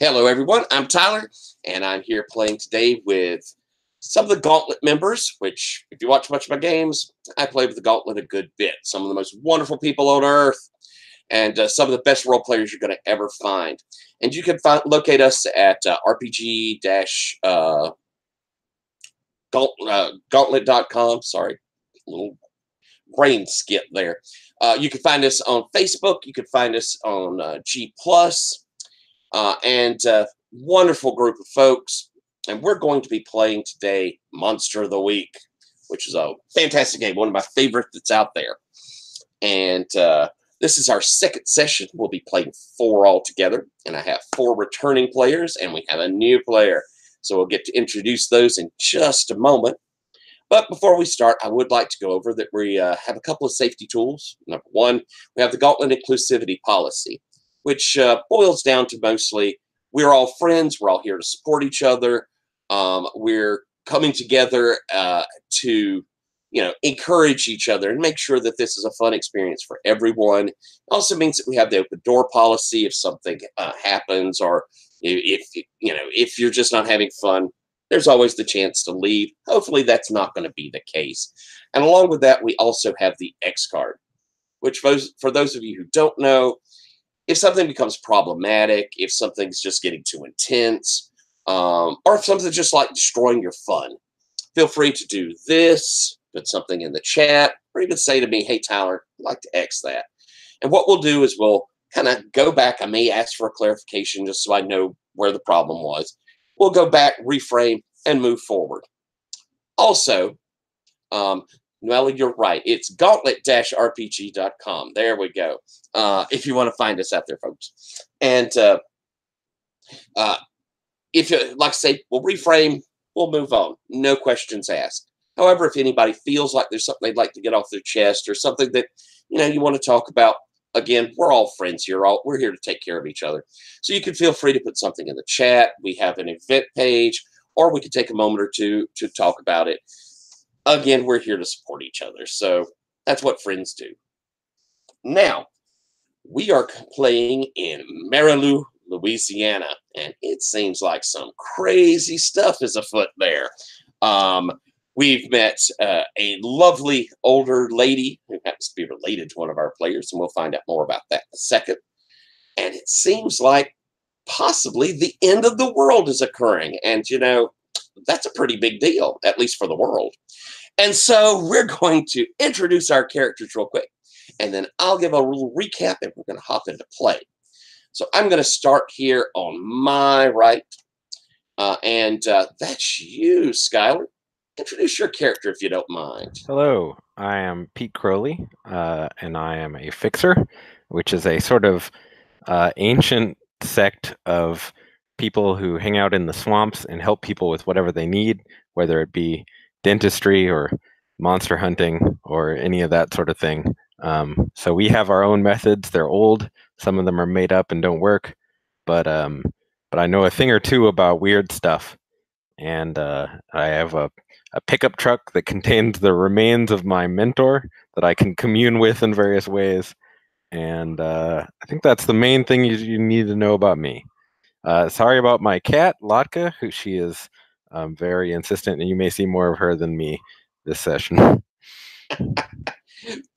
Hello, everyone. I'm Tyler, and I'm here playing today with some of the Gauntlet members, which, if you watch much of my games, I play with the Gauntlet a good bit. Some of the most wonderful people on Earth, and some of the best role players you're going to ever find. And you can locate us at RPG-gauntlet.com. Sorry, a little brain skip there. You can find us on Facebook. You can find us on G+. And wonderful group of folks. And we're going to be playing today Monster of the Week, which is a fantastic game, one of my favorites that's out there. And this is our second session. We'll be playing 4 altogether, and I have 4 returning players, and we have a new player. So we'll get to introduce those in just a moment. But before we start, I would like to go over that we have a couple of safety tools. Number 1, we have the Gauntlet inclusivity policy, which boils down to mostly we're all friends. We're all here to support each other. We're coming together to, encourage each other and make sure that this is a fun experience for everyone. It also means that we have the open door policy if something happens, or if you're just not having fun, there's always the chance to leave. Hopefully that's not going to be the case. And along with that, we also have the X card, which for those of you who don't know, if something becomes problematic, if something's just getting too intense, or if something's just like destroying your fun, feel free to do this, put something in the chat, or even say to me, hey, Tyler, I'd like to X that. And what we'll do is we'll kind of go back. I may ask for a clarification just so I know where the problem was. We'll go back, reframe, and move forward. Also, Noelle, you're right. It's gauntlet-rpg.com. There we go. If you want to find us out there, folks. And if you, like I say, we'll reframe, we'll move on. No questions asked. However, if anybody feels like there's something they'd like to get off their chest or something that, you want to talk about, again, we're all friends here. We're here to take care of each other. So you can feel free to put something in the chat. We have an event page, or we could take a moment or two to talk about it. Again, we're here to support each other. So that's what friends do. Now, we are playing in Marais, Louisiana, and it seems like some crazy stuff is afoot there. We've met a lovely older lady who happens to be related to one of our players, and we'll find out more about that in a second. And it seems like possibly the end of the world is occurring. And, that's a pretty big deal, at least for the world. And so we're going to introduce our characters real quick, and then I'll give a little recap, and we're going to hop into play. So I'm going to start here on my right, and that's you, Skylar. Introduce your character if you don't mind. Hello, I am Pete Crowley, and I am a fixer, which is a sort of ancient sect of people who hang out in the swamps and help people with whatever they need, whether it be dentistry or monster hunting or any of that sort of thing. So we have our own methods. They're old. Some of them are made up and don't work, but I know a thing or two about weird stuff. And I have a pickup truck that contains the remains of my mentor that I can commune with in various ways. And I think that's the main thing you need to know about me. Sorry about my cat, Latka, who she is very insistent, and you may see more of her than me this session.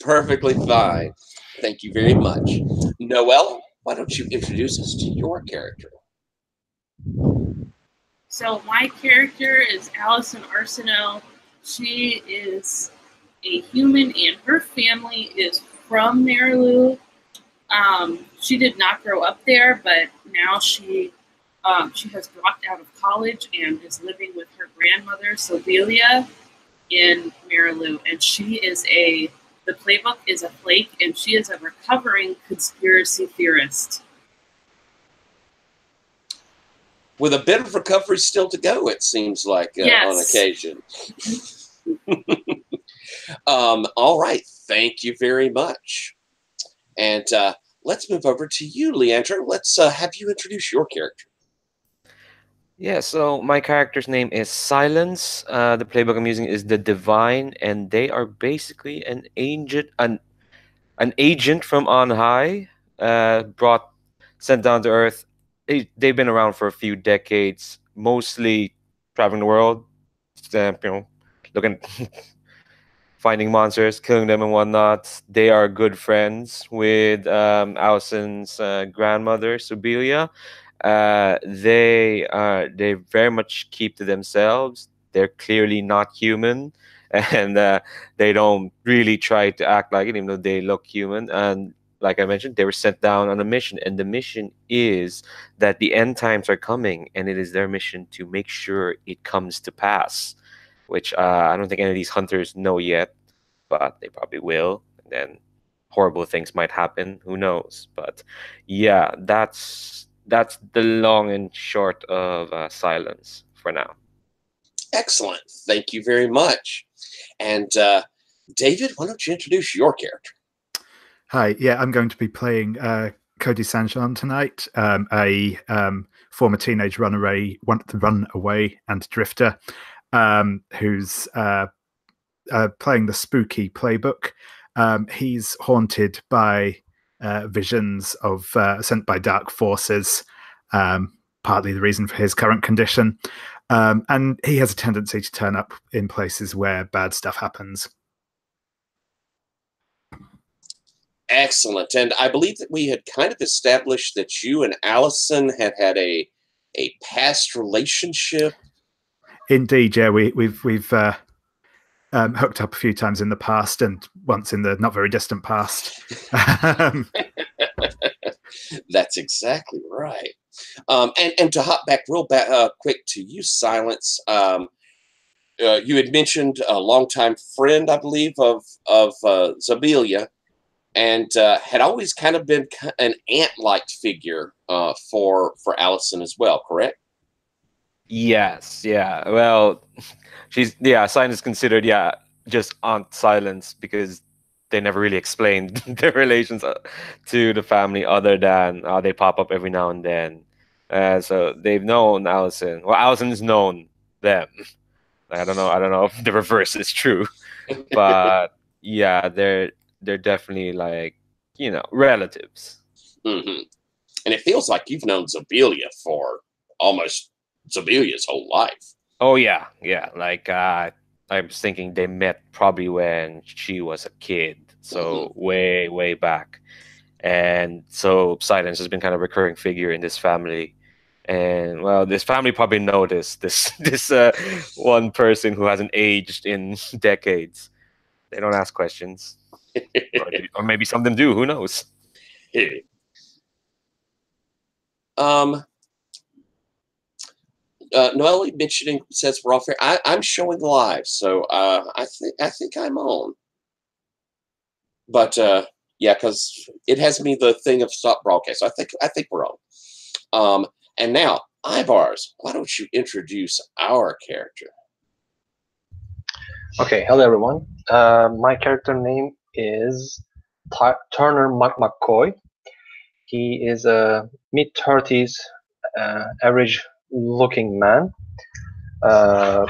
Perfectly fine. Thank you very much. Noelle, why don't you introduce us to your character? So my character is Allison Arsenault. She is a human, and her family is from Marais. She did not grow up there, but now she has dropped out of college and is living with her grandmother, Sobelia, in Marais. And she is the playbook is a flake, and she is a recovering conspiracy theorist. With a bit of recovery still to go, it seems like, yes. On occasion. All right. Thank you very much. And let's move over to you, Leandro. Let's have you introduce your character. Yeah, so my character's name is Silence. The playbook I'm using is the Divine, and they are basically an agent from on high, sent down to Earth they've been around for a few decades, mostly traveling the world, looking, finding monsters, killing them and whatnot. They are good friends with Allison's grandmother, Sibelia. They very much keep to themselves. They're clearly not human, and they don't really try to act like it, even though they look human. And like I mentioned, they were sent down on a mission, and the mission is that the end times are coming, and it is their mission to make sure it comes to pass. Which I don't think any of these hunters know yet, but they probably will. And then horrible things might happen. Who knows? But yeah, that's the long and short of Silence for now. Excellent. Thank you very much. And David, why don't you introduce your character? Hi. Yeah, I'm going to be playing Cody Sanjean tonight, a former teenage runaway and drifter who's playing the spooky playbook. He's haunted by visions of sent by dark forces, partly the reason for his current condition. And he has a tendency to turn up in places where bad stuff happens. Excellent. And I believe that we had kind of established that you and Allison had a past relationship. Indeed, yeah, we've hooked up a few times in the past, and once in the not very distant past. That's exactly right. And to hop back real quick to you, Silence. You had mentioned a longtime friend, I believe, of Zabelia, and had always kind of been an aunt-like figure for Allison as well, correct? Yes, yeah. Well, Silence is considered, just Aunt Silence because they never really explained their relations to the family other than they pop up every now and then. So they've known Allison. Well, Allison's known them. I don't know if the reverse is true, but yeah, they're definitely like, relatives. Mm-hmm. And it feels like you've known Zabelia for almost Zabelia's whole life. Oh yeah. Like I was thinking they met probably when she was a kid, so way back. And so Silence has been kind of a recurring figure in this family. And well, this family probably noticed this one person who hasn't aged in decades. They don't ask questions, or maybe some of them do. Who knows? Noelle mentioning says we're off here. I'm showing live, so I think I'm on. But yeah, because it has me the thing of stop broadcast. So I think we're on. And now, Ibars, why don't you introduce our character? Okay, hello everyone. My character name is Turner McCoy. He is a mid-30s, average-looking man. I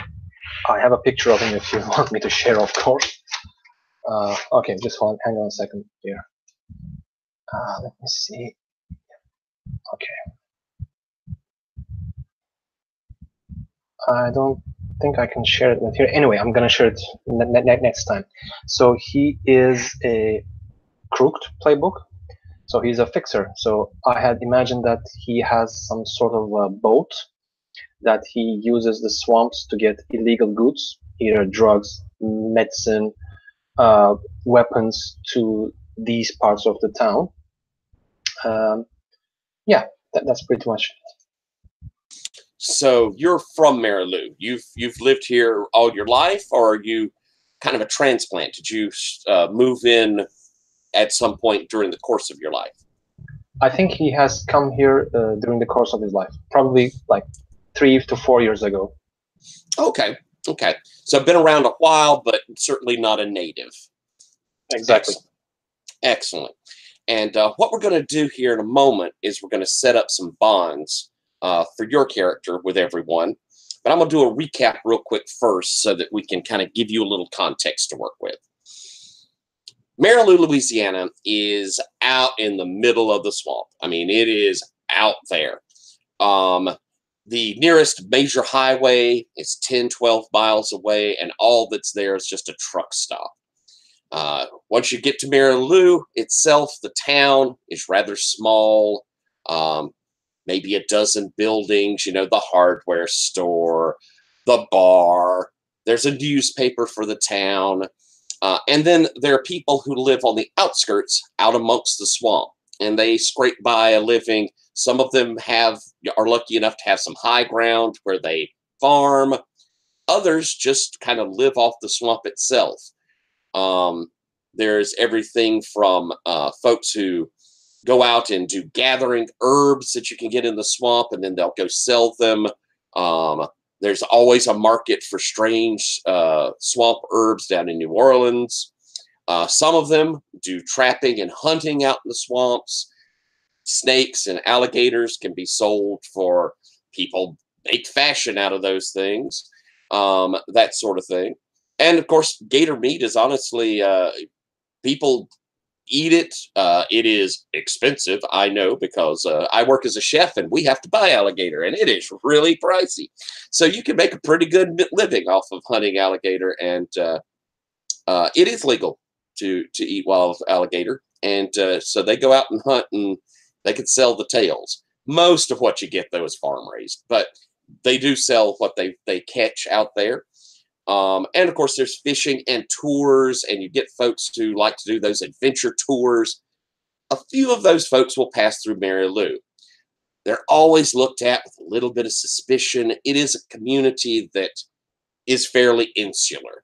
have a picture of him if you want me to share, of course. Okay, just hang on a second here. Let me see. Okay. I don't think I can share it with here. Anyway, I'm gonna share it next time. So he is a crooked playbook. So he's a fixer. So I had imagined that he has some sort of a boat that he uses the swamps to get illegal goods, either drugs, medicine, weapons to these parts of the town. Yeah, that's pretty much it. So you're from Marais. You've lived here all your life, or are you kind of a transplant? Did you move in at some point during the course of your life? I think he has come here during the course of his life, probably like 3 to 4 years ago. Okay. So I've been around a while, but certainly not a native. Exactly. Excellent. And what we're going to do here in a moment is we're going to set up some bonds for your character with everyone. But I'm going to do a recap real quick first so that we can kind of give you a little context to work with. Marais, Louisiana is out in the middle of the swamp. I mean, it is out there. The nearest major highway is 10, 12 miles away, and all that's there is just a truck stop. Once you get to Marais itself, the town is rather small. Maybe a dozen buildings, you know, the hardware store, the bar. There's a newspaper for the town. And then there are people who live on the outskirts out amongst the swamp, and they scrape by a living. Some of them are lucky enough to have some high ground where they farm. Others just kind of live off the swamp itself. There's everything from folks who go out and do gathering herbs that you can get in the swamp, and then they'll go sell them. There's always a market for strange swamp herbs down in New Orleans. Some of them do trapping and hunting out in the swamps. Snakes and alligators can be sold for people make fashion out of those things, that sort of thing. And of course, gator meat is honestly, people eat it. It is expensive, I know, because I work as a chef and we have to buy alligator, and it is really pricey. So you can make a pretty good living off of hunting alligator, and it is legal to eat wild alligator. And so they go out and hunt, and they could sell the tails. Most of what you get, though, is farm raised, but they do sell what they catch out there. And of course, there's fishing and tours, and you get folks who like to do those adventure tours. A few of those folks will pass through Marais. They're always looked at with a little bit of suspicion. It is a community that is fairly insular.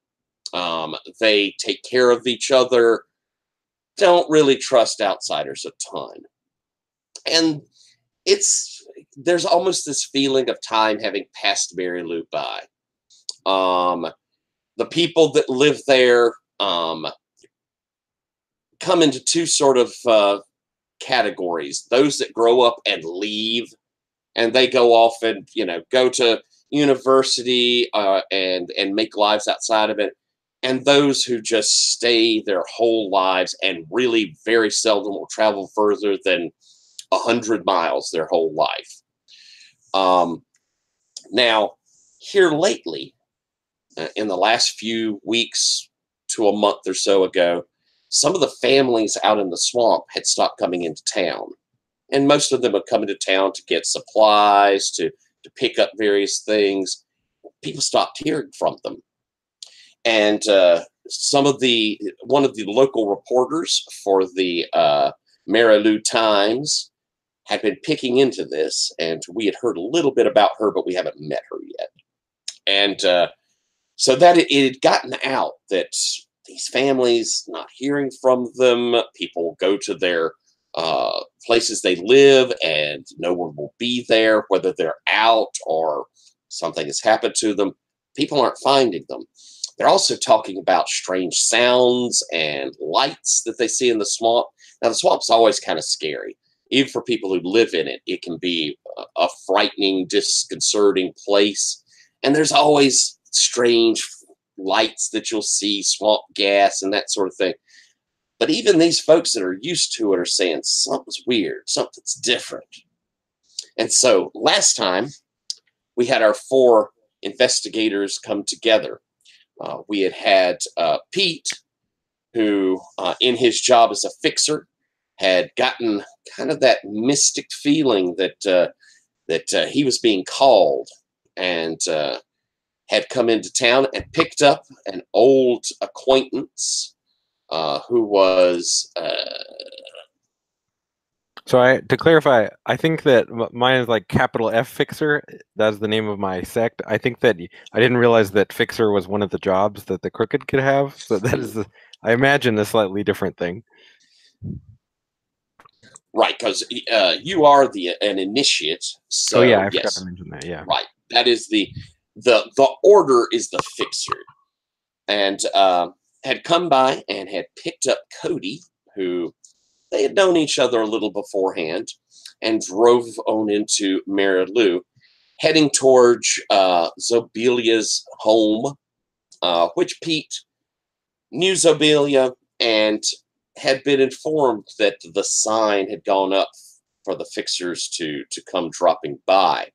They take care of each other, don't really trust outsiders a ton. And there's almost this feeling of time having passed Marais by. The people that live there come into two sort of categories. Those that grow up and leave, and they go off and, you know, go to university and make lives outside of it. And those who just stay their whole lives and really very seldom will travel further than 100 miles their whole life. Now, here lately, in the last few weeks to a month or so ago, some of the families out in the swamp had stopped coming into town. And most of them would come into town to get supplies, to pick up various things. People stopped hearing from them. And one of the local reporters for the Marais Times had been picking into this, and we had heard a little bit about her, but we haven't met her yet. And so that it had gotten out that these families not hearing from them, people go to their places they live and no one will be there, whether they're out or something has happened to them. People aren't finding them. They're also talking about strange sounds and lights that they see in the swamp. Now, the swamp's always kind of scary. Even for people who live in it, it can be a frightening, disconcerting place. And there's always strange lights that you'll see, swamp gas and that sort of thing. But even these folks that are used to it are saying something's weird, something's different. And so last time we had our 4 investigators come together. We had Pete, who in his job as a fixer had gotten kind of that mystic feeling that he was being called, and had come into town and picked up an old acquaintance who was... So to clarify, I think that mine is like capital F Fixer. That's the name of my sect. I think that I didn't realize that Fixer was one of the jobs that the Crooked could have. So that is, I imagine, a slightly different thing. Right, because you are an initiate. So, oh yeah, I yes. forgot to mention that. Yeah. Right. That is the order is the Fixer, and had come by and had picked up Cody, who they had known each other a little beforehand, and drove on into Marais, heading towards Zobelia's home, which Pete knew Zobelia and had been informed that the sign had gone up for the fixers to come dropping by.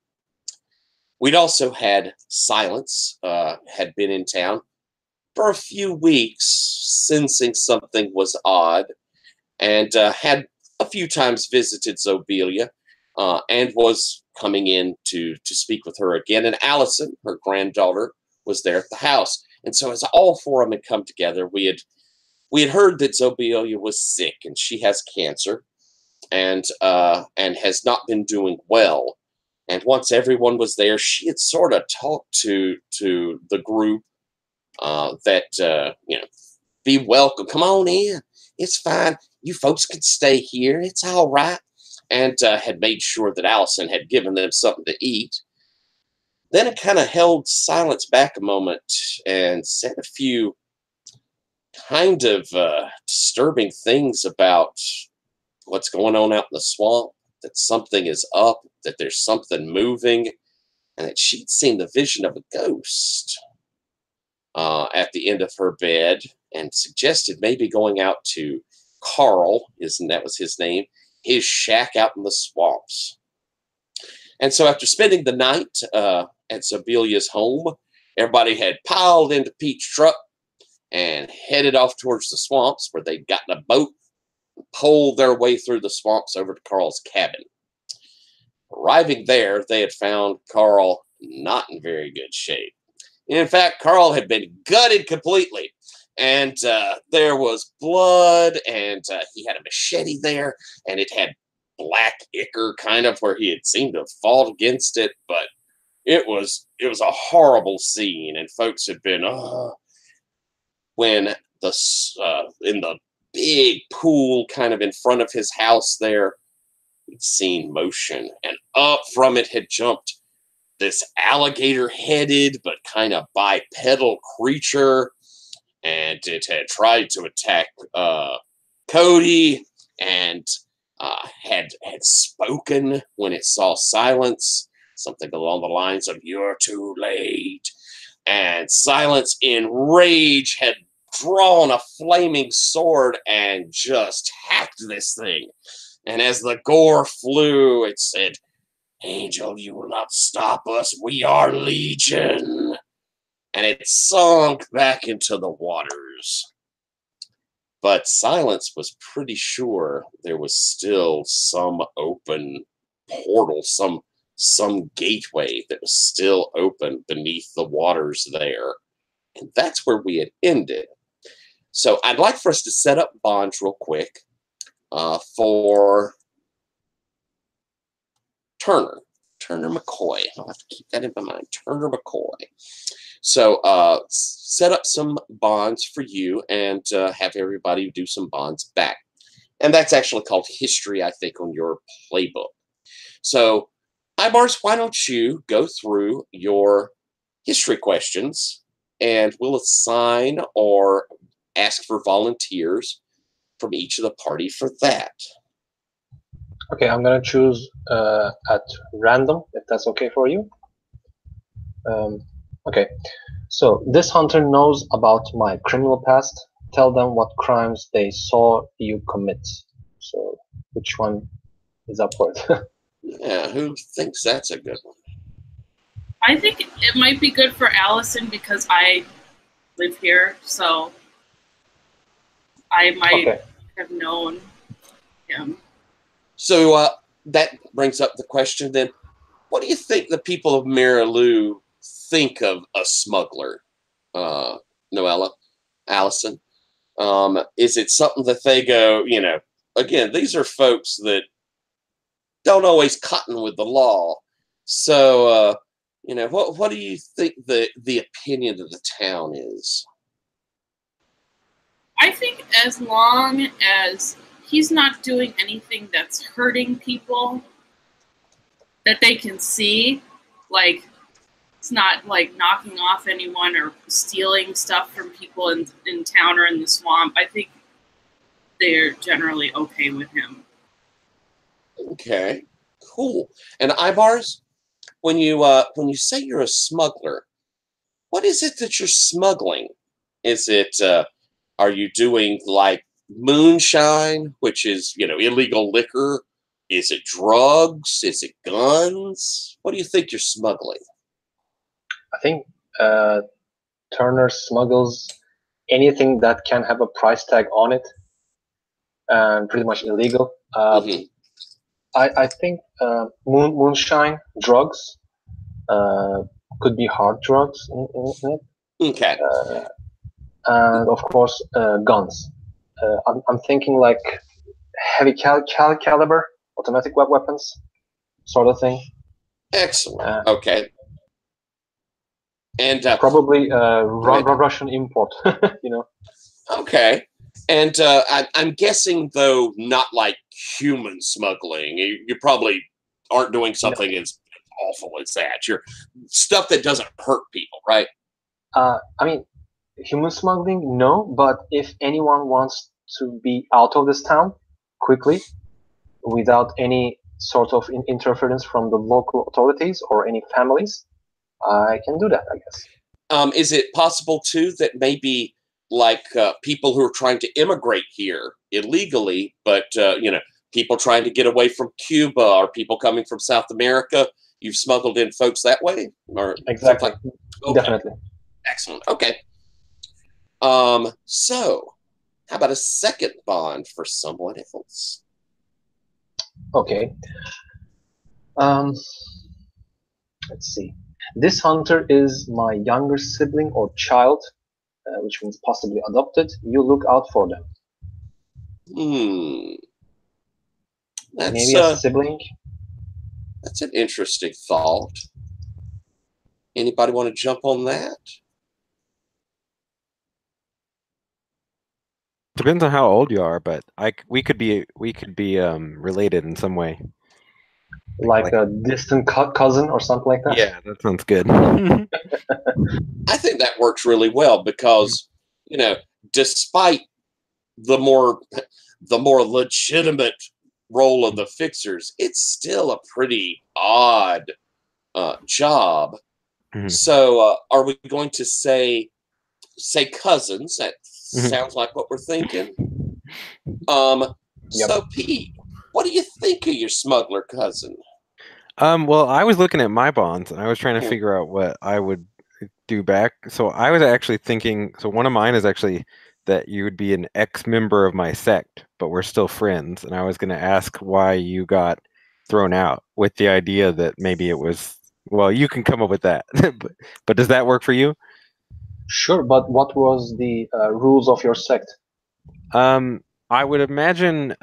We'd also had Silence, had been in town for a few weeks, sensing something was odd, and had a few times visited Zobelia, and was coming in to speak with her again. And Allison, her granddaughter, was there at the house. And so as all four of them had come together, we had heard that Zobelia was sick, and she has cancer, and has not been doing well. And once everyone was there, she had sort of talked to the group that be welcome. Come on in. It's fine. You folks can stay here. It's all right. And had made sure that Allison had given them something to eat. Then it kind of held Silence back a moment and said a few kind of disturbing things about what's going on out in the swamp, that something is up, that there's something moving, and that she'd seen the vision of a ghost at the end of her bed, and suggested maybe going out to Carl, that was his name, his shack out in the swamps. And so after spending the night at Zobelia's home, everybody had piled into Pete's truck and headed off towards the swamps, where they'd gotten a boat and poled their way through the swamps over to Carl's cabin. Arriving there, they had found Carl not in very good shape. In fact, Carl had been gutted completely, and there was blood, and he had a machete there, and it had black ichor kind of where he had seemed to have fought against it, but it was a horrible scene, and folks had been when in the big pool kind of in front of his house there, we'd seen motion, and up from it had jumped this alligator-headed but kind of bipedal creature, and it had tried to attack Cody, and had spoken when it saw Silence, something along the lines of "You're too late." And Silence, in rage, had drawn a flaming sword and just hacked this thing. And as the gore flew, it said, "Angel, you will not stop us. We are Legion." And it sunk back into the waters. But Silence was pretty sure there was still some open portal, some gateway that was still open beneath the waters there. And that's where we had ended. So I'd like for us to set up bonds real quick for Turner McCoy. I'll have to keep that in my mind. Turner McCoy. So set up some bonds for you, and have everybody do some bonds back. And that's actually called history, I think, on your playbook. So, Ibars, why don't you go through your history questions, and we'll assign or ask for volunteers from each of the party for that. Okay, I'm gonna choose at random, if that's okay for you. Okay, so this hunter knows about my criminal past. Tell them what crimes they saw you commit. So which one is upward? Yeah, who thinks that's a good one? I think it might be good for Allison because I live here, so I might have known him. So that brings up the question then, what do you think the people of Marais think of a smuggler, Noella, Allison? Is it something that they go, again, these are folks that don't always cotton with the law. So, what do you think the opinion of the town is? I think as long as he's not doing anything that's hurting people that they can see, like it's not like knocking off anyone or stealing stuff from people in town or in the swamp, I think they're generally okay with him. Okay, cool. And Ibars, when you say you're a smuggler, what is it that you're smuggling? Is it are you doing like moonshine, which is illegal liquor, Is it drugs? Is it guns? What do you think you're smuggling? I think Turner smuggles anything that can have a price tag on it, and pretty much illegal. Mhm. I think moonshine, drugs, could be hard drugs in it, Okay. and of course guns. I'm thinking like heavy caliber, automatic weapons, sort of thing. Excellent. Okay. And Probably ahead. Russian import, you know. okay. And I'm guessing, though, not like human smuggling. You probably aren't doing something as awful as that. You're stuff that doesn't hurt people, right? I mean, human smuggling, no. But if anyone wants to be out of this town quickly, without any sort of interference from the local authorities or any families, I can do that, I guess. Is it possible, too, that maybe like people who are trying to immigrate here illegally, but, people trying to get away from Cuba or people coming from South America, you've smuggled in folks that way? Or Exactly. okay. Definitely. Excellent. Okay. So how about a second bond for someone else? Okay. Let's see. This hunter is my younger sibling or child, which means possibly adopted. You look out for them. That's Maybe a sibling. That's an interesting thought. Anybody want to jump on that? Depends on how old you are, but we could be related in some way. Like a distant cousin or something like that? Yeah, that sounds good. I think that works really well because, despite the more legitimate role of the fixers, it's still a pretty odd job. Mhm. So are we going to say cousins? That sounds like what we're thinking. Yep. So Pete, what do you think of your smuggler cousin? Well, I was looking at my bonds and I was trying to figure out what I would do back. So I was actually thinking, so one of mine is actually that you would be an ex-member of my sect, but we're still friends. And I was going to ask why you got thrown out, with the idea that maybe it was, well, you can come up with that. but does that work for you? Sure, but what was the rules of your sect? I would imagine,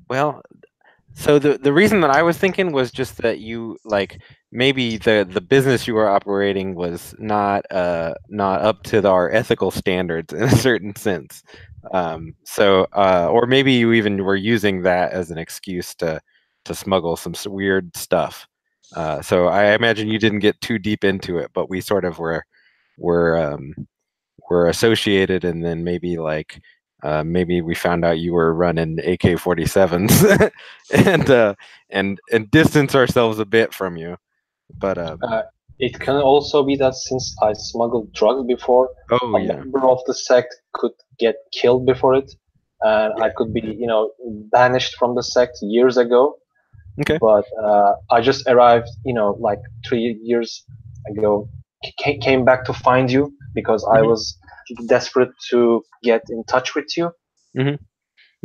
well, so the reason that I was thinking was just that you, like, maybe the business you were operating was not up to our ethical standards in a certain sense. Or maybe you even were using that as an excuse to smuggle some weird stuff. So I imagine you didn't get too deep into it, but we sort of were associated, and then maybe like maybe we found out you were running AK-47s and distance ourselves a bit from you. But It can also be that since I smuggled drugs before, a member of the sect could get killed before it, and I could be, banished from the sect years ago. Okay. But I just arrived, like 3 years ago, came back to find you because I was desperate to get in touch with you.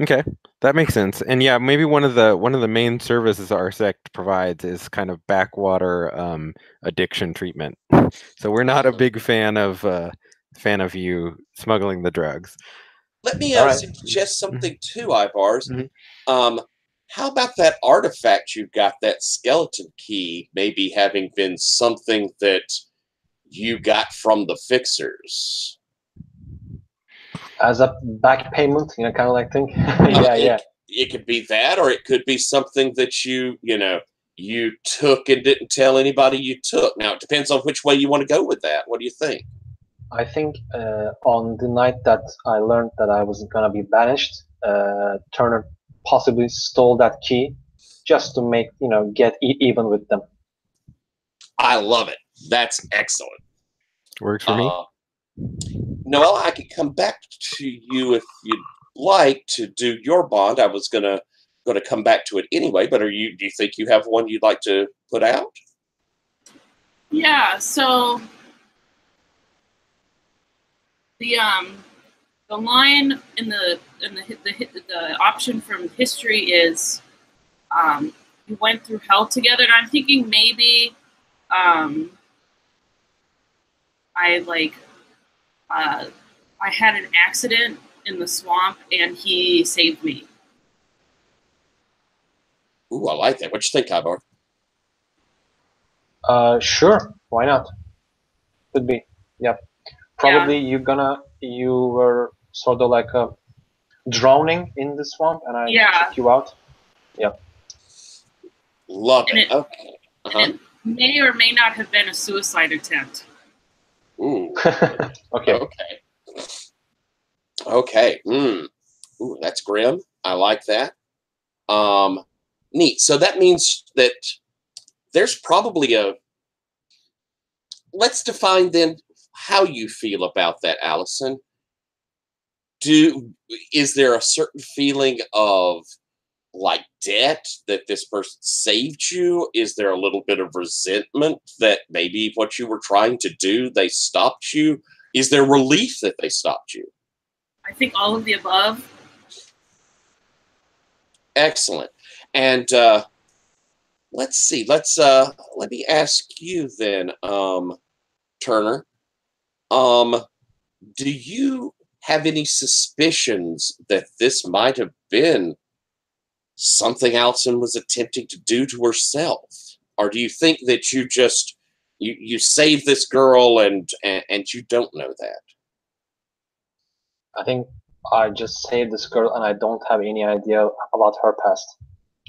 Okay, that makes sense. And yeah, maybe one of the main services our sect provides is kind of backwater addiction treatment. So we're not a big fan of you smuggling the drugs. Let me All right. suggest something too, Ivars. How about that artifact you've got, that skeleton key, maybe having been something that you got from the fixers? As a back payment, kind of like thing. Yeah. It could be that, or it could be something that you took and didn't tell anybody you took. Now, it depends on which way you want to go with that. What do you think? I think on the night that I learned that I was going to be banished, Turner possibly stole that key just to make, get even with them. I love it. That's excellent. Works for me. Noel, I could come back to you if you'd like to do your bond. I was going to going to come back to it anyway. But do you think you have one you'd like to put out? Yeah. So the line in the option from history is we went through hell together, and I'm thinking maybe I had an accident in the swamp and he saved me. Ooh, I like that. What you think, Ivar? Sure, why not? Could be. Yep. Probably you were sort of like drowning in the swamp, and I took you out. Yep. Love it. Okay. And it may or may not have been a suicide attempt. Ooh. Okay. Okay. Ooh, that's grim. I like that. Neat. So that means that there's probably let's define then how you feel about that, Allison. Is there a certain feeling of like debt that this person saved you? Is there a little bit of resentment that maybe what you were trying to do, they stopped you? Is there relief that they stopped you? I think all of the above. Excellent. And let's see. Let me ask you then, Turner. Do you have any suspicions that this might have been something Allison was attempting to do to herself? Or do you think that you just you saved this girl and you don't know that? I think I just saved this girl and I don't have any idea about her past.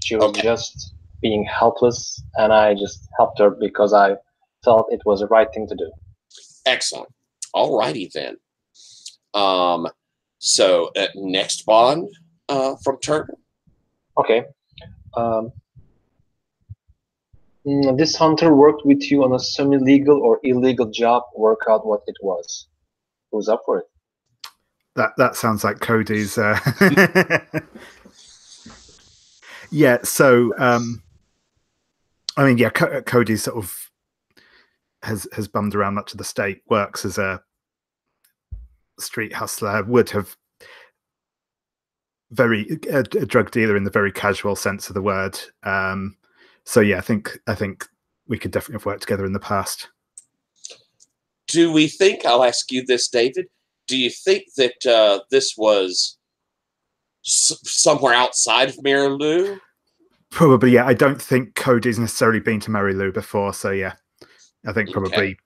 She was just being helpless, and I just helped her because I felt it was the right thing to do. Excellent. All righty then. So next bond from Turner. Okay. This hunter worked with you on a semi-legal or illegal job. Work out what it was. Who's up for it? That sounds like Cody's. Yeah. So, I mean, yeah, Cody sort of has bummed around much of the state. Works as a street hustler. Would have a drug dealer in the very casual sense of the word. So yeah, I think we could definitely have worked together in the past. Do we think? I'll ask you this, David. Do you think that this was somewhere outside of Marais? Probably, yeah. I don't think Cody's necessarily been to Marais before, so yeah, I think probably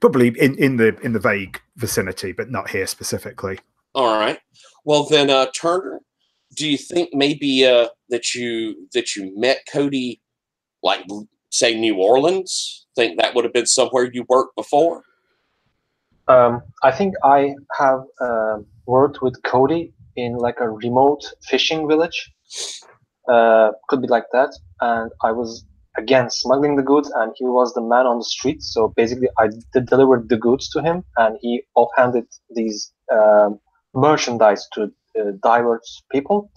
in the vague vicinity, but not here specifically. All right. Well then, Turner, do you think maybe that you met Cody, like say New Orleans? Think that would have been somewhere you worked before? I think I have worked with Cody in like a remote fishing village. Could be like that. And I was again smuggling the goods, and he was the man on the street. So basically, I delivered the goods to him, and he offhanded these merchandise to diverse people.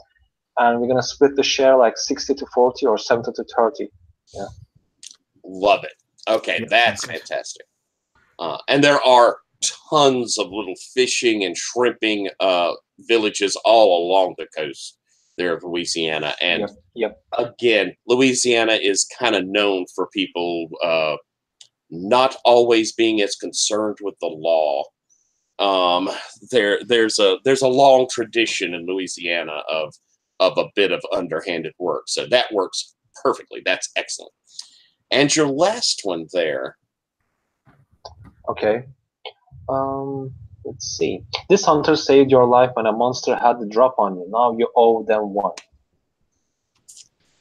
And we're gonna split the share like 60 to 40 or 70 to 30. Yeah. Love it. Okay, yeah, that's fantastic. And there are tons of little fishing and shrimping villages all along the coast there of Louisiana. And again, Louisiana is kind of known for people not always being as concerned with the law. There's a long tradition in Louisiana of a bit of underhanded work. So that works perfectly. That's excellent. And your last one there. Okay. Let's see. This hunter saved your life when a monster had the drop on you. Now you owe them one.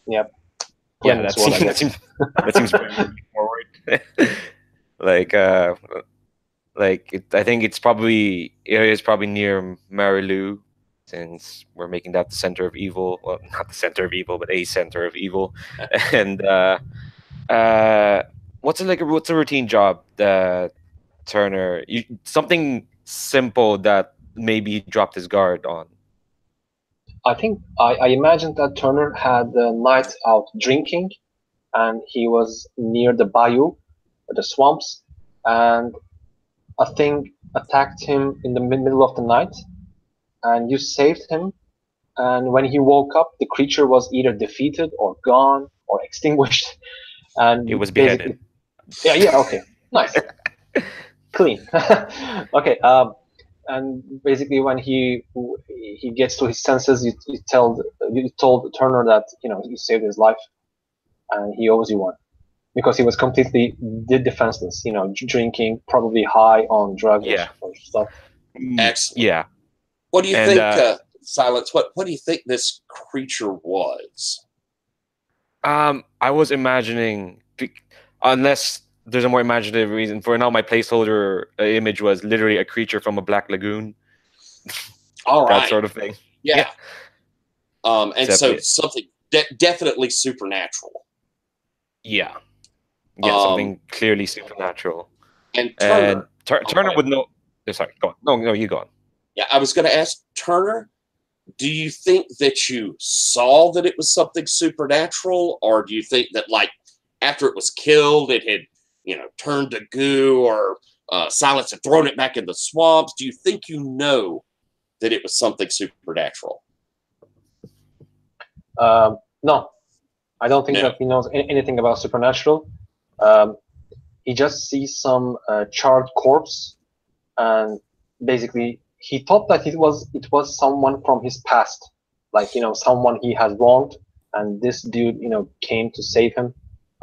Yep. Yeah, that seems very forward. I think it's probably near Marais, since we're making that the center of evil. Well, not the center of evil, but a center of evil. And what's a routine job that Turner, something simple that maybe he dropped his guard on? I imagined that Turner had a night out drinking, and he was near the bayou, the swamps, and a thing attacked him in the middle of the night, and you saved him. And when he woke up, the creature was either defeated or gone or extinguished. And It was basically, beheaded. yeah, okay, nice, clean. Okay, and basically when he gets to his senses, you told Turner that you saved his life, and he owes you one because he was completely defenseless. Drinking, probably high on drugs Yeah. or stuff. Excellent. Yeah. What do you And, think, Silence? What do you think this creature was? I was imagining, unless there's a more imaginative reason. For now, my placeholder image was literally a creature from a Black Lagoon, All right. that sort of thing. Yeah. And Except so it- something definitely supernatural. Yeah. Yeah, something clearly supernatural. And And Turner. Turner Okay. would know. Sorry, go on. No, you go on. Yeah, I was going to ask Turner, do you think that you saw that it was something supernatural, or do you think that, like, after it was killed, it had, turned to goo, or Silence had thrown it back in the swamps? Do you think you know that it was something supernatural? No, I don't think No. that he knows anything about supernatural. He just sees some charred corpse, and basically he thought that it was someone from his past, like someone he has wronged, and this dude came to save him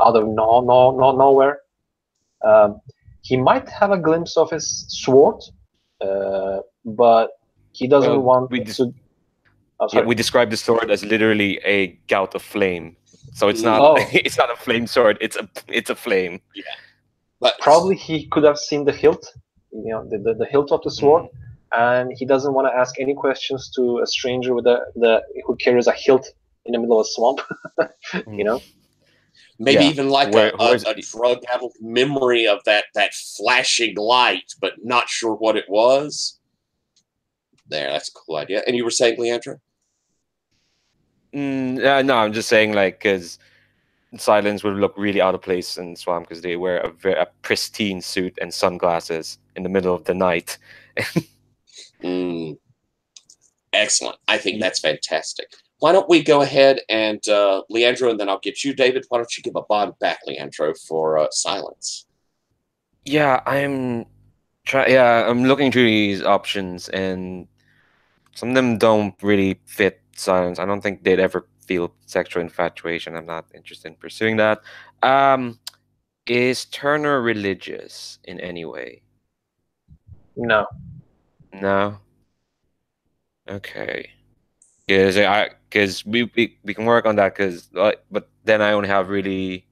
out of nowhere. He might have a glimpse of his sword, but he doesn't want we to. Oh, Yeah, sorry. we describe the sword as literally a gout of flame. So it's not Oh. it's not a flame sword. It's a flame. But Probably he could have seen the hilt, the hilt of the sword, and he doesn't want to ask any questions to a stranger with who carries a hilt in the middle of a swamp. maybe Yeah. even like Where's a drug-addled memory of that flashing light, but not sure what it was. There, that's a cool idea. And you were saying, Leandra? No, I'm just saying, like, because Silence would look really out of place in Swamp because they wear a pristine suit and sunglasses in the middle of the night. Excellent. I think that's fantastic. Why don't we go ahead and, Leandro, and then I'll get you, David. Why don't you give a bond back, Leandro, for Silence? Yeah, I'm looking through these options, and some of them don't really fit Silence. I don't think they'd ever feel sexual infatuation. I'm not interested in pursuing that. Is Turner religious in any way? No. No. Okay. Because we can work on that. But then I only have really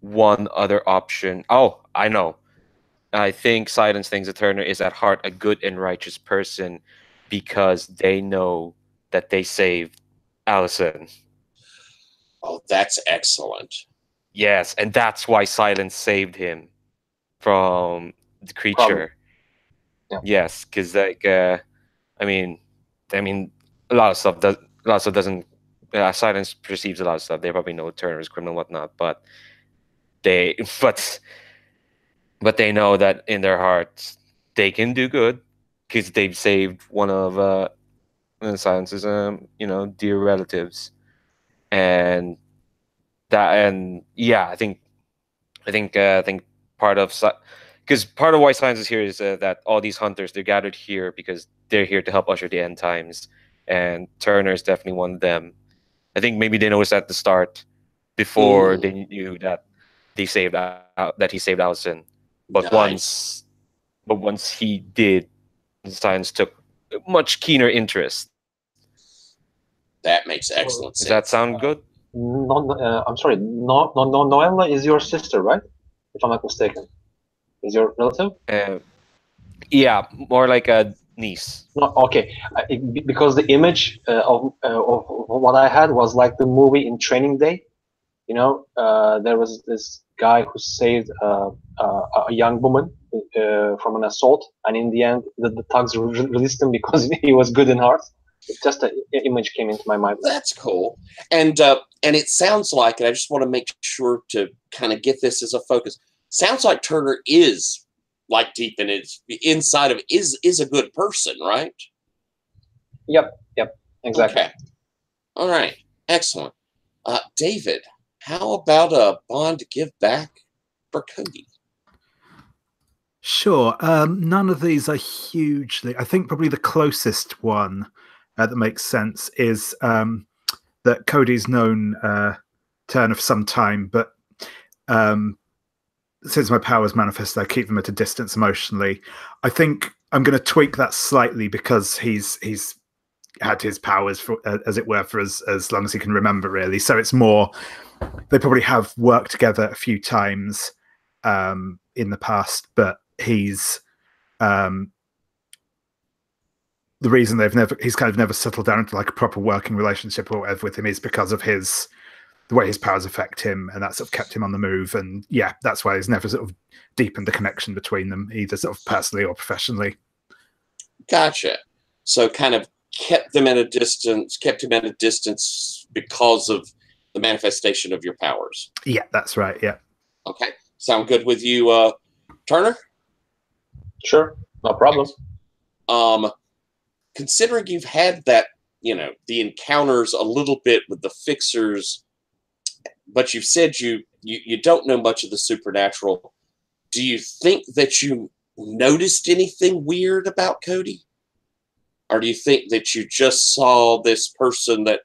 one other option. Oh, I know. I think Silence thinks that Turner is at heart a good and righteous person because they know that they saved Allison. Oh, that's excellent. Yes, and that's why Silence saved him from the creature. Yeah. Yes, because I mean, a lot of stuff doesn't. Silence perceives a lot of stuff. They probably know Turner is criminal and whatnot, but they but they know that in their hearts they can do good because they've saved one of Silence's dear relatives, and I think part of because part of why Silence is here is that all these hunters, they're gathered here because they're here to help usher the end times, and Turner is definitely one of them. I think maybe they noticed at the start before they knew that he saved Allison, but Nice. once he did, Silence took a much keener interest. That makes excellent Does sense. that sound good? I'm sorry. Noella is your sister, right? If I'm not mistaken, is your relative? Yeah, more like a niece. No, okay. Because the image of what I had was like the movie in Training Day. There was this guy who saved a young woman from an assault, and in the end, the thugs released him because he was good in heart. Just an image came into my mind. That's cool. And it sounds like, and I just want to make sure to kind of get this as a focus. Sounds like Turner is like deep in his inside of is a good person, right? Yep, exactly. Okay. All right. Excellent. David, how about a bond to give back for Cody? Sure. None of these are hugely. I think probably the closest one that makes sense is that Cody's known Turner for some time, but since my powers manifest, I keep them at a distance emotionally. I think I'm going to tweak that slightly because he's had his powers for, as it were, for as long as he can remember, really. So it's more they probably have worked together a few times in the past, but he's the reason he's kind of never settled down into like a proper working relationship or whatever with him is because of the way his powers affect him, and that sort of kept him on the move. And yeah, that's why he's never sort of deepened the connection between them, either sort of personally or professionally. Gotcha. So kind of kept him at a distance because of the manifestation of your powers. Yeah, that's right. Yeah. Okay. Sound good with you, Turner? Sure, no problem. Considering you've had that, the encounters a little bit with the fixers, but you've said you don't know much of the supernatural, do you think that you noticed anything weird about Cody? Or do you think that you just saw this person that,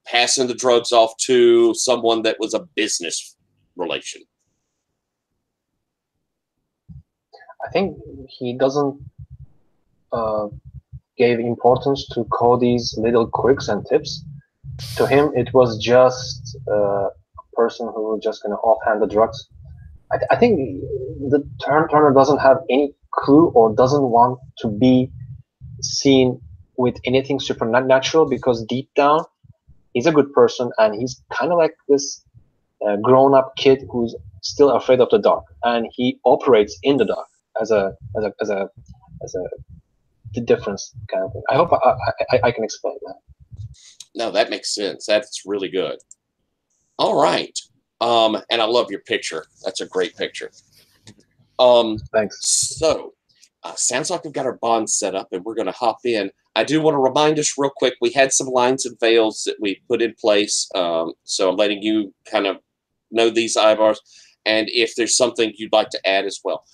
passing the drugs off to someone that was a business relation? I think he doesn't give importance to Cody's little quirks and tips. To him, it was just a person who was just going to offhand the drugs. I think the Turner doesn't have any clue or doesn't want to be seen with anything supernatural, because deep down, he's a good person and he's kind of like this grown-up kid who's still afraid of the dark, and he operates in the dark as a the difference kind of thing. I hope I can explain that. No, that makes sense. That's really good. All right. And I love your picture. That's a great picture. Thanks. So, sounds like we've got our bond set up, and we're going to hop in. I do want to remind us real quick, we had some lines and veils that we put in place. So I'm letting you kind of know these eyebars, and if there's something you'd like to add as well.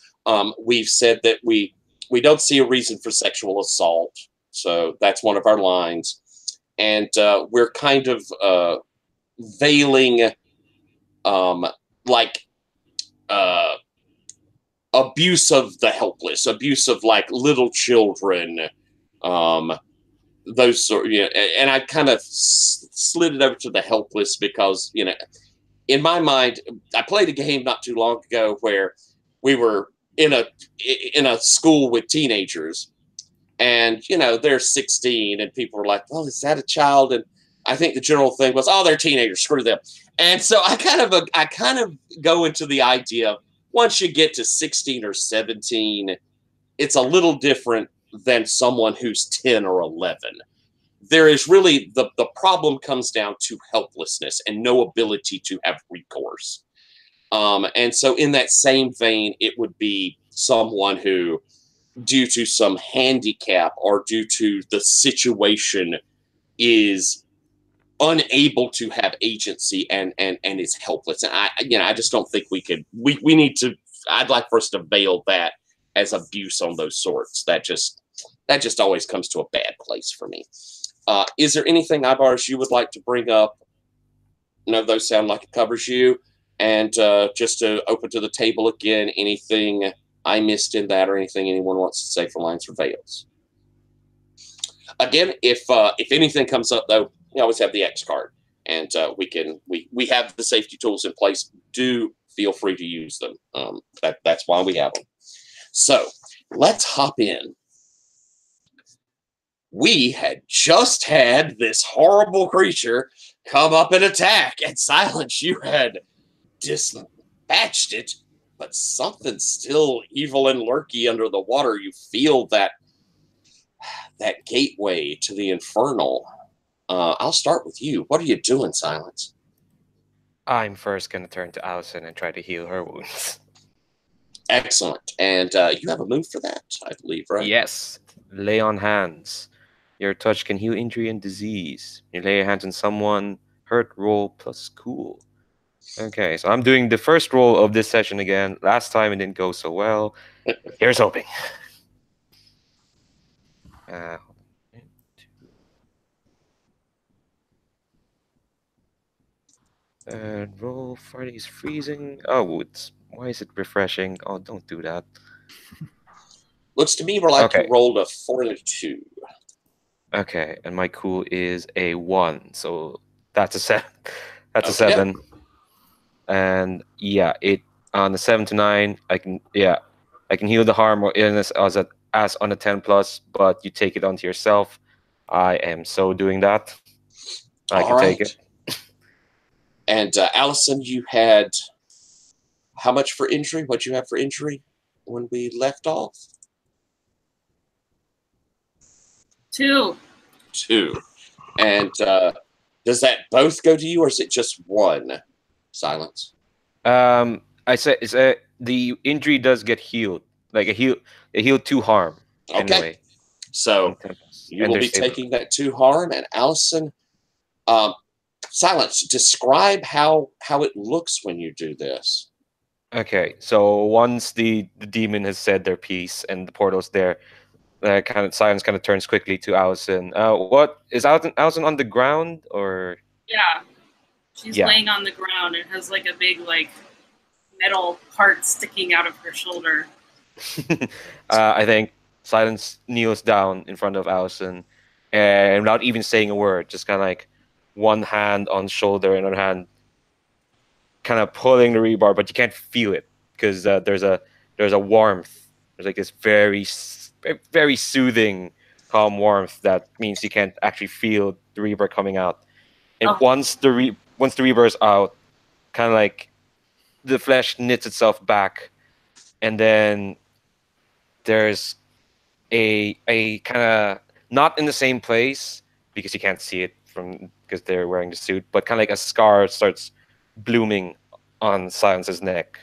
We've said that we don't see a reason for sexual assault. So that's one of our lines. And we're kind of veiling abuse of the helpless, abuse of like little children, those sort, and I kind of slid it over to the helpless because, in my mind, I played a game not too long ago where we were in a school with teenagers, and they're 16, and people were like, well, is that a child? And I think the general thing was, oh, they're teenagers, screw them. And so I kind of go into the idea of, once you get to 16 or 17, it's a little different than someone who's 10 or 11. There is really, the problem comes down to helplessness and no ability to have recourse. And so in that same vein, it would be someone who, due to some handicap or due to the situation, is unable to have agency and is helpless. And I just don't think we could, we need to, I'd like for us to veil that as abuse on those sorts. That just always comes to a bad place for me. Is there anything, Ibars, you would like to bring up? No, those sound like it covers you. And just to open to the table again, anything I missed in that or anything anyone wants to say for lines or veils? Again, if anything comes up, though, we always have the X card, and we have the safety tools in place. Do feel free to use them. That's why we have them. So let's hop in. We had just had this horrible creature come up and attack, and Silence, you had dispatched it, but something still evil and lurky under the water. You feel that that gateway to the infernal. I'll start with you. What are you doing, Silence? I'm first going to turn to Allison and try to heal her wounds. Excellent. And you have a move for that, I believe, right? Yes. Lay on hands. Your touch can heal injury and disease. You lay your hands on someone, hurt roll plus cool. Okay, so I'm doing the first roll of this session again. Last time it didn't go so well. Here's hoping. And roll Friday's freezing. Oh, why is it refreshing? Oh, don't do that. Looks to me more like Okay. you rolled a 42. Okay, and my cool is a 1, so that's a 7. That's a Okay. 7. And yeah, it on the 7 to 9, I can heal the harm or illness as on a 10 plus, but you take it onto yourself. I am so doing that. I can take it. And Allison, you had how much for injury? What'd you have for injury when we left off? 2. 2. And does that both go to you, or is it just one? Silence. I said the injury does get healed. Like it healed 2 harm. Okay. Anyway. So you will be taking that 2 harm, and Allison, Silence, describe how it looks when you do this. Okay, so once the demon has said their piece and the portal's there, Silence kind of turns quickly to Allison. What is Allison on the ground or? Yeah, she's laying on the ground and has like a big metal part sticking out of her shoulder. I think Silence kneels down in front of Allison, and without even saying a word, just kind of like one hand on shoulder and another hand kind of pulling the rebar, but you can't feel it because there's a warmth. There's like this very, very soothing, calm warmth that means you can't actually feel the rebar coming out. And once the rebar is out, kind of like the flesh knits itself back, and then there's a kind of not in the same place because you can't see it because they're wearing the suit, but kind of like a scar starts blooming on Silence's neck.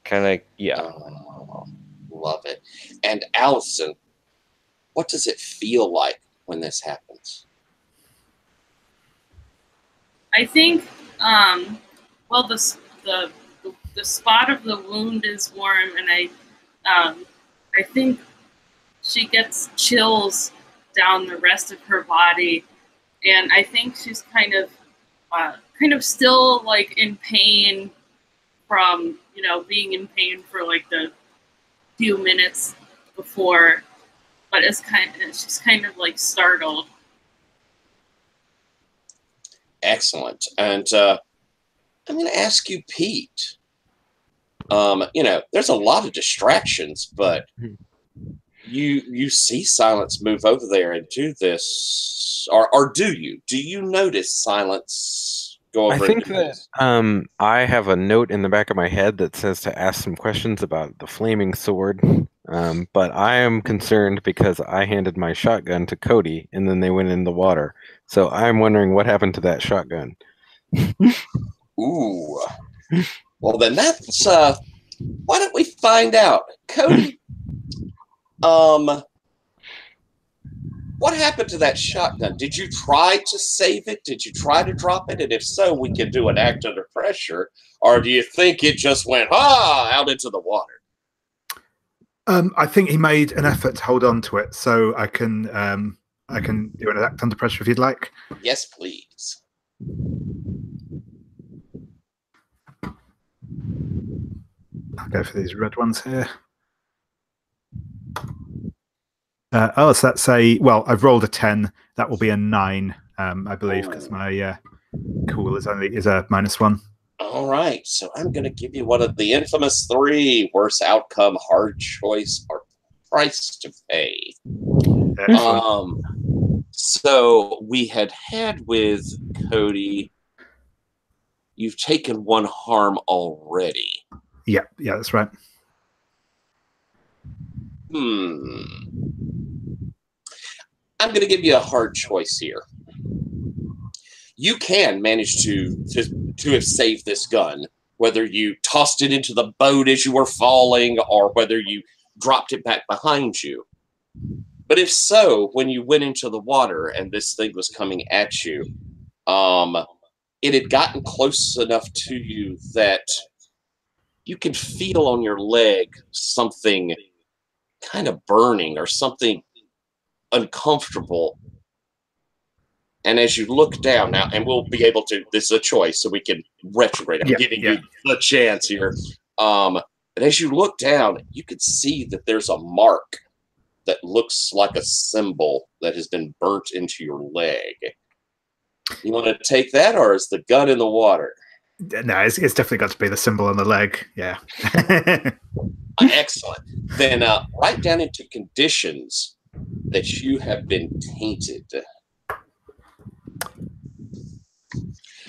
Kind of like, yeah. Oh, love it. And Allison, what does it feel like when this happens? I think, well, the spot of the wound is warm, and I think she gets chills down the rest of her body, and I think she's kind of still like in pain from being in pain for like the few minutes before, but she's kind of like startled. Excellent. And I'm going to ask you, Pete. There's a lot of distractions, but you see Silence move over there and do this, or do you? Do you notice Silence go over? I think that I have a note in the back of my head that says to ask some questions about the flaming sword, but I am concerned because I handed my shotgun to Cody and then they went in the water. So I'm wondering what happened to that shotgun. Ooh. Well, then that's why don't we find out, Cody? What happened to that shotgun? Did you try to save it? Did you try to drop it? And if so, we can do an act under pressure. Or do you think it just went out into the water? I think he made an effort to hold on to it, so I can do an act under pressure if you'd like. Yes, please. I'll go for these red ones here. So that's I've rolled a 10. That will be a 9, I believe, because my cool is a -1. All right, so I'm going to give you one of the infamous 3: worst outcome, hard choice, or price to pay. So we had with Cody. You've taken 1 harm already. Yeah, that's right. I'm going to give you a hard choice here. You can manage to have saved this gun, whether you tossed it into the boat as you were falling or whether you dropped it back behind you. But if so, when you went into the water and this thing was coming at you, it had gotten close enough to you that you could feel on your leg something kind of burning or something uncomfortable. And as you look down now, and we'll be able to, this is a choice, so we can retrograde. I'm giving you a chance here. But as you look down, you can see that there's a mark that looks like a symbol that has been burnt into your leg. You want to take that, or is the gun in the water? No, it's definitely got to be the symbol on the leg. Yeah. Excellent. Then write down into conditions that you have been tainted.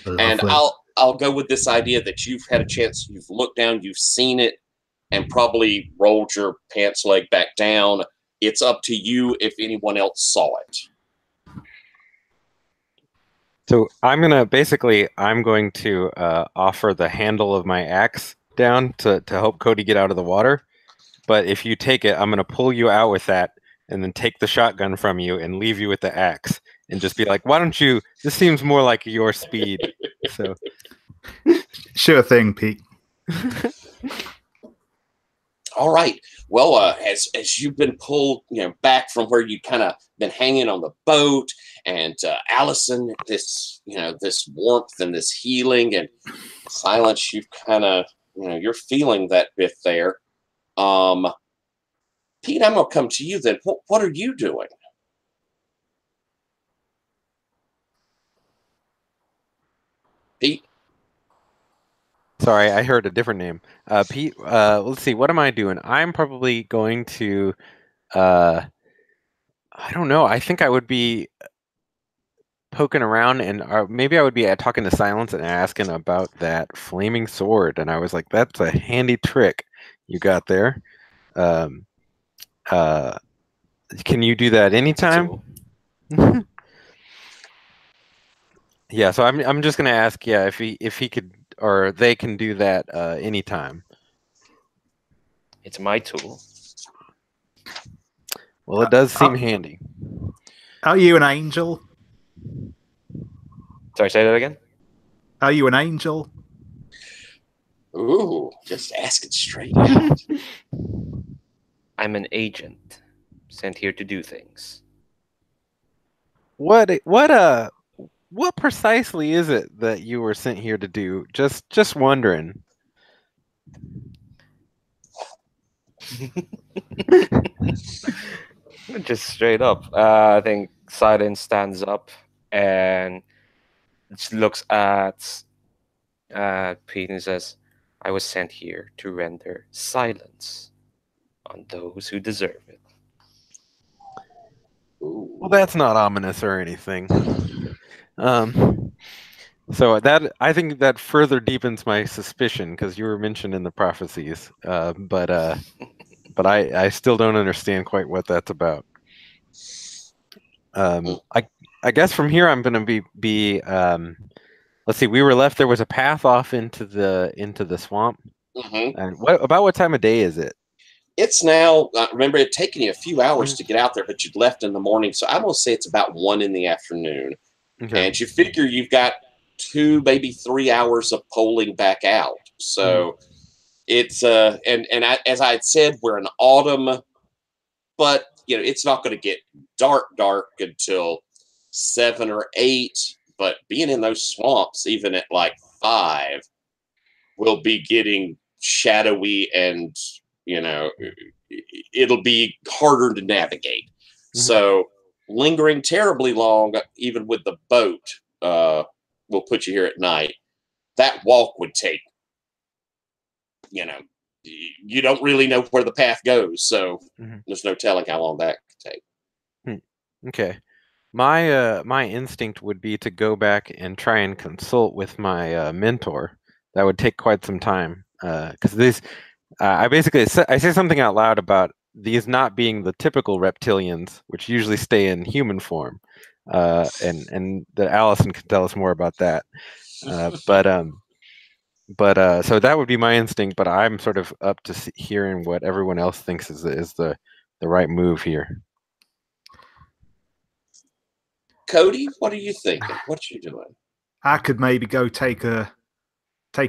Lovely. And I'll go with this idea that you've had a chance, you've looked down, you've seen it, and probably rolled your pants leg back down. It's up to you if anyone else saw it. So I'm going to offer the handle of my axe down to help Cody get out of the water. But if you take it, I'm going to pull you out with that and then take the shotgun from you and leave you with the axe and just be like, why don't you, this seems more like your speed. So sure thing, Pete. All right. Well, as you've been pulled, back from where you kind of been hanging on the boat, and Allison, this warmth and this healing and silence, you've kind of, you're feeling that bit there. Pete, I'm gonna come to you then. What are you doing? Pete. Sorry, I heard a different name. Pete, let's see, what am I doing? I'm probably going to, I don't know. I think I would be poking around, and maybe I would be talking to Silence and asking about that flaming sword. And I was like, that's a handy trick you got there. Can you do that anytime? Yeah, so I'm just gonna ask, if he could, or they can do that anytime. It's my tool. Well, it does seem handy. Are you an angel? Sorry, say that again? Are you an angel? Ooh, just ask it straight out. I'm an agent sent here to do things. What precisely is it that you were sent here to do? Just wondering. Just straight up. I think Silence stands up and just looks at Pete and says, I was sent here to render silence on those who deserve it. Well, that's not ominous or anything. So that, I think that further deepens my suspicion, because you were mentioned in the prophecies, but I still don't understand quite what that's about. I guess from here I'm going to be let's see. We were left. There was a path off into the swamp. Mm-hmm. And what time of day is it? It's now. Remember, it had taken you a few hours to get out there, but you'd left in the morning. So I'm gonna say it's about 1 in the afternoon. Okay. And you figure you've got 2, maybe 3 hours of polling back out. So it's as I had said, we're in autumn, but it's not going to get dark until 7 or 8. But being in those swamps, even at like 5, will be getting shadowy, and it'll be harder to navigate. Mm-hmm. So lingering terribly long, even with the boat, will put you here at night. That walk would take, you don't really know where the path goes, so there's no telling how long that could take. Okay. My instinct would be to go back and try and consult with my mentor. That would take quite some time, because I say something out loud about these not being the typical reptilians, which usually stay in human form, and that Allison can tell us more about that. So that would be my instinct. But I'm sort of up to hearing what everyone else thinks is the right move here. Cody, what are you thinking? What you doing? I could maybe go take a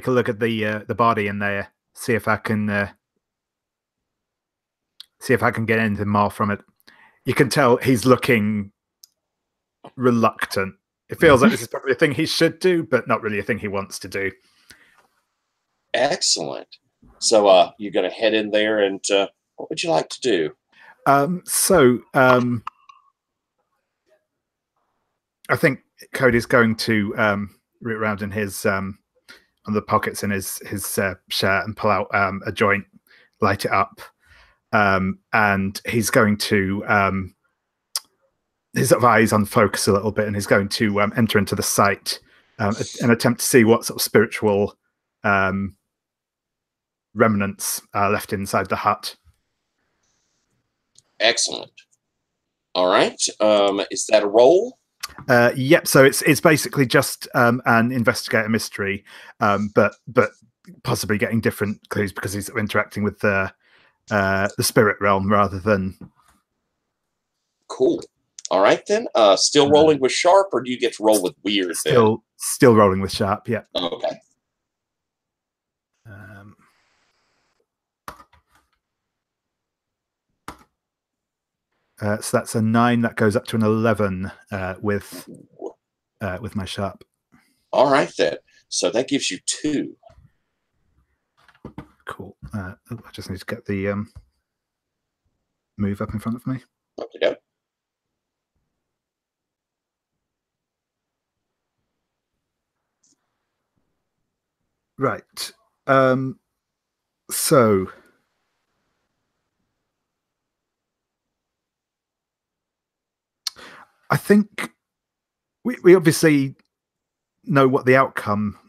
look at the body in there, see if I can get anything more from it. You can tell he's looking reluctant. It feels like this is probably a thing he should do, but not really a thing he wants to do. Excellent. So you're going to head in there, and what would you like to do? I think Cody's going to root around in his on the pockets in his shirt and pull out a joint, light it up, and he's going to his sort of eyes on focus a little bit, and he's going to enter into the site and attempt to see what sort of spiritual remnants are left inside the hut. Excellent. All right. Is that a roll? Yep. So it's basically just an investigate a mystery, but possibly getting different clues because he's interacting with the spirit realm rather than. Cool. All right then. Still rolling with sharp, or do you get to roll with weird? Still rolling with sharp. Yeah. Okay. So that's a 9. That goes up to an 11 with my sharp. All right then. So that gives you 2. Cool. I just need to get the move up in front of me. Okay. Right. So I think we obviously know what the outcome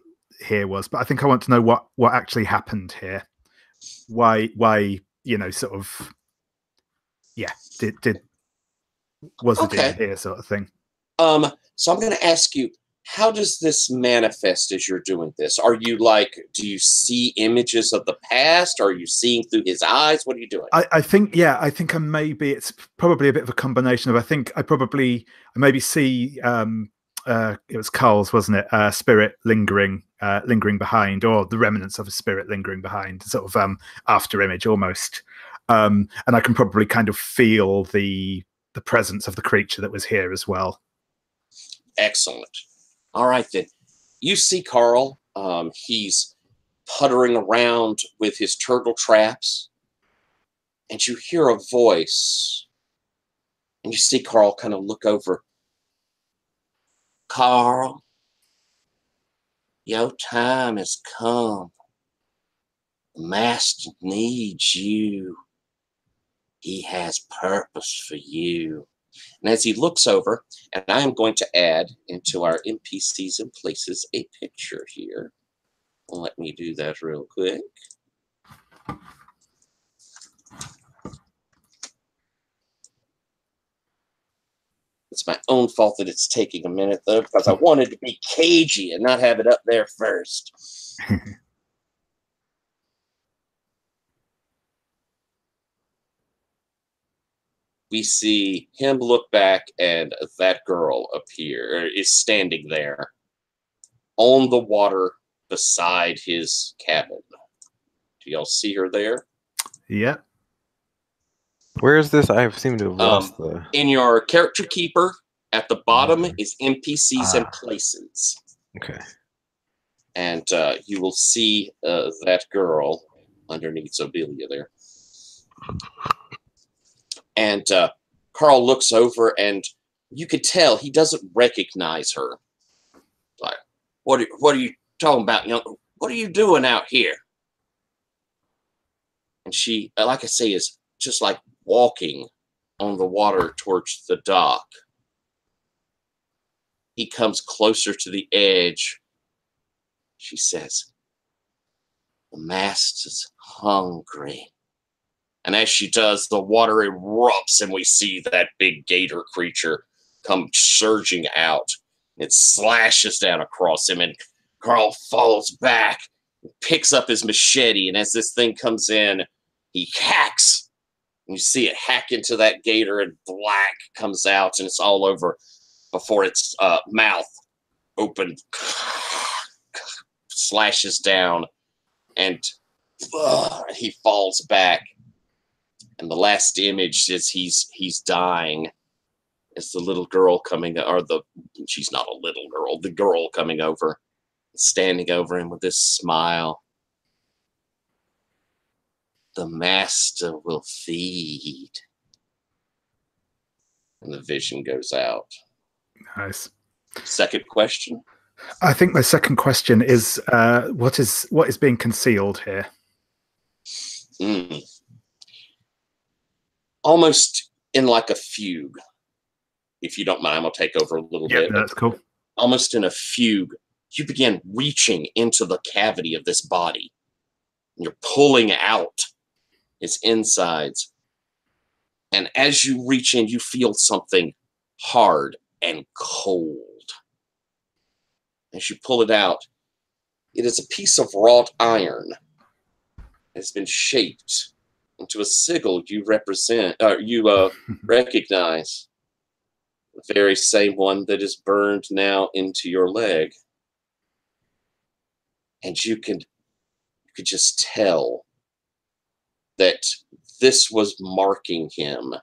here was, but I think I want to know what actually happened here. Why sort of was the deal here sort of thing. So I'm going to ask you, how does this manifest as you're doing this? Are you do you see images of the past? Are you seeing through his eyes? What are you doing? I think it's probably a bit of a combination of, I maybe see, it was Carl's, wasn't it? Spirit lingering behind, or the remnants of a spirit lingering behind, sort of after image almost. And I can probably kind of feel the presence of the creature that was here as well. Excellent. All right, then. You see Carl. He's puttering around with his turtle traps. And you hear a voice. And you see Carl kind of look over. Carl, your time has come. The master needs you. He has purpose for you. And as he looks over, and I am going to add into our NPCs and places a picture here. Let me do that real quick. It's my own fault that it's taking a minute, though, because I wanted to be cagey and not have it up there first. We see him look back, and that girl is standing there on the water beside his cabin. Do y'all see her there? Yeah. Where is this? I seem to have lost the. In your character keeper, at the bottom is NPCs and places. Okay. And you will see that girl underneath Zobelia there. And Carl looks over, and you could tell he doesn't recognize her. Like, what are you talking about? What are you doing out here? And she, like I say, is just like walking on the water towards the dock. He comes closer to the edge. She says, "The master's hungry. And as she does, the water erupts, and we see that big gator creature come surging out. It slashes down across him, and Carl falls back, picks up his machete, and as this thing comes in, he hacks. And you see it hack into that gator, and black comes out, and it's all over before its mouth open, slashes down, and he falls back. And the last image is he's dying. It's the little girl coming, she's not a little girl, the girl coming over, standing over him with this smile. The master will feed. And the vision goes out. Nice. Second question? I think my second question is what is being concealed here? Almost in like a fugue. If you don't mind, I'm going to take over a little bit. Yeah, that's cool. Almost in a fugue, you begin reaching into the cavity of this body. You're pulling out its insides. And as you reach in, you feel something hard and cold. As you pull it out, it is a piece of wrought iron. It's been shaped into a sigil you recognize. The very same one that is burned now into your leg. And you could just tell that this was marking him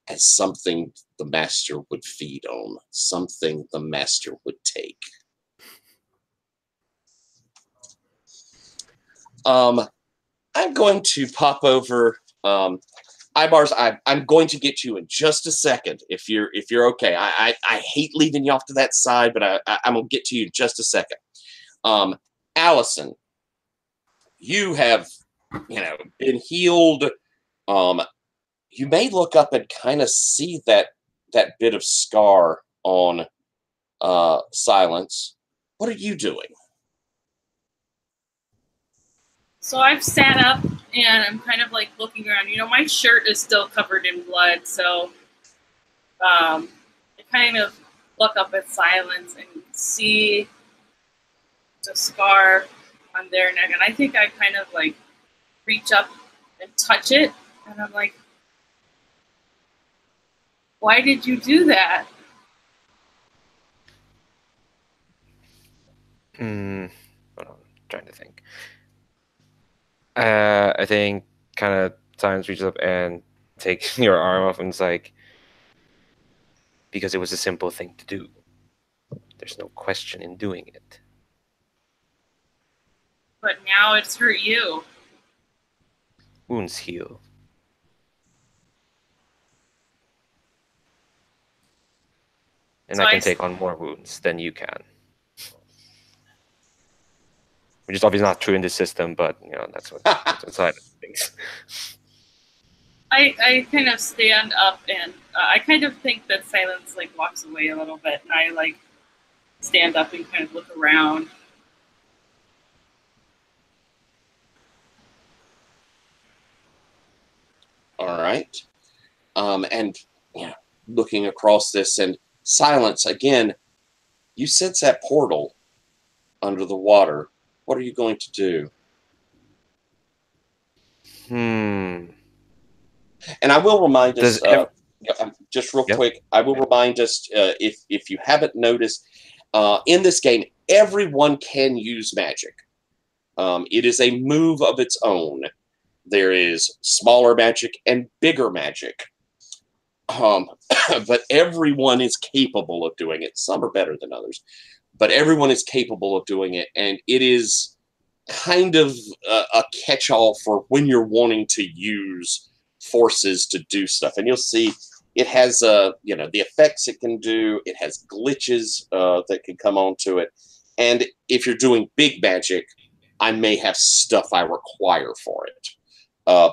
as something the master would feed on, something the master would take. I'm going to pop over Ibars. I'm going to get you in just a second if you're okay. I hate leaving you off to that side, but I'm gonna get to you in just a second. Allison, you have been healed. You may look up and kind of see that bit of scar on Silence. What are you doing? So I've sat up and I'm kind of like looking around. My shirt is still covered in blood, so I kind of look up at Silence and see the scar on their neck. And I think I kind of like reach up and touch it. And I'm like, why did you do that? Hold on, trying to think. I think kind of Silence reaches up and takes your arm off and is like, because it was a simple thing to do. There's no question in doing it. But now it's hurt you. Wounds heal. And so I can take on more wounds than you can. Which is obviously not true in this system, but that's what Silence thinks. I kind of stand up and I kind of think that Silence like walks away a little bit, and I like stand up and kind of look around. All right, and looking across this, and Silence again. You sense that portal under the water. What are you going to do? And I will remind us, just real quick, I will remind us, if you haven't noticed, in this game, everyone can use magic. It is a move of its own. There is smaller magic and bigger magic. But everyone is capable of doing it. Some are better than others. But everyone is capable of doing it, and it is kind of a catch-all for when you're wanting to use forces to do stuff. And you'll see it has, the effects it can do. It has glitches that can come onto it. And if you're doing big magic, I may have stuff I require for it.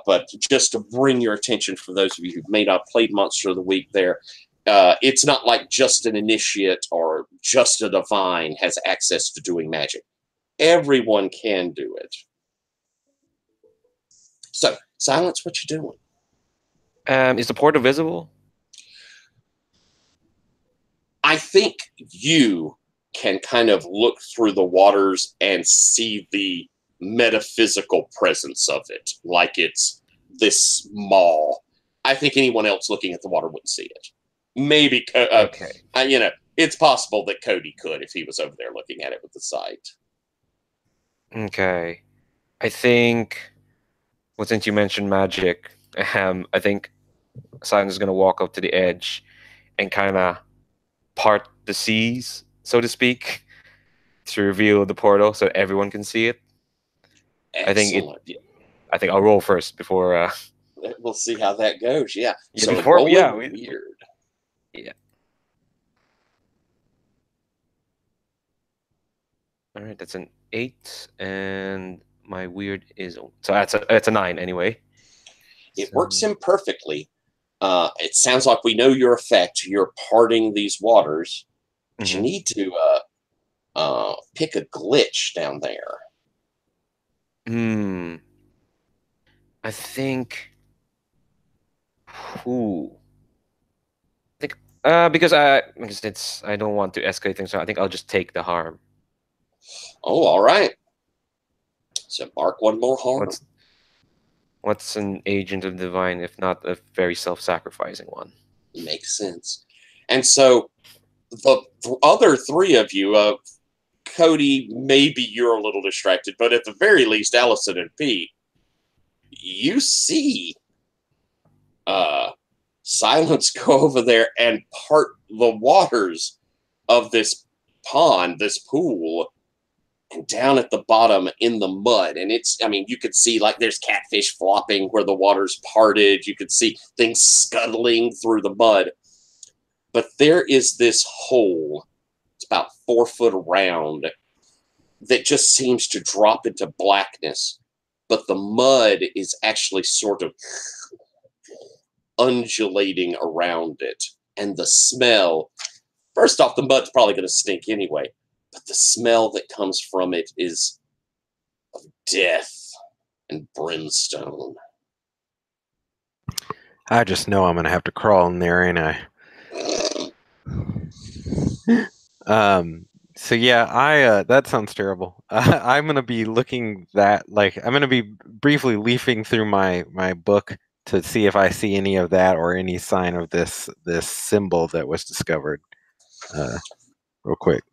But just to bring your attention for those of you who may not have played Monster of the Week there, it's not like just an initiate or just a divine has access to doing magic. Everyone can do it. So, Silence, what you doing? Is the portal visible? I think you can kind of look through the waters and see the metaphysical presence of it, like it's this maw. I think anyone else looking at the water wouldn't see it. Maybe, Okay. It's possible that Cody could if he was over there looking at it with the sight. Okay. I think, well, since you mentioned magic, I think Silence is going to walk up to the edge and kind of part the seas, so to speak, to reveal the portal so everyone can see it. Excellent. I think I'll roll first before. We'll see how that goes. Yeah. Yeah, So before- rolling yeah, weird. Yeah. All right, that's an 8, and my weird is so that's a 9 anyway. It So- works imperfectly. It sounds like we know your effect. You're parting these waters, but you Mhm. need to pick a glitch down there. I think. Who? I think because I don't want to escalate things, so I think I'll just take the harm. Oh, all right. So mark one more harm. What's an agent of divine if not a very self-sacrificing one? Makes sense. And so the other three of you, Cody, maybe you're a little distracted, but at the very least, Allison and Pete, you see Silence go over there and part the waters of this pond, this pool, and down at the bottom in the mud. And you could see like there's catfish flopping where the water's parted. You could see things scuttling through the mud. But there is this hole, it's about 4 foot around, that just seems to drop into blackness. But the mud is actually sort of undulating around it. And the smell, first off, the mud's probably going to stink anyway. But the smell that comes from it is of death and brimstone. I just know I'm gonna have to crawl in there, ain't I? So yeah, I that sounds terrible. I'm gonna be looking I'm gonna be briefly leafing through my book to see if I see any of that or any sign of this symbol that was discovered. Real quick.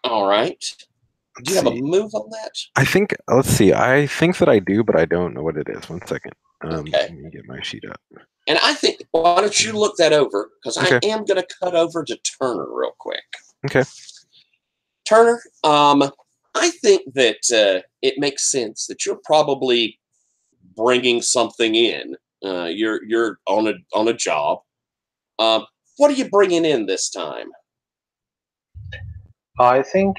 All right. Do you have a See. move on that? I think let's see. I think that I do, but I don't know what it is. 1 second. Okay. Let me get my sheet up. And I think, why don't you look that over? Because Okay. I am going to cut over to Turner real quick. Okay. Turner, I think that it makes sense that you're probably bringing something in. You're on a job. What are you bringing in this time? I think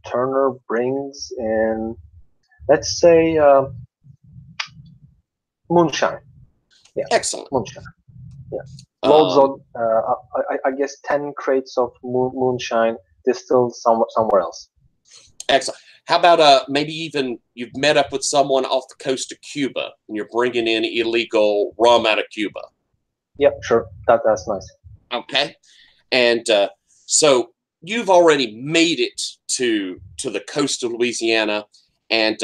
Turner brings in, let's say, moonshine. Yeah, Excellent. moonshine. Yeah, loads Um, of, I guess, 10 crates of moonshine distilled somewhere else. Excellent. How about maybe even you've met up with someone off the coast of Cuba and you're bringing in illegal rum out of Cuba. Yep, sure. That's nice. Okay. And so you've already made it to the coast of Louisiana and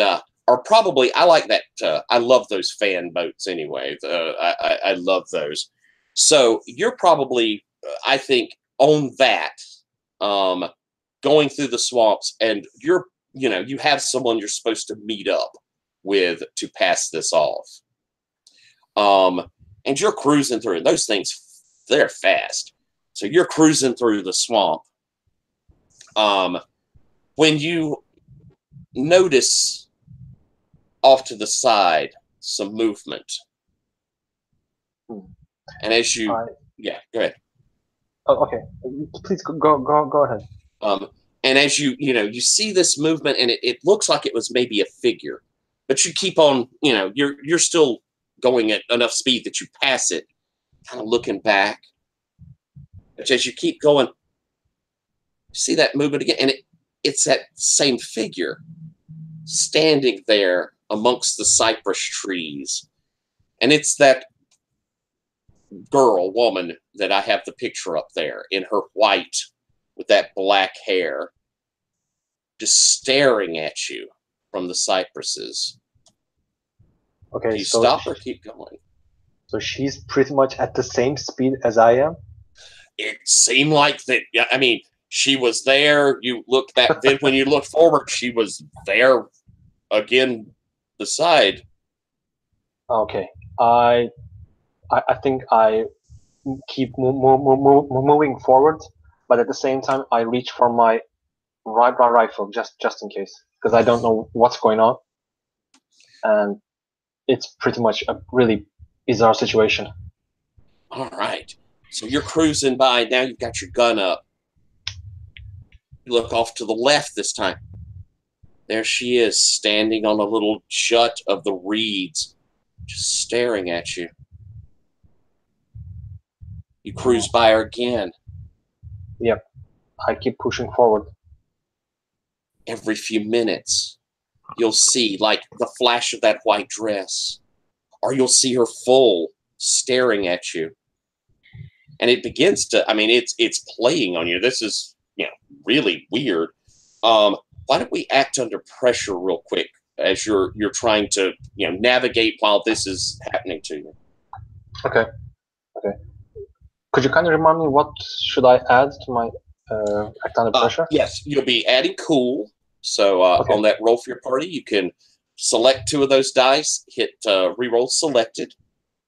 are probably, I like that. I love those fan boats anyway. I love those. So you're probably, I think, on that, going through the swamps, and you have someone you're supposed to meet up with to pass this off. And you're cruising through, and those things, they're fast. So you're cruising through the swamp. When you notice off to the side some movement, and as you, yeah, go ahead. Oh, okay. Please go ahead. And as you see this movement, and it looks like it was maybe a figure, but you keep on, you're still going at enough speed that you pass it, kind of looking back. But as you keep going, you see that movement again, and it's that same figure standing there amongst the cypress trees, And it's that woman that I have the picture up there in her white with that black hair, just staring at you from the cypresses. Okay, Do you so stop or keep going? so she's pretty much at the same speed as I am. It seemed like that. I mean, she was there. You looked back. Then when you looked forward, she was there again beside. Okay, I think I keep moving forward, but at the same time I reach for my rifle just in case, because I don't know what's going on, and it's pretty much a really bizarre situation. All right. So you're cruising by. Now you've got your gun up. You look off to the left this time. There she is, standing on a little jut of the reeds, just staring at you. You cruise by her again. Yep, I keep pushing forward. Every few minutes, you'll see like the flash of that white dress, or you'll see her full staring at you. And it begins to, I mean, it's playing on you. This is, really weird. Why don't we act under pressure real quick as you're trying to, navigate while this is happening to you. Okay. Could you kind of remind me what should I add to my act under pressure? Yes, you'll be adding cool. So Okay. on that roll for your party, you can select 2 of those dice, hit reroll selected,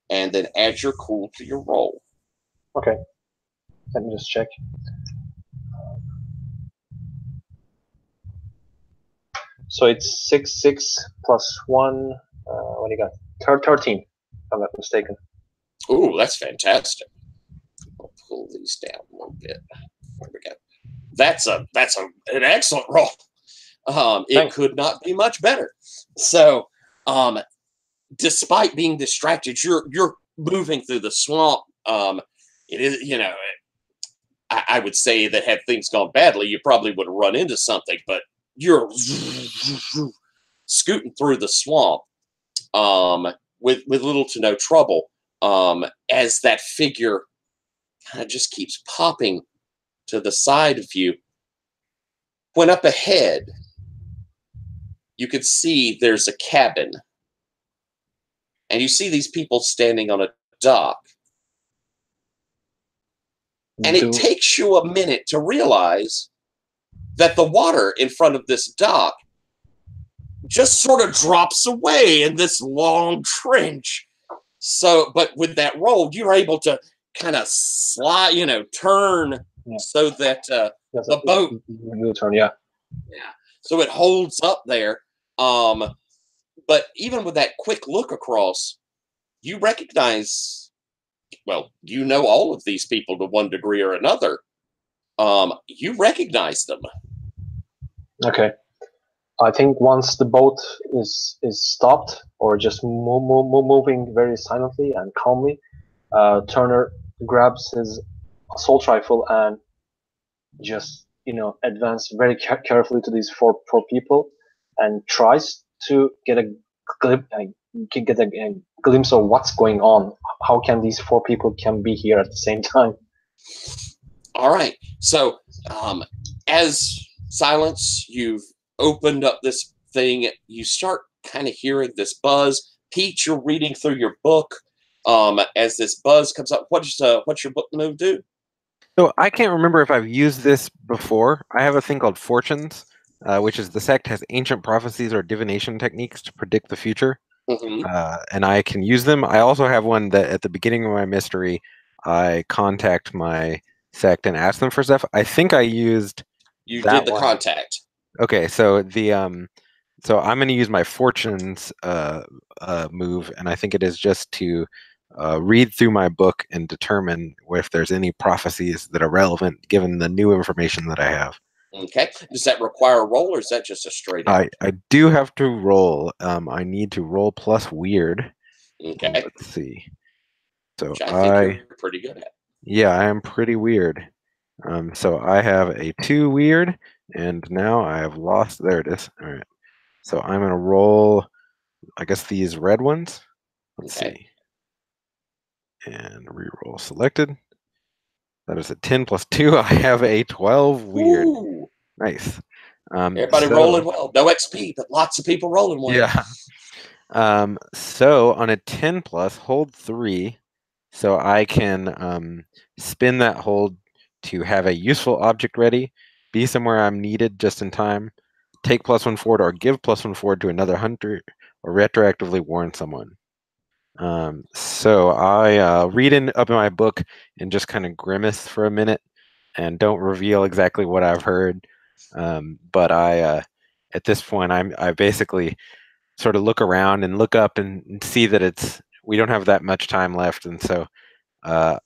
and then add your cool to your roll. Okay. Let me just check. So it's 6 plus 1. What do you got? 13, if I'm not mistaken. Ooh, that's fantastic. I'll pull these down a little bit. There we go. That's an excellent roll. It Thanks. could not be much better. So, despite being distracted, you're moving through the swamp. It is, I would say that had things gone badly, you probably would have run into something, but you're scooting through the swamp with little to no trouble as that figure kind of just keeps popping to the side of you. When up ahead, you can see there's a cabin, and you see these people standing on a dock. And it takes you a minute to realize that the water in front of this dock just sort of drops away in this long trench. So, but with that roll, you're able to kind of slide, turn so that the boat U-turn, yeah. Yeah. So it holds up there. But even with that quick look across, you recognize, well, all of these people to one degree or another. You recognize them. Okay. I think once the boat is stopped or just moving very silently and calmly, Turner grabs his assault rifle and just advance very carefully to these four people and tries to get a glimpse of what's going on. How can these 4 people can be here at the same time? All right. So as Silence, you've opened up this thing, you start kind of hearing this buzz. Pete, you're reading through your book. As this buzz comes up, what's your book move do? So I can't remember if I've used this before. I have a thing called Fortunes, which is the sect has ancient prophecies or divination techniques to predict the future. Mm-hmm. And I can use them. I also have one that at the beginning of my mystery, I contact my sect and ask them for stuff. I think I used You that did the one. contact. Okay, so the so I'm going to use my Fortunes move, and I think it is just to read through my book and determine if there's any prophecies that are relevant given the new information that I have. Okay. Does that require a roll, or is that just a straight up? I do have to roll. I need to roll plus weird. Okay. Let's see. So Which I think you're pretty good at. Yeah, I am pretty weird. So I have a 2 weird, and now I have lost. There it is. All right. So I'm going to roll, I guess, these red ones. Let's see. And reroll selected. That is a 10 plus 2. I have a 12. Weird. Ooh, Nice. everybody rolling well. No XP, but lots of people rolling well. Yeah. So on a 10 plus, hold 3. So I can spin that hold to have a useful object ready, be somewhere I'm needed just in time, take +1 forward, or give +1 forward to another hunter, or retroactively warn someone. So I read up in my book and just kind of grimace for a minute and don't reveal exactly what I've heard. But at this point, I basically sort of look around and look up and see that we don't have that much time left, and so I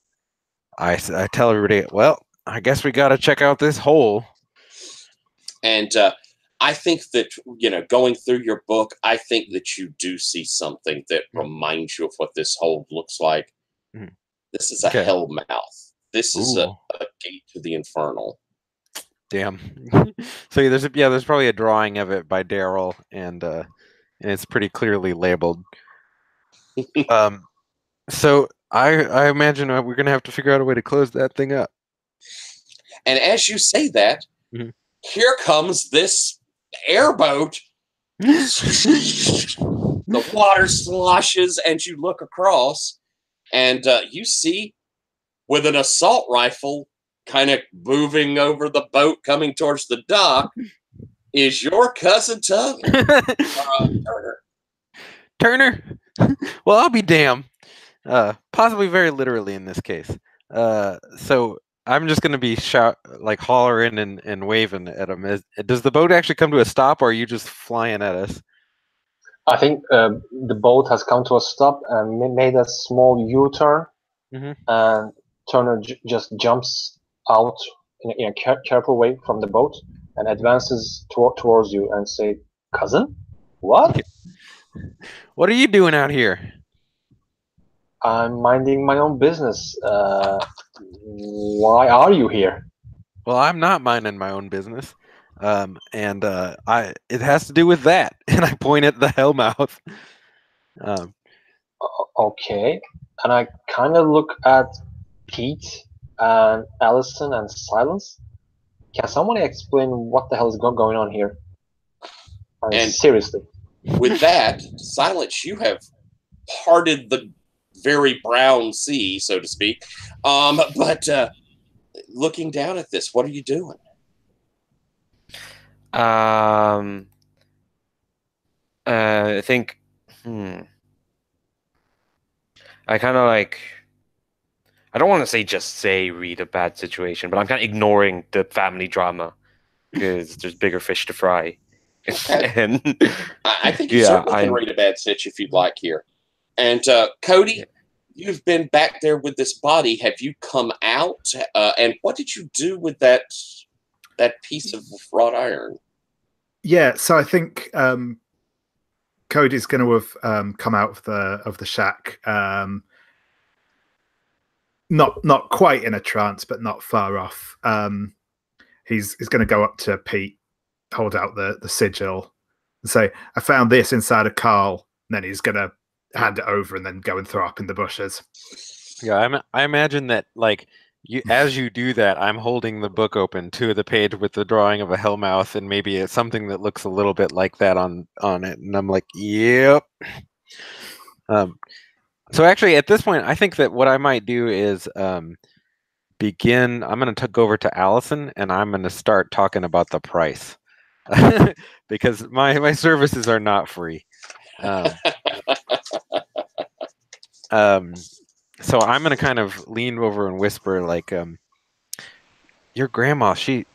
tell everybody, well, I guess we got to check out this hole. And I think that, going through your book, I think that you do see something that reminds you of what this hole looks like. Mhm. This is a hell mouth. This is a gate to the infernal. Damn. So there's probably a drawing of it by Daryl, and it's pretty clearly labeled. So I imagine we're gonna have to figure out a way to close that thing up. And as you say that, here comes this airboat. The water sloshes, and you look across, and you see, with an assault rifle kind of moving over the boat, coming towards the dock, is your cousin Tubby. Turner. Turner? Well, I'll be damned. Possibly very literally in this case. So I'm just gonna be hollering and waving at him. Does the boat actually come to a stop, or are you just flying at us? I think the boat has come to a stop and made a small U-turn, and Turner just jumps out in a careful way from the boat and advances towards you and say, "Cousin, what?" What are you doing out here? I'm minding my own business. Why are you here? Well, I'm not minding my own business, and it has to do with that. And I point at the hellmouth. Okay, and I kind of look at Pete and Allison and Silence. Can someone explain what the hell is going on here? And seriously. With that, Silence, you have parted the very brown sea, so to speak. But looking down at this, what are you doing? I think, I kind of I don't want to say read a bad situation, but I'm kind of ignoring the family drama because there's bigger fish to fry. Okay. And I think you certainly can read a bad stitch if you'd like here. And Cody, you've been back there with this body. Have you come out? And what did you do with that piece of wrought iron? Yeah, so I think Cody's going to have come out of the shack, not quite in a trance, but not far off. He's going to go up to Pete, hold out the sigil, and say, "I found this inside of Carl." And then he's going to hand it over and then go and throw up in the bushes. Yeah, I imagine that as you do that, I'm holding the book open to the page with the drawing of a hellmouth, and maybe it's something that looks a little bit like that on it, and I'm like, "Yep." So actually, at this point, I think that what I might do is begin. I'm going to go over to Allison, and I'm going to start talking about the price because my services are not free. So I'm going to kind of lean over and whisper, like, your grandma, she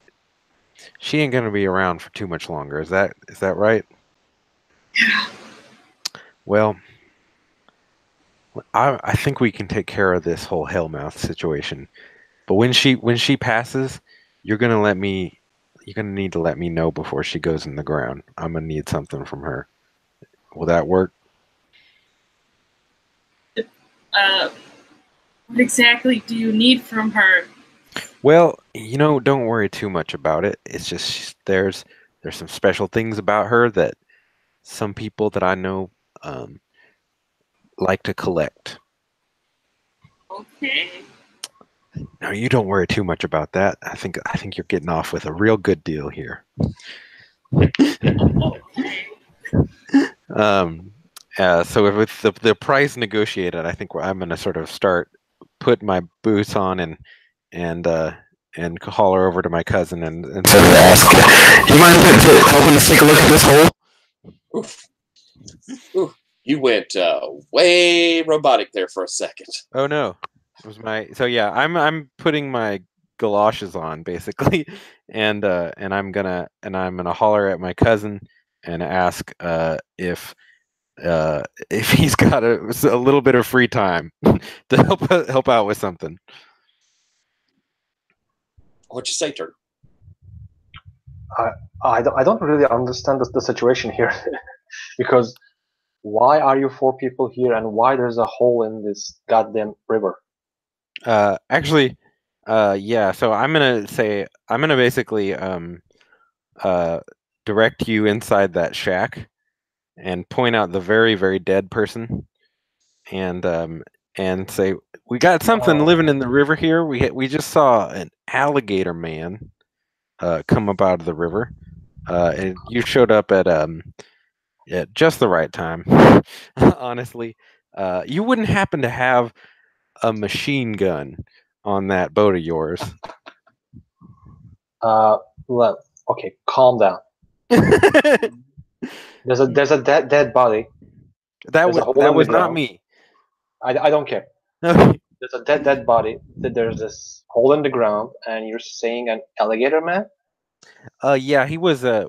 ain't going to be around for too much longer. Is that right? Yeah. Well, I think we can take care of this whole hellmouth situation. But when she passes, you're going to need to let me know before she goes in the ground. I'm going to need something from her. Will that work? What exactly do you need from her? Well, don't worry too much about it. It's just there's some special things about her that some people that I know like to collect. Okay. No, you don't worry too much about that. I think you're getting off with a real good deal here. Okay. So with the price negotiated, I think I'm going to sort of start put my boots on and holler over to my cousin and sort of ask, "Do you mind helping us take a look at this hole?" Oof. Oof. You went way robotic there for a second. Oh no, it was I'm putting my galoshes on basically, and I'm gonna holler at my cousin and ask if he's got a little bit of free time to help out with something. What'd you say, Turk? I don't really understand the situation here because why are you four people here and why there's a hole in this goddamn river? Actually, yeah. So I'm gonna basically direct you inside that shack and point out the very, very dead person, and say, "We got something living in the river here. We just saw an alligator man come up out of the river, and you showed up at just the right time. Honestly, you wouldn't happen to have a machine gun on that boat of yours." Well, okay, calm down. There's a dead body. That was not me. I don't care. There's a dead body. There's this hole in the ground, and you're saying an alligator man? Yeah, it was an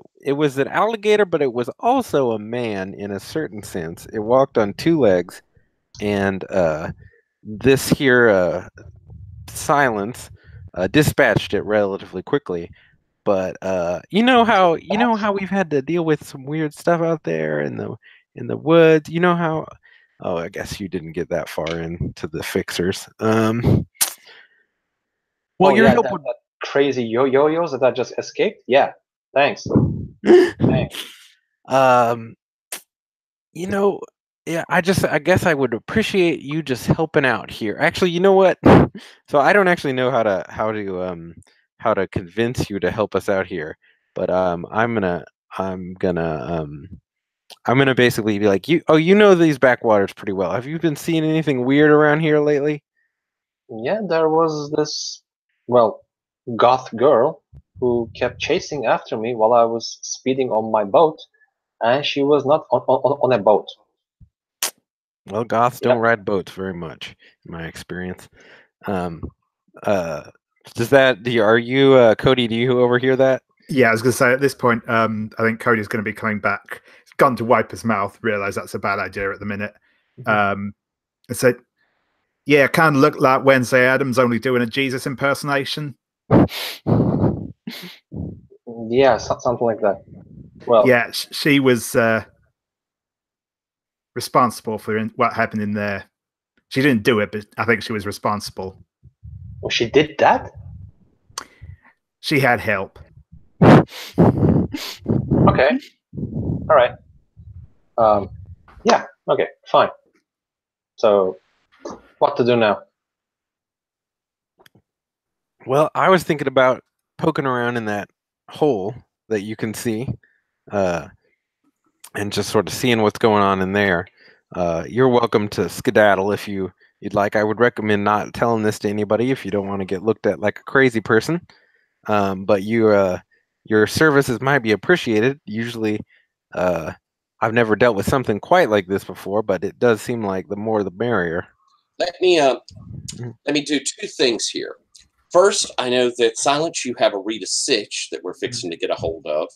alligator, but it was also a man in a certain sense. It walked on two legs, and this here silence dispatched it relatively quickly. But you know how we've had to deal with some weird stuff out there in the woods. You know how. Oh, I guess you didn't get that far into the fixers. Well, your help would. That crazy yo-yos that just escaped. Yeah, thanks. Thanks. Yeah, I guess I would appreciate you just helping out here. Actually, you know what? So I don't actually know how to convince you to help us out here, but I'm gonna basically be like, you know these backwaters pretty well. Have you been seeing anything weird around here lately? Yeah, there was this, well, goth girl who kept chasing after me while I was speeding on my boat, and she was not on a boat. Well, goths don't ride boats very much, in my experience. Are you Cody? Do you overhear that? Yeah, I was going to say at this point, I think Cody's going to be coming back. He's gone to wipe his mouth, realize that's a bad idea at the minute. And said, "Yeah, kind of look like Wednesday Adams only doing a Jesus impersonation." Yeah, something like that. Well, yeah, she was responsible for what happened in there. She didn't do it, but I think she was responsible. Well, she did that? She had help. Okay. All right. Yeah. Okay. Fine. So, what to do now? Well, I was thinking about poking around in that hole that you can see, and just sort of seeing what's going on in there. You're welcome to skedaddle if you'd like. I would recommend not telling this to anybody if you don't want to get looked at like a crazy person. But your services might be appreciated. Usually, I've never dealt with something quite like this before, but it does seem like the more the merrier. Let me do two things here. First, I know that Silence, you have a Rita Sitch that we're fixing to get a hold of.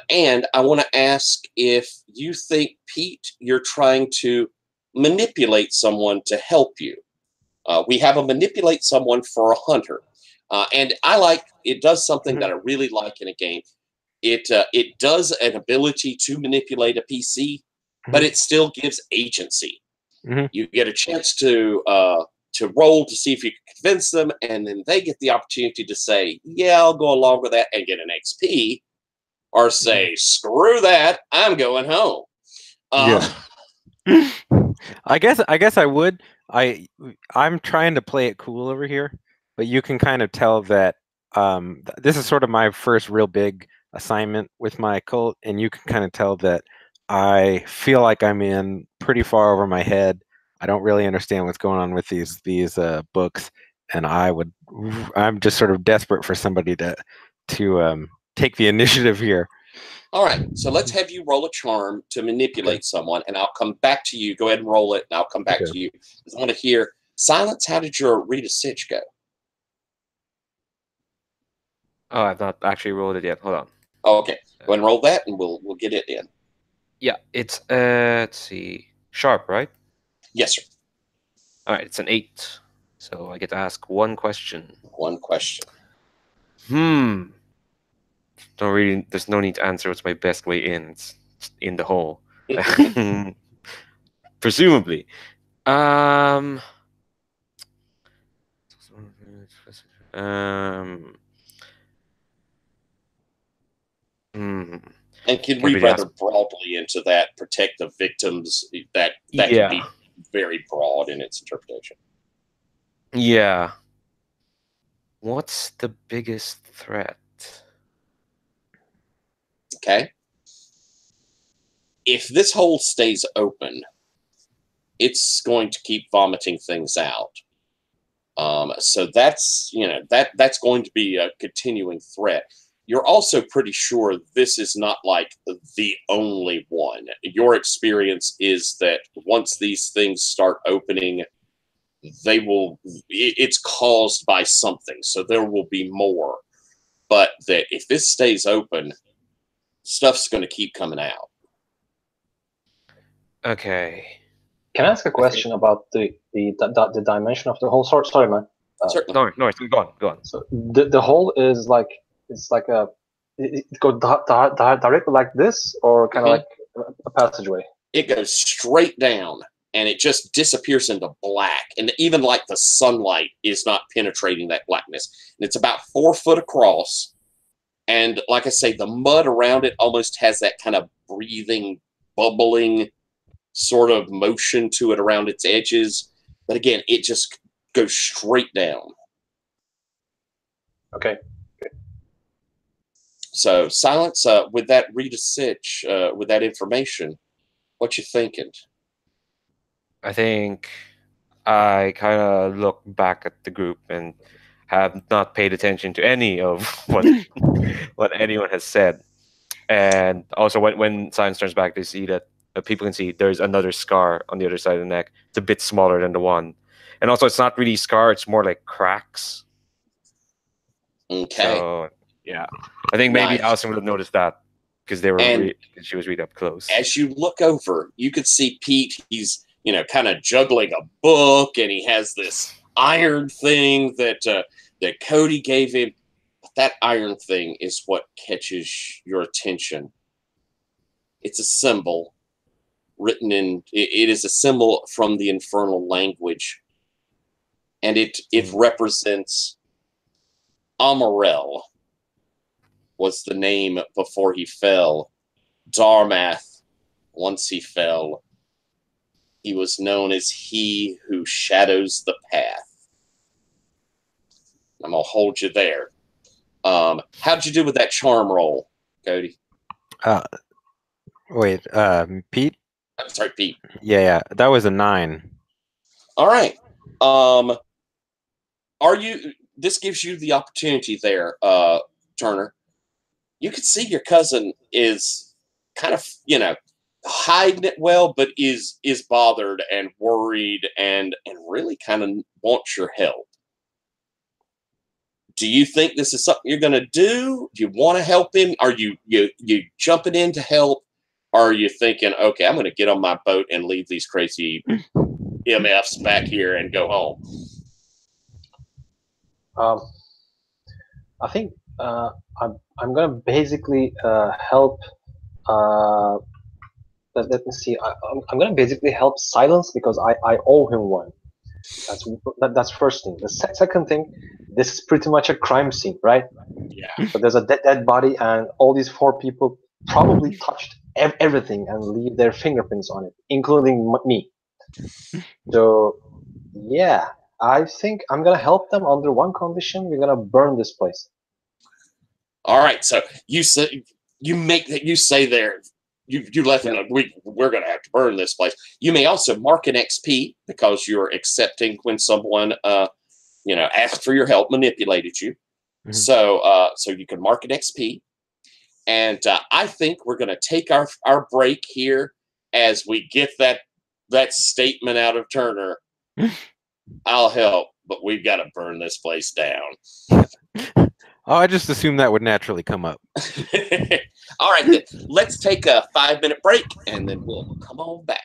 And I want to ask if you think, Pete, you're trying to manipulate someone to help you. We have a manipulate someone for a hunter. And it does something that I really like in a game. It does an ability to manipulate a PC, but it still gives agency. You get a chance to roll to see if you can convince them, and then they get the opportunity to say, yeah, I'll go along with that and get an XP, or say, screw that, I'm going home. Yeah. I guess I would. I'm trying to play it cool over here, but you can kind of tell that this is sort of my first real big assignment with my cult, and you can kind of tell that I feel like I'm in pretty far over my head. I don't really understand what's going on with these books, and I'm just sort of desperate for somebody to take the initiative here. All right, so let's have you roll a charm to manipulate someone, and I'll come back to you. Go ahead and roll it, and I'll come back to you. I want to hear, Silence, how did your read a sitch go? Oh, I've not actually rolled it yet. Hold on. Oh, okay. Go ahead and roll that, and we'll get it in. Yeah, it's let's see, sharp, right? Yes, sir. All right, it's an 8. So I get to ask one question. One question. There's no need to answer what's my best way in. It's in the hole. Presumably. And can read rather broadly into that, protect the victims. That can be very broad in its interpretation. Yeah. What's the biggest threat? Okay. If this hole stays open, it's going to keep vomiting things out. So that's that's going to be a continuing threat. You're also pretty sure this is not like the only one. Your experience is that once these things start opening, it's caused by something. So there will be more. But that if this stays open, stuff's going to keep coming out. Okay. Can I ask a question about the dimension of the hole? Sorry, man. No, go on. So the hole is like it goes directly like this, or kind of like a passageway. It goes straight down, and it just disappears into black. And even like the sunlight is not penetrating that blackness. And it's about 4 foot across. And like I say, the mud around it almost has that kind of breathing, bubbling sort of motion to it around its edges. But again, it just goes straight down. Okay. So, Silence, with that read a sitch, with that information, what you thinking? I think I kind of look back at the group and have not paid attention to any of what anyone has said. And also, when Silence turns back, they see that people can see there's another scar on the other side of the neck. It's a bit smaller than the one. And also, it's not really scar, it's more like cracks. Okay. So, yeah. I think maybe Allison would have noticed that because she was really up close. As you look over, you could see Pete. He's, kind of juggling a book, and he has this iron thing that Cody gave him. But that iron thing is what catches your attention. It's a symbol written in. It is a symbol from the infernal language, and it represents Amarel. Was the name before he fell. Darmath, once he fell, he was known as he who shadows the path. I'm going to hold you there. How'd you do with that charm roll, Cody? Wait, Pete? I'm sorry, Pete. Yeah, that was a 9. All right. This gives you the opportunity there, Turner. You can see your cousin is kind of, hiding it well, but is bothered and worried and really kind of wants your help. Do you think this is something you're going to do? Do you want to help him? Are you jumping in to help? Or are you thinking, okay, I'm going to get on my boat and leave these crazy MFs back here and go home? I think I'm going to basically help. Let me see. I'm going to basically help Silence because I owe him one. That's first thing. The second thing, this is pretty much a crime scene, right? Yeah. So there's a dead body, and all these 4 people probably touched everything and leave their fingerprints on it, including me. So Yeah, I think I'm gonna help them under one condition. We're gonna burn this place. All right, so you say there. You left Yeah. we're going to have to burn this place. You may also mark an XP because you're accepting when someone asked for your help, manipulated you. Mhm. So you can mark an XP, and I think we're going to take our break here as we get that statement out of Turner. I'll help, but we've got to burn this place down. Oh, I just assumed that would naturally come up. All right, then. Let's take a 5-minute break, and then we'll come on back.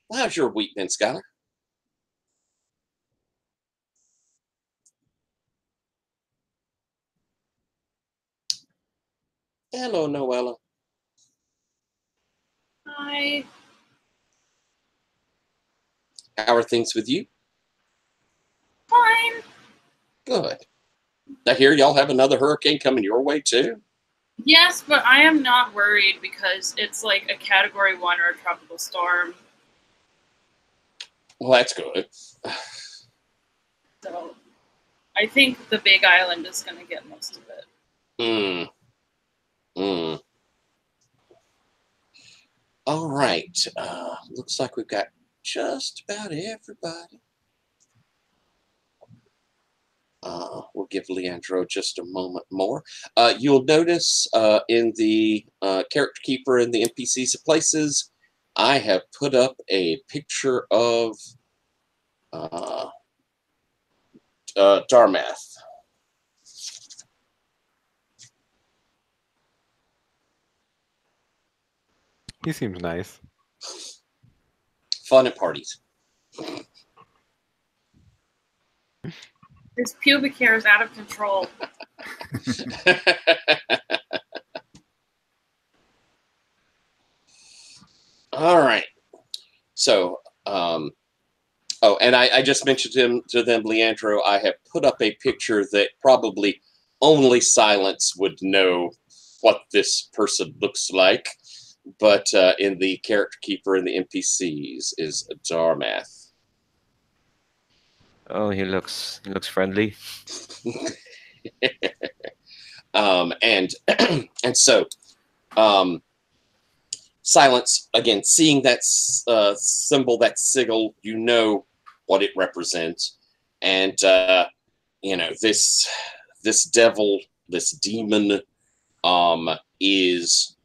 Well, how's your week been, Skylar? Hello, Noella. Hi. How are things with you? Fine. Good. I hear y'all have another hurricane coming your way, too? Yes, but I am not worried because it's like a Category 1 or a tropical storm. Well, that's good. So I think the Big Island is going to get most of it. All right. Looks like we've got just about everybody. We'll give Leandro just a moment more. You'll notice in the character keeper and the NPCs and places, I have put up a picture of Darmath. He seems nice. Fun at parties. His pubic hair is out of control. All right. So, oh, and I just mentioned to them, Leandro, I have put up a picture that probably only Silence would know what this person looks like. But in the character keeper and the NPCs is Darmath. Oh, he looks friendly. And so Silence, again, seeing that symbol, that sigil, you know what it represents. And you know, this devil, this demon is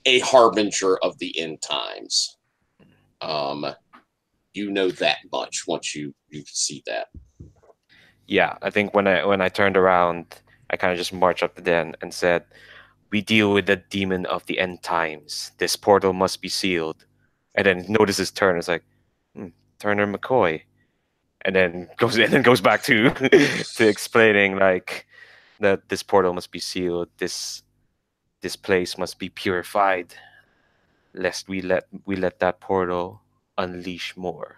a harbinger of the end times. You know that much once you see that. Yeah, I think when I turned around, I kind of just marched up to them and said, "We deal with the demon of the end times. This portal must be sealed." And then notices Turner. It's like, Turner McCoy, and then goes back to to explaining like that this portal must be sealed. This place must be purified, lest we let that portal unleash more.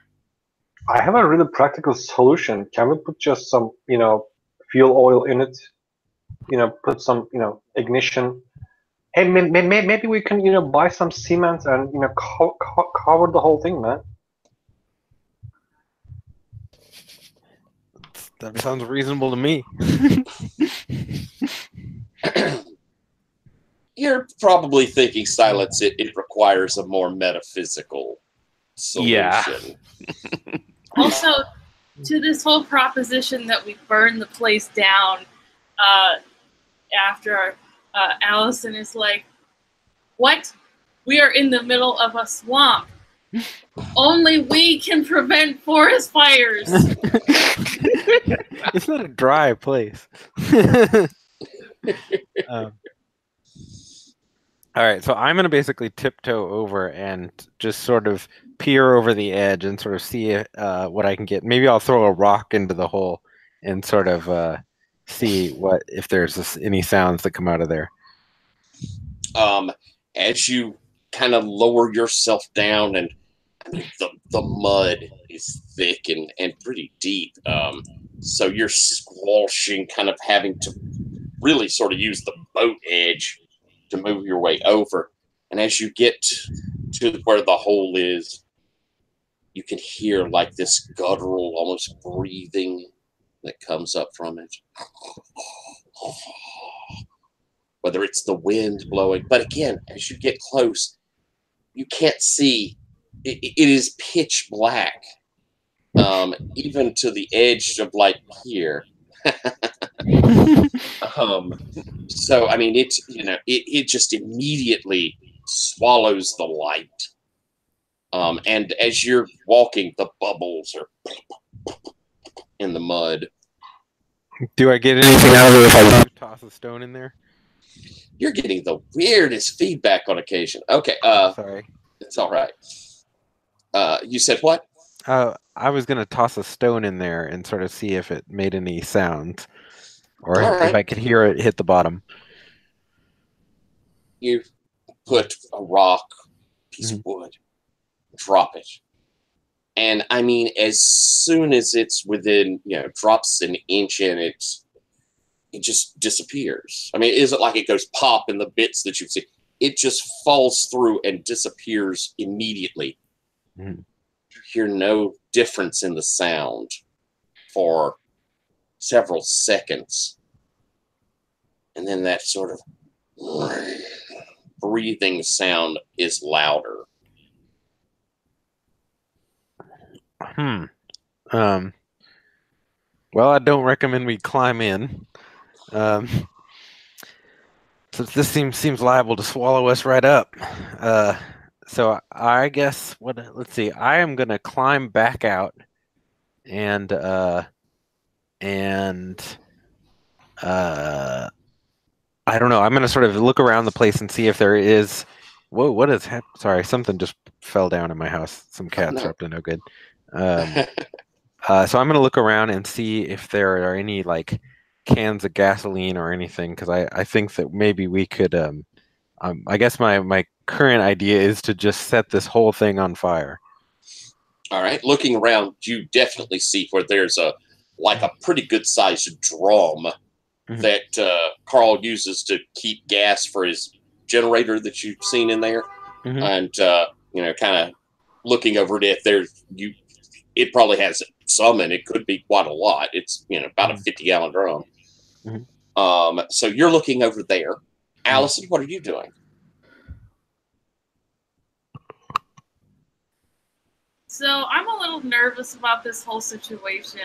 I have a really practical solution. Can we put just some, fuel oil in it? Put some, ignition. Hey, maybe we can, buy some cement and, cover the whole thing, man. That sounds reasonable to me. You're probably thinking, Silence, it requires a more metaphysical solution. Yeah. Also, to this whole proposition that we burn the place down after Allison is like, what? We are in the middle of a swamp. Only we can prevent forest fires. It's not a dry place. All right, so I'm going to basically tiptoe over and just sort of peer over the edge and sort of see what I can get. Maybe I'll throw a rock into the hole and sort of see if there's any sounds that come out of there. As you kind of lower yourself down, and I mean, the mud is thick and pretty deep, so you're squashing, kind of having to really sort of use the boat edge to move your way over. And as you get to where the hole is, you can hear like this guttural, almost breathing that comes up from it. Whether it's the wind blowing. But again, as you get close, you can't see. It is pitch black, even to the edge of like here. So I mean, it just immediately swallows the light. And as you're walking, the bubbles are in the mud. Do I get anything out of it if I toss a stone in there? You're getting the weirdest feedback on occasion. Okay. Sorry. It's all right. You said what? I was gonna toss a stone in there and sort of see if it made any sound, or All if right. I could hear it hit the bottom. You put a rock, piece of wood, drop it. And I mean, as soon as it's within, drops an inch in it, it just disappears. I mean, it isn't like it goes pop in the bits that you see. It just falls through and disappears immediately. Mm-hmm. You hear no difference in the sound for several seconds. And then that sort of breathing sound is louder. Well, I don't recommend we climb in. Since this seems liable to swallow us right up. So I guess let's see. I am gonna climb back out and I don't know. I'm gonna sort of look around the place and see if there is. Whoa! What is happening? Sorry, something just fell down in my house. Some cats are up to no good. So I'm gonna look around and see if there are any like cans of gasoline or anything, because I think that maybe we could. I guess my current idea is to just set this whole thing on fire. All right. Looking around, you definitely see where there's a pretty good sized drum that Carl uses to keep gas for his generator that you've seen in there. And, kind of looking over it, it probably has some, and it could be quite a lot. It's, about a 50-gallon drum. So you're looking over there. Allison, what are you doing? So I'm a little nervous about this whole situation.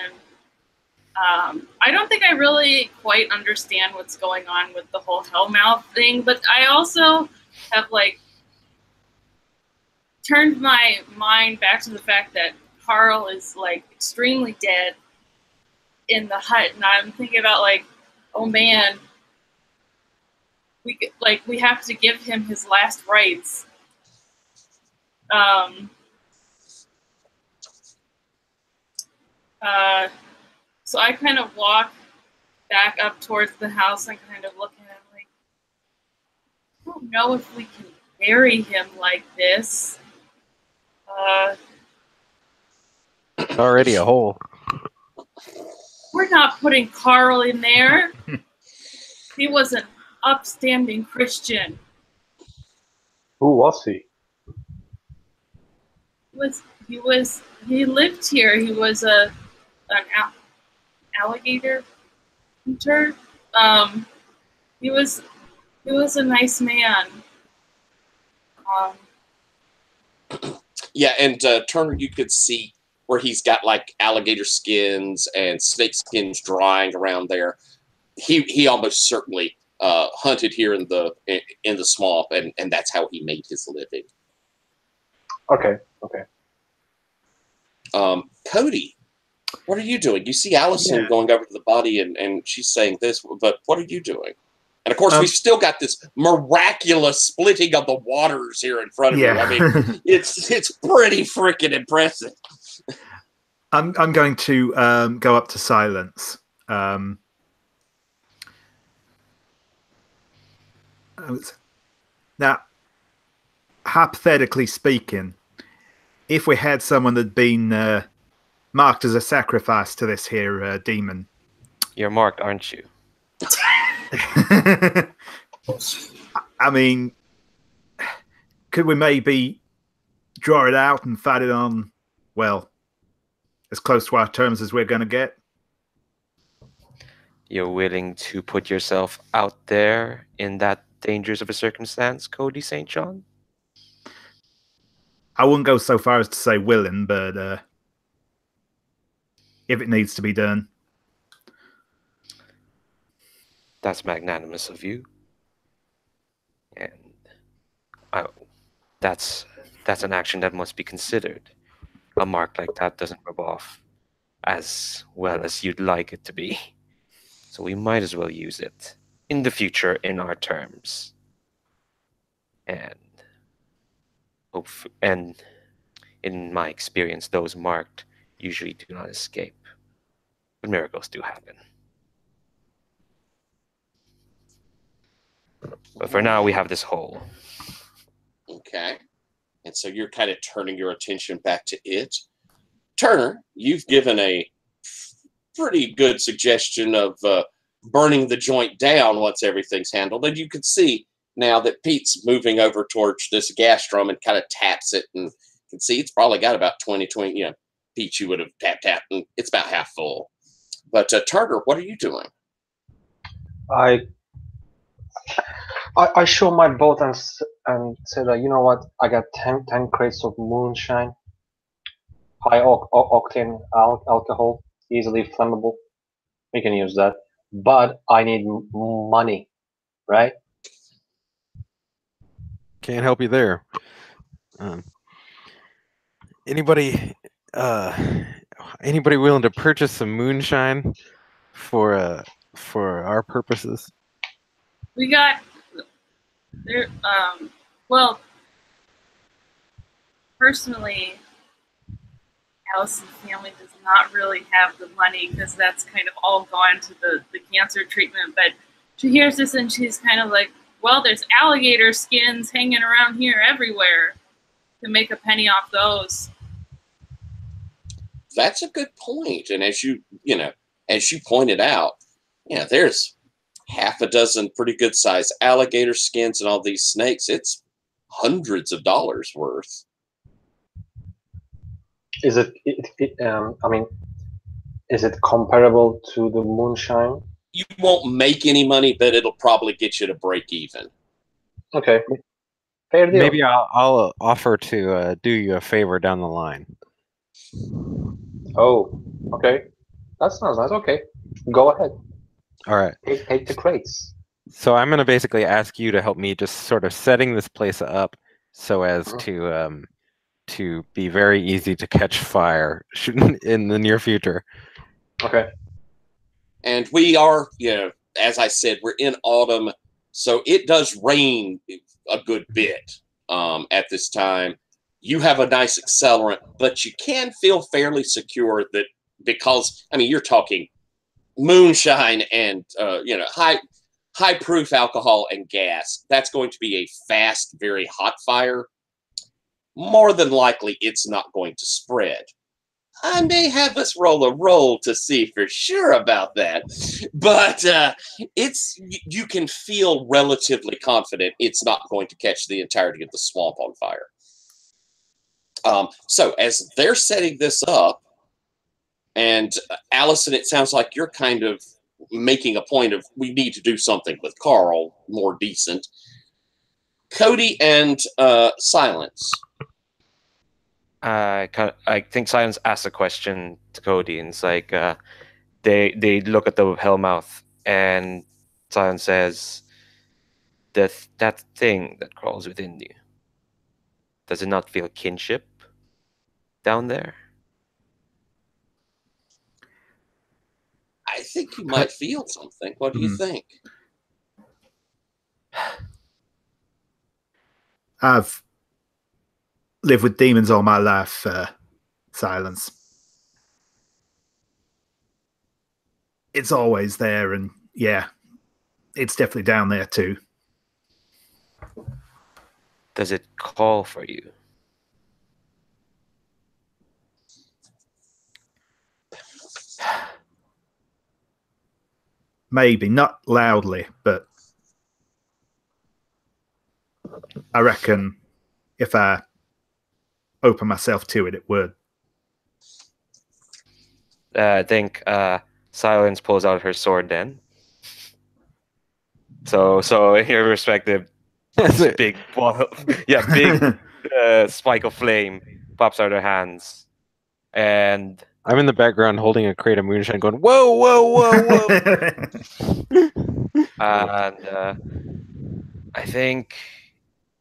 I don't think I really quite understand what's going on with the whole Hellmouth thing, but I also have turned my mind back to the fact that Carl is extremely dead in the hut, and I'm thinking about oh man, we have to give him his last rites. So I kind of walk back up towards the house and kind of look at him I don't know if we can bury him like this. Already a hole. We're not putting Carl in there. He was an upstanding Christian. Who was he? He lived here. He was an alligator hunter. He was a nice man. Yeah, and Turner, you could see where he's got alligator skins and snake skins drying around there. He almost certainly hunted here in the swamp, and that's how he made his living. Okay. Cody, what are you doing? You see Allison going over to the body, and she's saying this, but what are you doing? And of course, we've still got this miraculous splitting of the waters here in front of you. I mean, it's pretty freaking impressive. I'm going to go up to Silence. Now, hypothetically speaking, if we had someone that'd been marked as a sacrifice to this here demon, You're marked, aren't you? I mean, could we maybe draw it out and fight it on, well, as close to our terms as we're going to get? You're willing to put yourself out there in that dangerous of a circumstance, Cody St. John? I wouldn't go so far as to say willing, but if it needs to be done. That's magnanimous of you. And that's an action that must be considered. A mark like that doesn't rub off as well as you'd like it to be. So we might as well use it in the future in our terms. And And in my experience, those marked usually do not escape. But miracles do happen. But for now, we have this hole. Okay. And so you're kind of turning your attention back to it. Turner, you've given a pretty good suggestion of burning the joint down once everything's handled. And you can see now that Pete's moving over towards this gas drum and kind of taps it, and you can see it's probably got about 20, Pete, you would have tapped, and it's about half full. But Turner, what are you doing? I show my boat and say that, you know what, I got 10 crates of moonshine, high octane alcohol, easily flammable. We can use that, but I need money, right? Can't help you there. Anybody willing to purchase some moonshine for our purposes? We got there. Well, personally, Allison's family does not really have the money because that's kind of all gone to the cancer treatment. But she hears this and she's kind of like, well, there's alligator skins hanging around here everywhere. To make a penny off those. That's a good point. And as you pointed out, there's half a dozen pretty good sized alligator skins and all these snakes. It's hundreds of dollars worth. Is it is it comparable to the moonshine? You won't make any money, but it'll probably get you to break even. Okay. Fair deal. Maybe I'll offer to do you a favor down the line. Oh, okay. That sounds nice. Okay. Go ahead. All right. Take the crates. So I'm going to basically ask you to help me just sort of setting this place up so as to be very easy to catch fire in the near future. Okay. And we are, as I said, we're in autumn, so it does rain a good bit at this time. You have a nice accelerant, but you can feel fairly secure that because, you're talking moonshine and, high proof alcohol and gas. That's going to be a fast, very hot fire. More than likely, it's not going to spread. I may have us roll to see for sure about that, but you can feel relatively confident it's not going to catch the entirety of the swamp on fire. So as they're setting this up, and Allison, it sounds like you're kind of making a point of we need to do something with Carl more decent. Cody and Silence. I think Silence asked a question to Cody, and it's like they look at the hellmouth, and Silence says, "That thing that crawls within you, does it not feel kinship down there?" I think you might feel something. What do you think? I've lived with demons all my life, Silence. It's always there, and yeah, it's definitely down there too. Does it call for you? Maybe, not loudly, but I reckon if I open myself to it, it would. I think Silence pulls out her sword then. So in your perspective, big ball, big spike of flame pops out of her hands, and I'm in the background holding a crate of moonshine, going, "Whoa, whoa, whoa, whoa!" and I think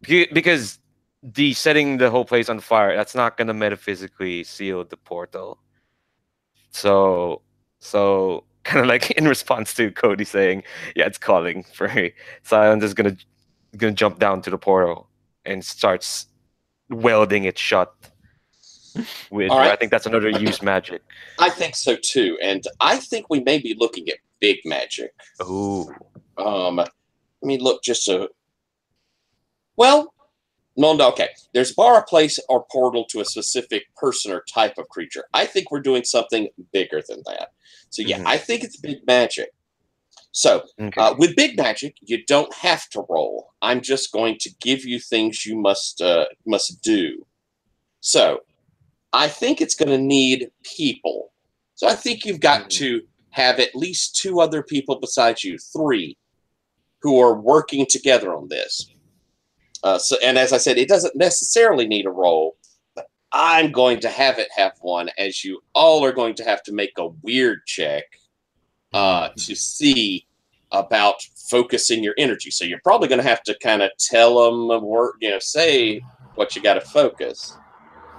because the setting the whole place on fire, that's not gonna metaphysically seal the portal. So kind of like in response to Cody saying, "Yeah, it's calling for me," Silence is gonna jump down to the portal and starts welding it shut. With, All right. I think that's another use magic. I think so too, and I think we may be looking at big magic. Ooh. Let me look just a. Well, no, okay. There's bar, a place, or portal to a specific person or type of creature. I think we're doing something bigger than that. So yeah, I think it's big magic. So with big magic, you don't have to roll. I'm just going to give you things you must do. So I think it's going to need people. So I think you've got to have at least 2 other people besides you, 3, who are working together on this. And as I said, it doesn't necessarily need a roll, but I'm going to have it have one, as you all are going to have to make a weird check to see about focusing your energy. So you're probably going to have to kind of tell them, say what you got to focus.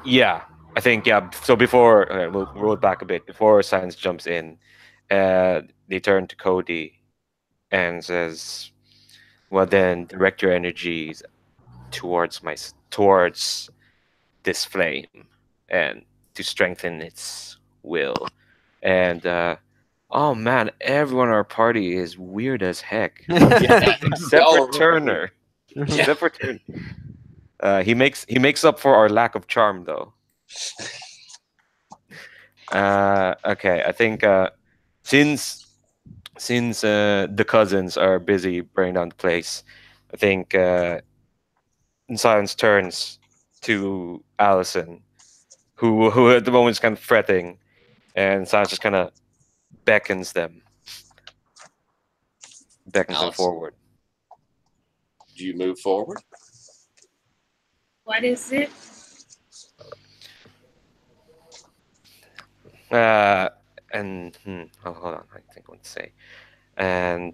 Yeah, I think, yeah. So before, we'll roll it back a bit. Before Science jumps in, they turn to Cody and says, well, then direct your energies towards this flame and to strengthen its will. And oh man, everyone in our party is weird as heck. Except for Turner. Except for Turner. He makes up for our lack of charm, though. Okay, I think since the cousins are busy burning down the place, I think Silence turns to Allison, who at the moment is kind of fretting, and Silence just kind of beckons them forward. Do you move forward? What is it? Hold on, I think what to say. And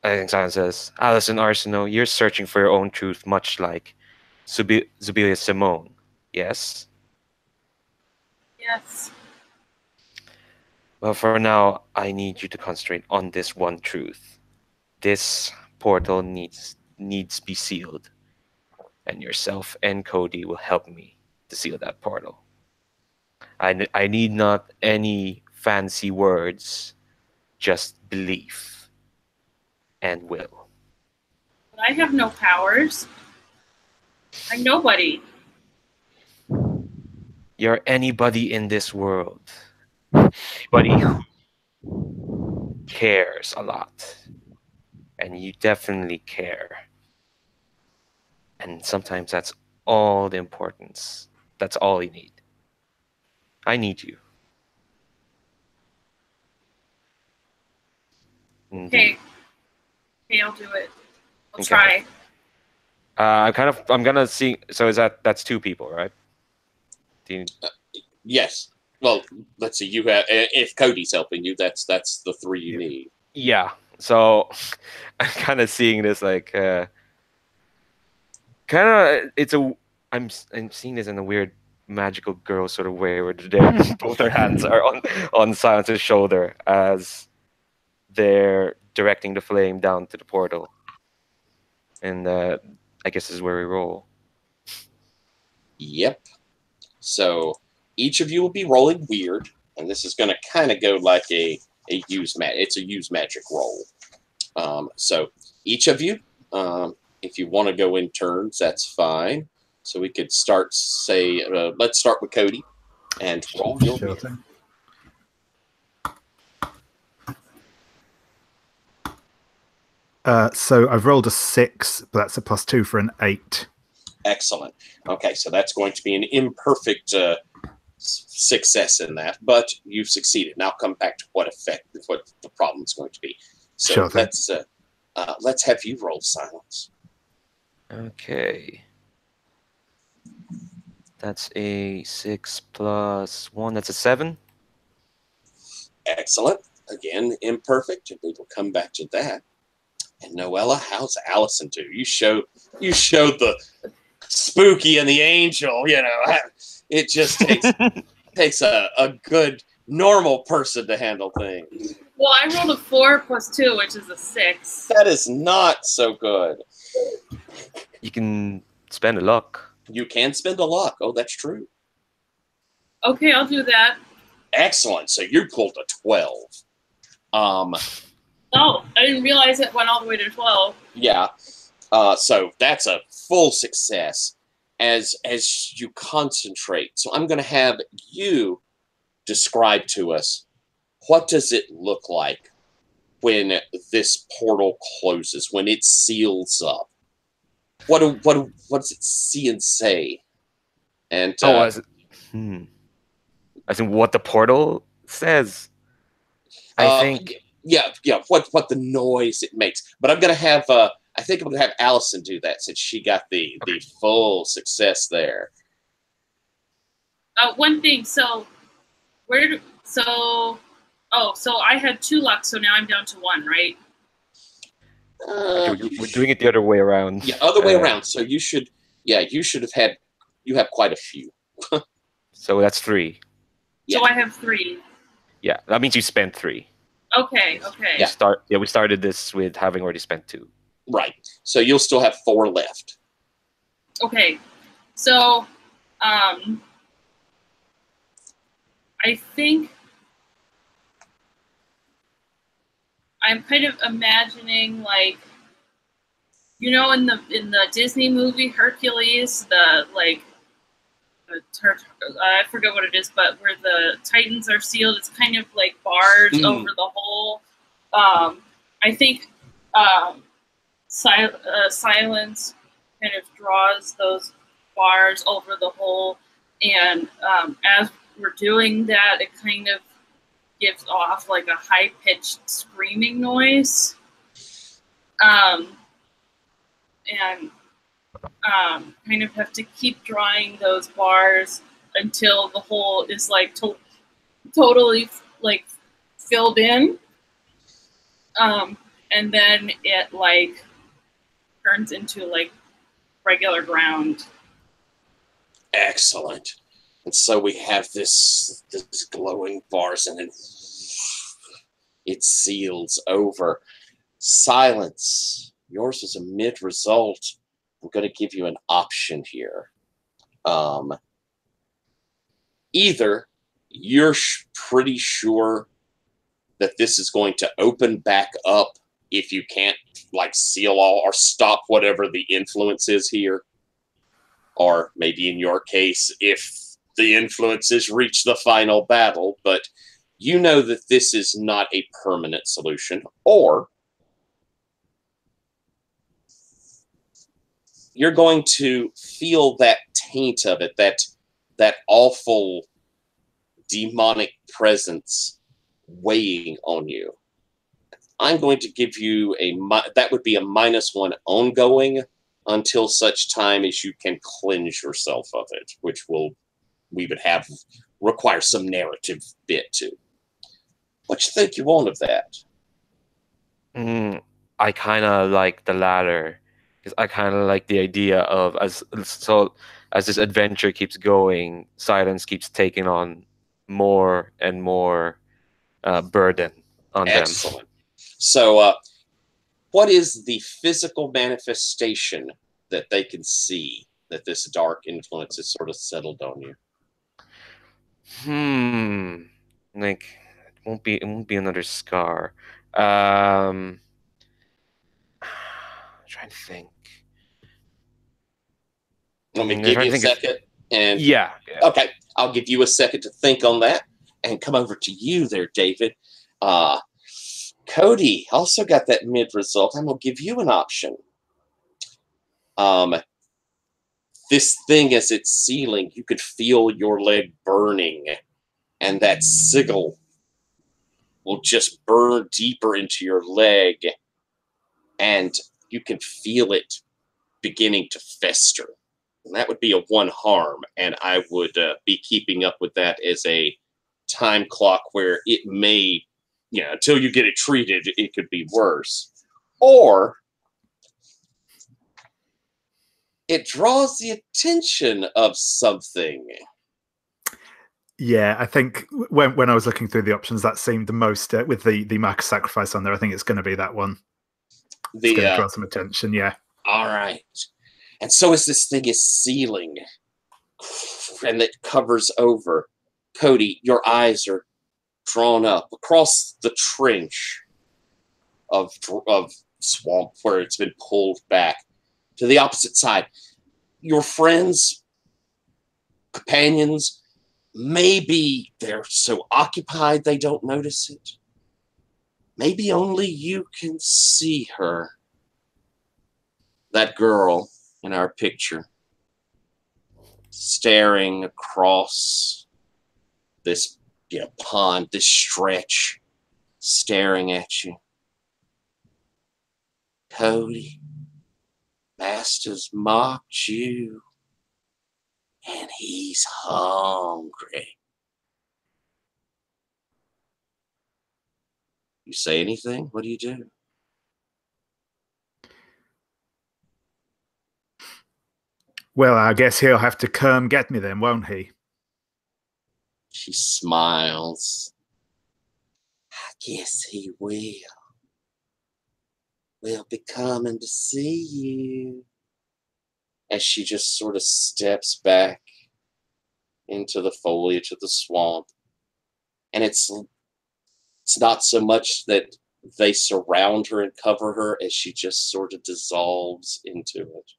I think Silence says, Allison Arsenault, you're searching for your own truth, much like Zubilia Simone. Yes? Yes. Well, for now, I need you to concentrate on this one truth. This portal needs be sealed. And yourself and Cody will help me to seal that portal. I need not any fancy words, just belief and will. But I have no powers. I'm nobody. You're anybody in this world. Anybody who cares a lot. And you definitely care. And sometimes that's all the importance. That's all you need. I need you. Okay. Okay, I'll do it. I'll try. I'm gonna see. So that's 2 people, right? Yes. Well, let's see. You have, if Cody's helping you, that's the 3 you need. Yeah. So I'm kind of seeing this like I'm seeing this in a weird magical girl sort of way, where both their hands are on Silence's shoulder as they're directing the flame down to the portal. And I guess this is where we roll. Yep. So each of you will be rolling weird, and this is going to kind of go like it's a use magic roll. So each of you, if you want to go in turns, that's fine. So we could start, say, let's start with Cody and roll your Sure weird. thing. So I've rolled a 6, but that's a +2 for an 8. Excellent. Okay, so that's going to be an imperfect success in that, but you've succeeded. Now come back to what the problem is going to be. So Sure thing. let's have you roll Silence. Okay. That's a 6 + 1. That's a 7. Excellent. Again, imperfect, and we will come back to that. And Noella, how's Allison do? You showed the spooky and the angel. It just takes a good normal person to handle things. Well, I rolled a 4 + 2, which is a 6. That is not so good. You can spend a luck. You can spend a luck. Oh, that's true. Okay, I'll do that. Excellent. So you pulled a 12. Oh, I didn't realize it went all the way to 12. Yeah. So that's a full success as you concentrate. So I'm going to have you describe to us, what does it look like when this portal closes, when it seals up? What does it see and say? And as in what the portal says. I think. Yeah. What the noise it makes. But I'm gonna have I think I'm gonna have Allison do that since she got the full success there. One thing. So I had 2 luck, so now I'm down to 1, right? We're doing it the other way around. Yeah, other way around. So you should have had. You have quite a few. So that's 3. Yeah. So I have 3. Yeah, that means you spent 3. Okay. Yeah. We started this with having already spent 2. Right. So you'll still have 4 left. Okay. So, I think I'm kind of imagining, like, in the Disney movie Hercules, I forget what it is, but where the Titans are sealed, it's kind of like bars over the whole. I think silence kind of draws those bars over the hole, and as we're doing that, it kind of gives off like a high-pitched screaming noise, and kind of have to keep drawing those bars until the hole is like totally like filled in, and then it like turns into like regular ground. Excellent. And so we have this glowing bars, and then it seals over. Silence. Yours was a mid result. I'm going to give you an option here. Either you're pretty sure that this is going to open back up if you can't like seal all or stop whatever the influence is here, or maybe in your case, if the influences reach the final battle, but you know that this is not a permanent solution, or you're going to feel that taint of it, that awful demonic presence weighing on you. I'm going to give you that would be a -1 ongoing until such time as you can cleanse yourself of it, which we would have require some narrative bit to. What you think you want of that? I kind of like the latter, because I kind of like the idea of as this adventure keeps going, silence keeps taking on more and more burden on them. Excellent. So, what is the physical manifestation that they can see that this dark influence has sort of settled on you? Like it won't be another scar. Trying to think. Let me give you a second. And yeah. Okay, I'll give you a second to think on that, and come over to you there, David. Cody also got that mid result. I'm gonna give you an option. This thing as it's sealing, you could feel your leg burning, and that sigil will just burn deeper into your leg, and you can feel it beginning to fester. And that would be a 1 harm, and I would be keeping up with that as a time clock where it may, until you get it treated, it could be worse. Or it draws the attention of something. Yeah, I think when I was looking through the options, that seemed the most with the mark of sacrifice on there. I think it's going to be that one. It's going to draw some attention. Yeah. All right. And so as this thing is sealing, and it covers over, Cody, your eyes are drawn up across the trench of swamp where it's been pulled back to the opposite side. Your friends, companions, maybe they're so occupied they don't notice it. Maybe only you can see her. That girl in our picture, staring across this pond, this stretch, staring at you. Cody, Master's mocked you, and he's hungry. You say anything? What do you do? Well, I guess he'll have to come get me then, won't he? She smiles. I guess he will. We'll be coming to see you. As she just sort of steps back into the foliage of the swamp. And it's not so much that they surround her and cover her as she just sort of dissolves into it.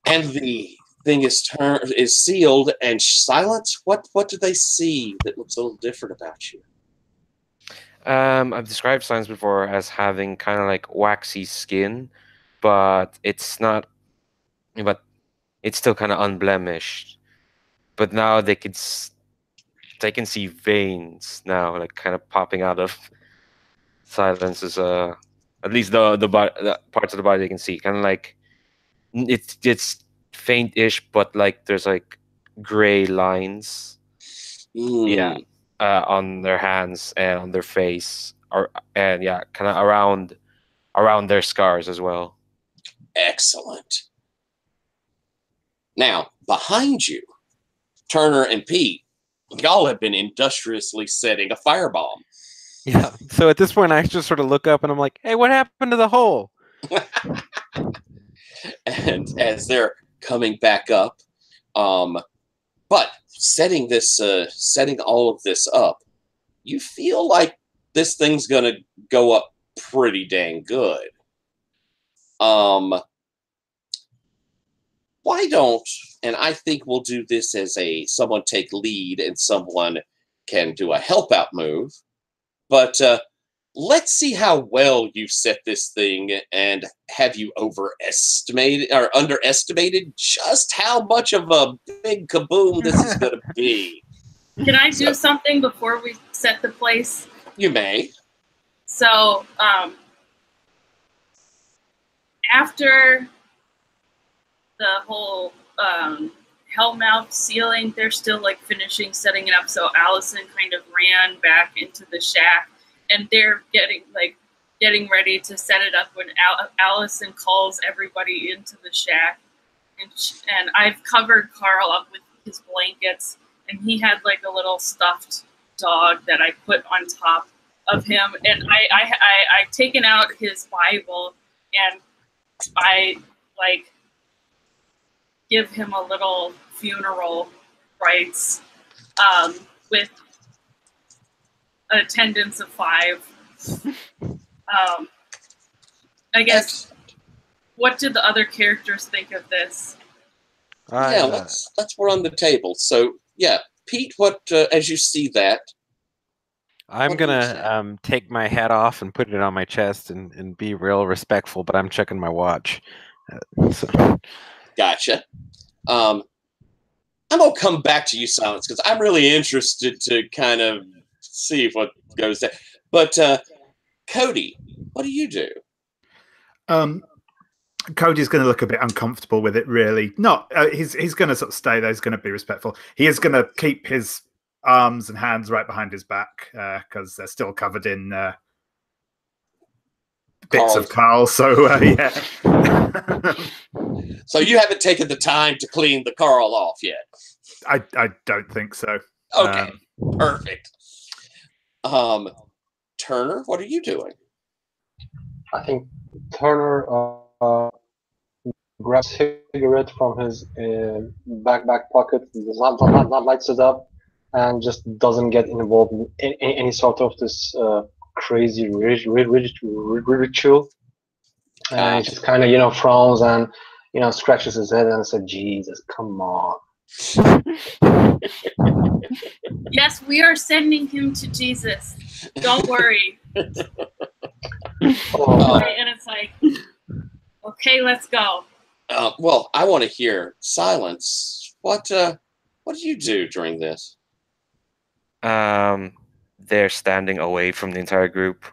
And the thing is sealed and silent. What do they see that looks a little different about you? I've described signs before as having kind of like waxy skin, but it's not. But it's still kind of unblemished. But now they can see veins now, like kind of popping out of silences. At least the parts of the body they can see, kind of like it's faint-ish, but like there's like gray lines. Yeah, on their hands and on their face, and yeah, kind of around their scars as well. Excellent. Now, behind you, Turner and Pete, y'all have been industriously setting a firebomb. Yeah. So at this point, I just sort of look up and I'm like, "Hey, what happened to the hole?" And as they're coming back up, but setting all of this up, you feel like this thing's gonna go up pretty dang good. Why don't, and I think we'll do this as someone take lead and someone can do a help out move, but let's see how well you set this thing, and have you overestimated or underestimated just how much of a big kaboom this is going to be. Can I do something before we set the place? You may. So, after the whole Hellmouth sealing, they're still like finishing setting it up. So Allison kind of ran back into the shack, and they're getting ready to set it up when Allison calls everybody into the shack, and I've covered Carl up with his blankets, and he had like a little stuffed dog that I put on top of him, and I've taken out his Bible, and I like give him a little funeral rites with an attendance of 5. I guess. What did the other characters think of this? Yeah, let's run the table. So yeah, Pete, what as you see that? I'm gonna take my hat off and put it on my chest and be real respectful, but I'm checking my watch. Gotcha. I'm gonna come back to you, Silence, because I'm really interested to kind of see what goes there. But Cody, what do you do? Cody's going to look a bit uncomfortable with it. Really, not. He's going to sort of stay there. He's going to be respectful. He is going to keep his arms and hands right behind his back because they're still covered in bits of Carl. So yeah. So you haven't taken the time to clean the Carl off yet? I don't think so. Okay, perfect. Turner, what are you doing? I think Turner grabs a cigarette from his back pocket, lights it up, and just doesn't get involved in any sort of this crazy ritual. And he just kind of frowns and scratches his head and said, "Jesus, come on." Yes, we are sending him to Jesus. Don't worry. Oh, And it's like, okay, let's go. Well, I want to hear Silence. What do you do during this? They're standing away from the entire group.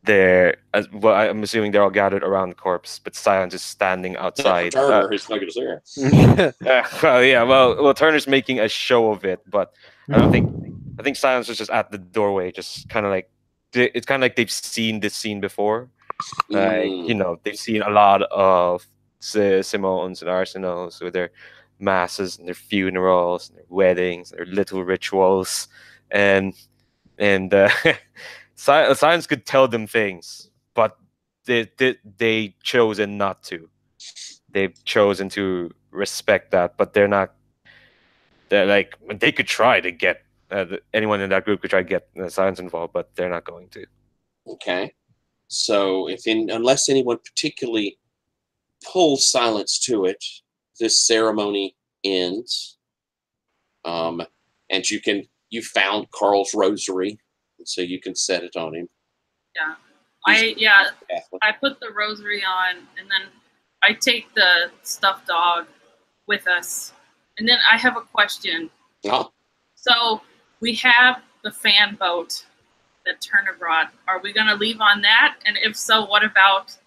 Well, I'm assuming they're all gathered around the corpse, but Silence is standing outside. Turner, who's smoking a cigarette. Well, Turner's making a show of it, but I think Silence was just at the doorway, just kind of like it's kind of like they've seen this scene before. Like they've seen a lot of Simons and Arsenals with their masses and their funerals and their weddings, and their little rituals, and Silence could tell them things, but they chosen not to. They've chosen to respect that, but they're not. They're like they could try to get anyone in that group could try to get Silence involved, but they're not going to. Okay, so unless anyone particularly pulls Silence to it, this ceremony ends. And you found Carl's rosary, so you can set it on him. Yeah. I put the rosary on, and then I take the stuffed dog with us. And then I have a question. Oh. So we have the fan boat that Turner brought. Are we going to leave on that? And if so, what about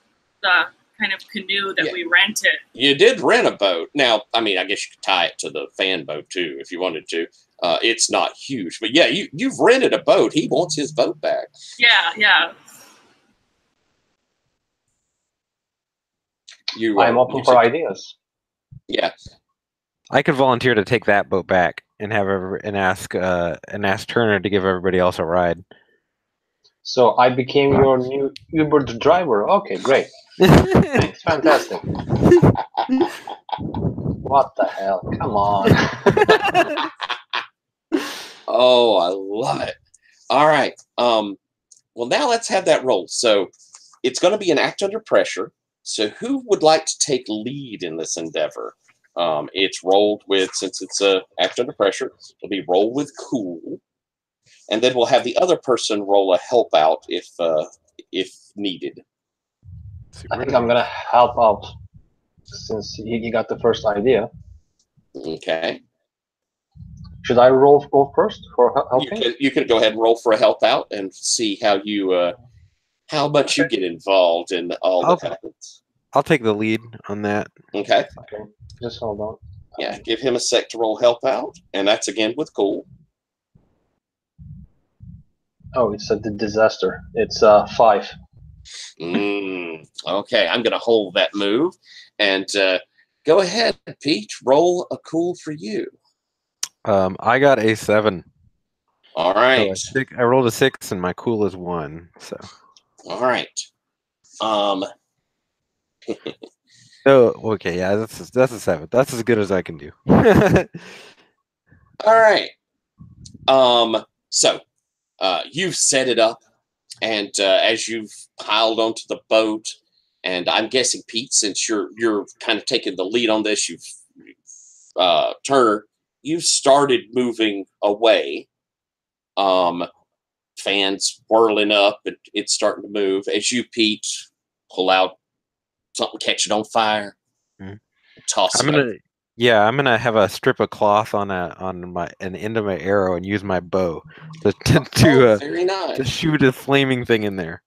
the kind of canoe that we rented? You did rent a boat. Now, I mean, I guess you could tie it to the fan boat too if you wanted to. It's not huge, but yeah, you've rented a boat. He wants his boat back. Yeah. I'm open for ideas. Yeah. I could volunteer to take that boat back and ask Turner to give everybody else a ride. So I became your new Uber driver. Okay, great. Thanks, fantastic. What the hell? Come on. Oh, I love it. All right. Well, now let's have that roll. So it's going to be an act under pressure. So who would like to take lead in this endeavor? It's rolled with, since it's a act under pressure, it'll be rolled with cool. And then we'll have the other person roll a help out if needed. I think I'm going to help out since he got the first idea. Okay. Should I go first for helping? You can go ahead and roll for a help out and see how you how much you get involved in all that happens. I'll take the lead on that. Okay. Okay. Just hold on. Yeah, give him a sec to roll help out, and that's again with cool. Oh, it's a disaster. It's 5. Okay, I'm gonna hold that move, and go ahead, Pete. Roll a cool for you. I got a 7. All right. So I rolled a 6, and my cool is 1. So. All right. Oh, okay. Yeah, that's a 7. That's as good as I can do. All right. So you've set it up, and as you've piled onto the boat, and I'm guessing Pete, since you're kind of taking the lead on this, Turner, you've started moving away. Fans whirling up, and it's starting to move. As you, Pete, pull out something, catch it on fire, toss it. I'm gonna have a strip of cloth on an end of my arrow and use my bow very nice. to shoot a flaming thing in there.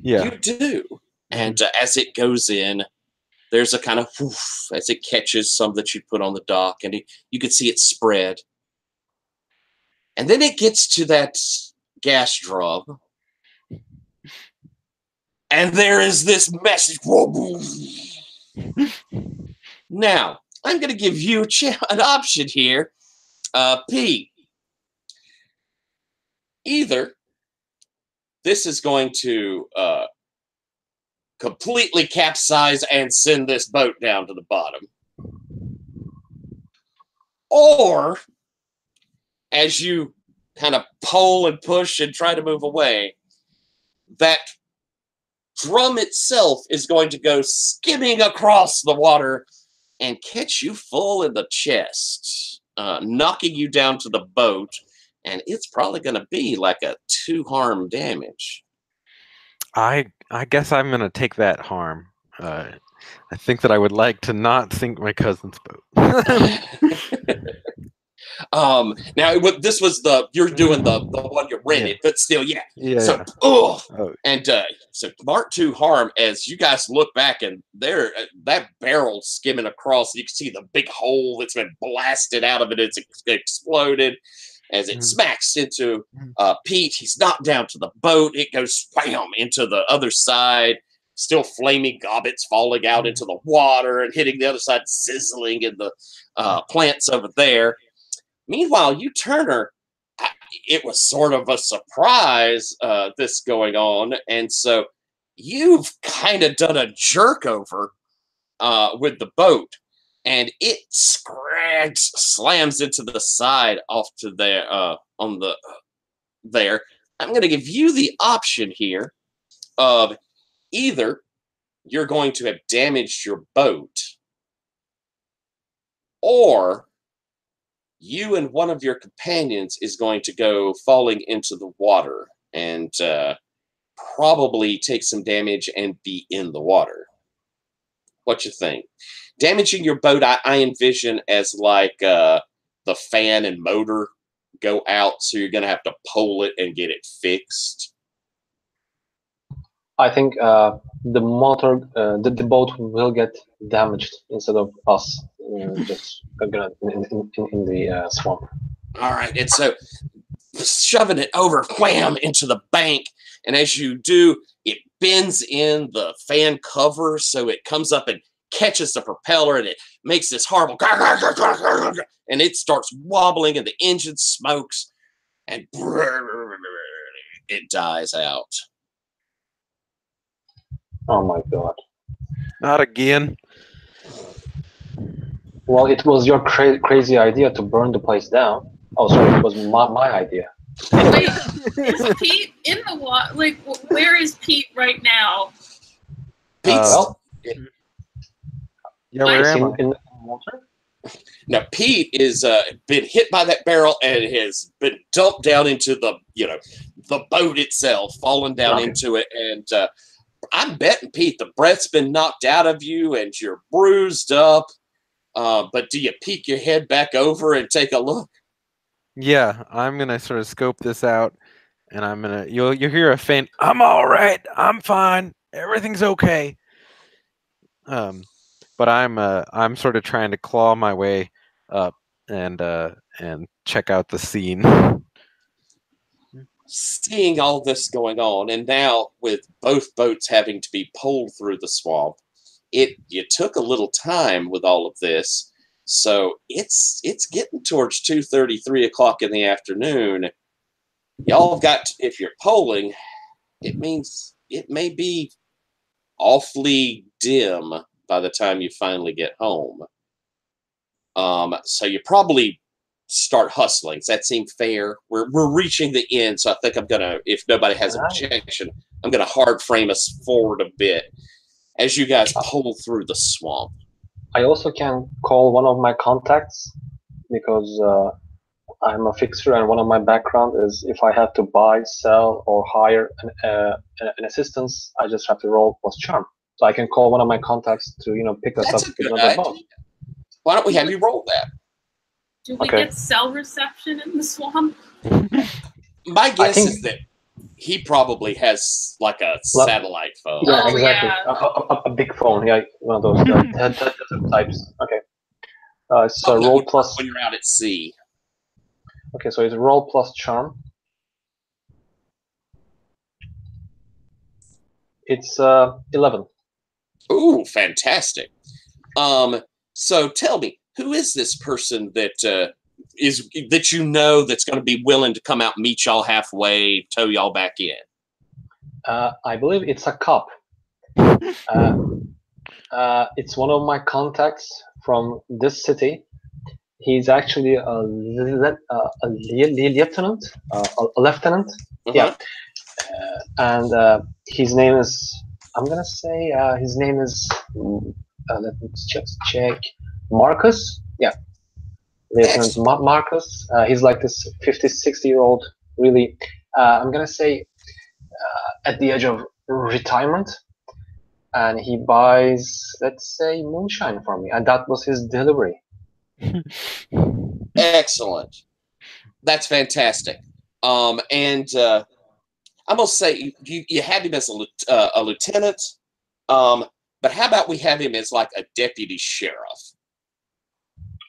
Yeah, you do. And as it goes in, there's a kind of whoosh as it catches some that you put on the dock, and you can see it spread. And then it gets to that gas drum, and there is this message. Now, I'm going to give you an option here, Pete. Either this is going to completely capsize and send this boat down to the bottom. Or, as you kind of pull and push and try to move away, that drum itself is going to go skimming across the water and catch you full in the chest, knocking you down to the boat, and it's probably going to be like a 2 harm damage. I guess I'm going to take that harm. I think that I would like to not sink my cousin's boat. Now this was you're doing the one you rented, but still, yeah. So, and so Mark 2 harm, as you guys look back and there, that barrel skimming across, you can see the big hole that's been blasted out of it. It's exploded as it smacks into Pete. He's knocked down to the boat. It goes bam into the other side. Still flaming gobbets falling out into the water and hitting the other side, sizzling in the plants over there. Meanwhile, you, Turner, it was sort of a surprise, this going on. And so you've kind of done a jerk over with the boat. And it slams into the side off to there, on the there. I'm going to give you the option here of either you're going to have damaged your boat, or you and one of your companions is going to go falling into the water and probably take some damage and be in the water. What you think? Damaging your boat, I envision as like the fan and motor go out, so you're going to have to pull it and get it fixed. I think the motor, the boat will get damaged instead of us just gonna in the swamp. All right, and so shoving it over, wham, into the bank, and as you do, it bends in the fan cover, so it comes up and catches the propeller, and it makes this horrible, and it starts wobbling, and the engine smokes, and it dies out. Oh my god! Not again. Well, it was your crazy idea to burn the place down. Oh, sorry, it was my idea. Wait, is Pete in the water? Like, where is Pete right now? Pete's yeah, where am I? In the water? Now, Pete is been hit by that barrel and has been dumped down into the boat itself, fallen down into it, and I'm betting, Pete, the breath's been knocked out of you and you're bruised up. But do you peek your head back over and take a look? Yeah, I'm gonna sort of scope this out, and you'll hear a faint, "I'm all right, I'm fine, everything's okay." But I'm sort of trying to claw my way up and check out the scene. Seeing all this going on, and now with both boats having to be pulled through the swamp, you took a little time with all of this, so it's getting towards 2:30, 3 o'clock in the afternoon. Y'all have got, if you're polling, it means it may be awfully dim by the time you finally get home. So you probably start hustling. Does that seem fair? We're reaching the end, so I think I'm gonna, if nobody has an objection, I'm gonna hard frame us forward a bit as you guys pull through the swamp. I also can call one of my contacts because I'm a fixer, and one of my background is if I have to buy, sell, or hire an assistance, I just have to roll plus charm. So I can call one of my contacts to pick us That's up a good with another idea. boat. Why don't we have you roll that? Do we get cell reception in the swamp? My guess is that he probably has like a satellite phone. Yeah, Oh, exactly. yeah. A big phone, yeah, one of those types. Okay. So roll plus. When you're out at sea. Okay, so it's roll plus charm. It's 11. Ooh, fantastic. So tell me, who is this person that that's going to be willing to come out and meet y'all halfway, tow y'all back in? I believe it's a cop. It's one of my contacts from this city. He's actually a lieutenant, a lieutenant. Yeah, and his name is. I'm gonna say his name is. Let me just check. Marcus. Yeah, Lieutenant Marcus. He's like this 50, 60-year-old. Really, I'm gonna say at the edge of retirement, and he buys, let's say, moonshine from me, and that was his delivery. Excellent. That's fantastic. And I must say, you have him as a lieutenant, but how about we have him as like a deputy sheriff?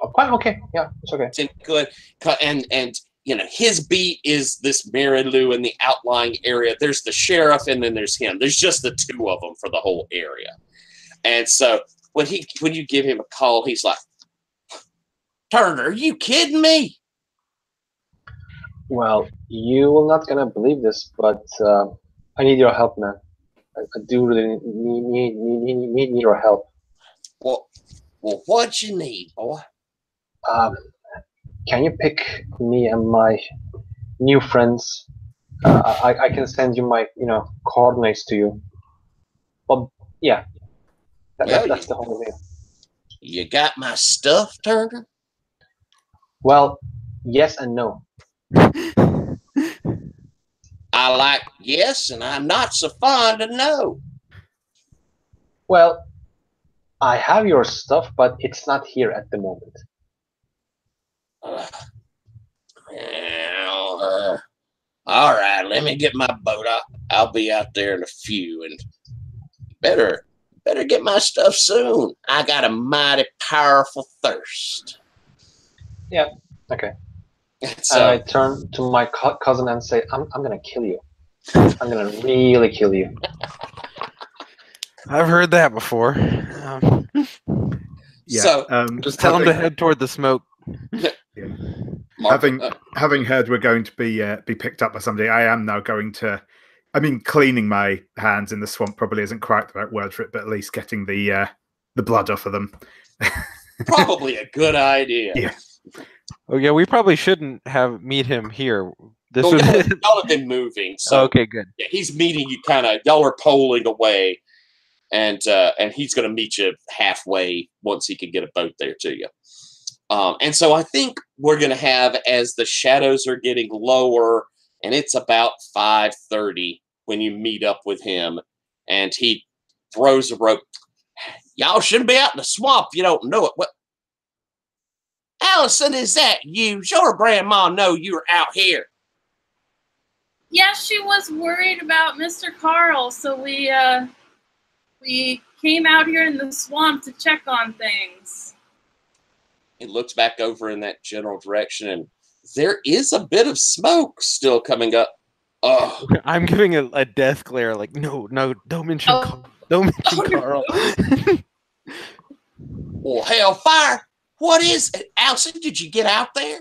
Oh, quite okay. Yeah, it's okay. Good. And his beat is this Marais in the outlying area. There's the sheriff, and then there's him. There's just the two of them for the whole area. And so when you give him a call, he's like, Turner, are you kidding me? Well, you will not gonna believe this, but I need your help, man. I do really need your help. Well, what you need, boy? Can you pick me and my new friends? I can send you my coordinates to you. Well, yeah, that's the whole deal. You got my stuff, Turner? Well, yes and no. I like yes, and I'm not so fond of no. Well, I have your stuff, but it's not here at the moment. All right, let me get my boat. I'll be out there in a few, and better get my stuff soon. I got a mighty powerful thirst. Yeah. Okay. So I turn to my cousin and say, "I'm gonna kill you. I'm gonna really kill you." I've heard that before. Yeah. So just tell him to head toward the smoke. Yeah. Mark, Having heard we're going to be picked up by somebody, I am now going to. I mean, cleaning my hands in the swamp probably isn't quite the right word for it, but at least getting the blood off of them. probably a good idea. Yeah. Oh yeah, we probably shouldn't meet him here. Y'all have been moving, so okay, good. Yeah, he's meeting you y'all are polling away, and he's going to meet you halfway once he can get a boat there to you. And so I think we're going to have, as the shadows are getting lower, and it's about 5:30 when you meet up with him, and he throws a rope. Y'all shouldn't be out in the swamp if you don't know it. What? Allison, is that you? Your grandma know you're out here. Yeah, she was worried about Mr. Carl, so we came out here in the swamp to check on things. He looks back over in that general direction, and there is a bit of smoke still coming up. Oh, I'm giving a death glare, like no, don't mention Carl. Don't mention Carl. Well, hellfire! What is it, Allison? Did you get out there?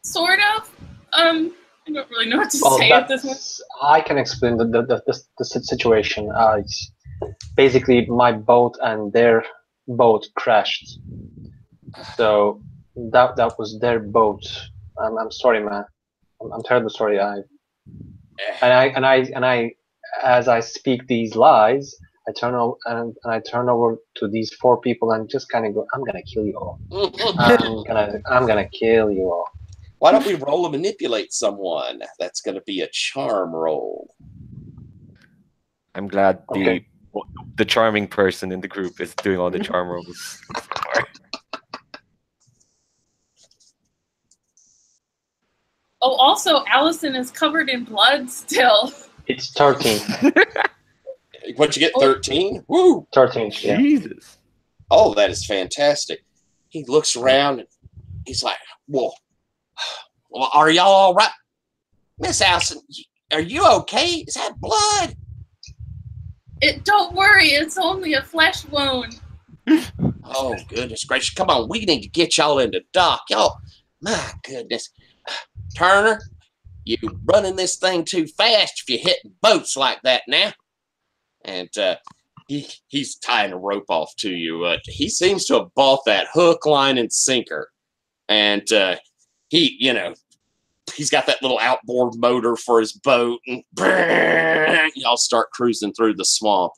Sort of. I don't really know what to say at this point. I can explain the situation. It's basically my boat and their boat crashed. So that was their boat. I'm sorry, man. I'm terribly sorry. I as I speak these lies, I turn over and I turn over to these four people and just kind of go, "I'm gonna kill you all. I'm gonna kill you all." Why don't we roll to manipulate someone? That's going to be a charm roll. I'm glad the charming person in the group is doing all the charm rolls. Oh, also, Allison is covered in blood still. It's 13. What'd you get, 13? Woo! 13, yeah. Jesus. Oh, that is fantastic. He looks around and he's like, well, are y'all all right? Miss Allison, are you okay? Is that blood? Don't worry, it's only a flesh wound. Oh, goodness gracious. Come on, we need to get y'all into dock. Y'all, my goodness. Turner, You running this thing too fast if you're hitting boats like that now. And he's tying a rope off to you. He seems to have bought that hook, line, and sinker. And he's got that little outboard motor for his boat. And y'all start cruising through the swamp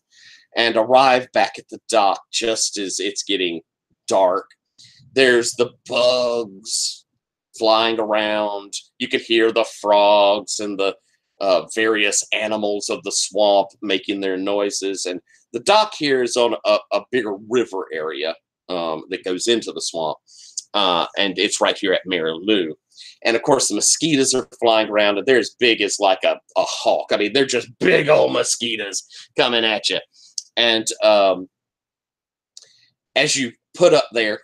and arrive back at the dock just as it's getting dark. There's the bugs flying around. You could hear the frogs and the various animals of the swamp making their noises. And the dock here is on a bigger river area that goes into the swamp. And it's right here at Marais. And of course, the mosquitoes are flying around, and they're as big as like a hawk. I mean, they're just big old mosquitoes coming at you. And as you put up there,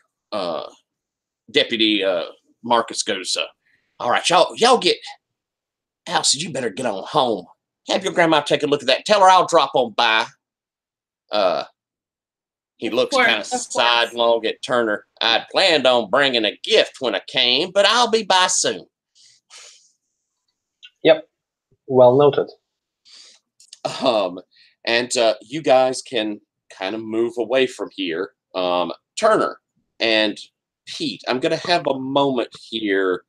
Deputy Marcus goes, all right, y'all get, Allison, you better get on home. Have your grandma take a look at that. Tell her I'll drop on by. He looks kind of sidelong at Turner. I'd planned on bringing a gift when I came, but I'll be by soon. Yep. Well noted. And you guys can kind of move away from here. Turner and Pete, I'm going to have a moment here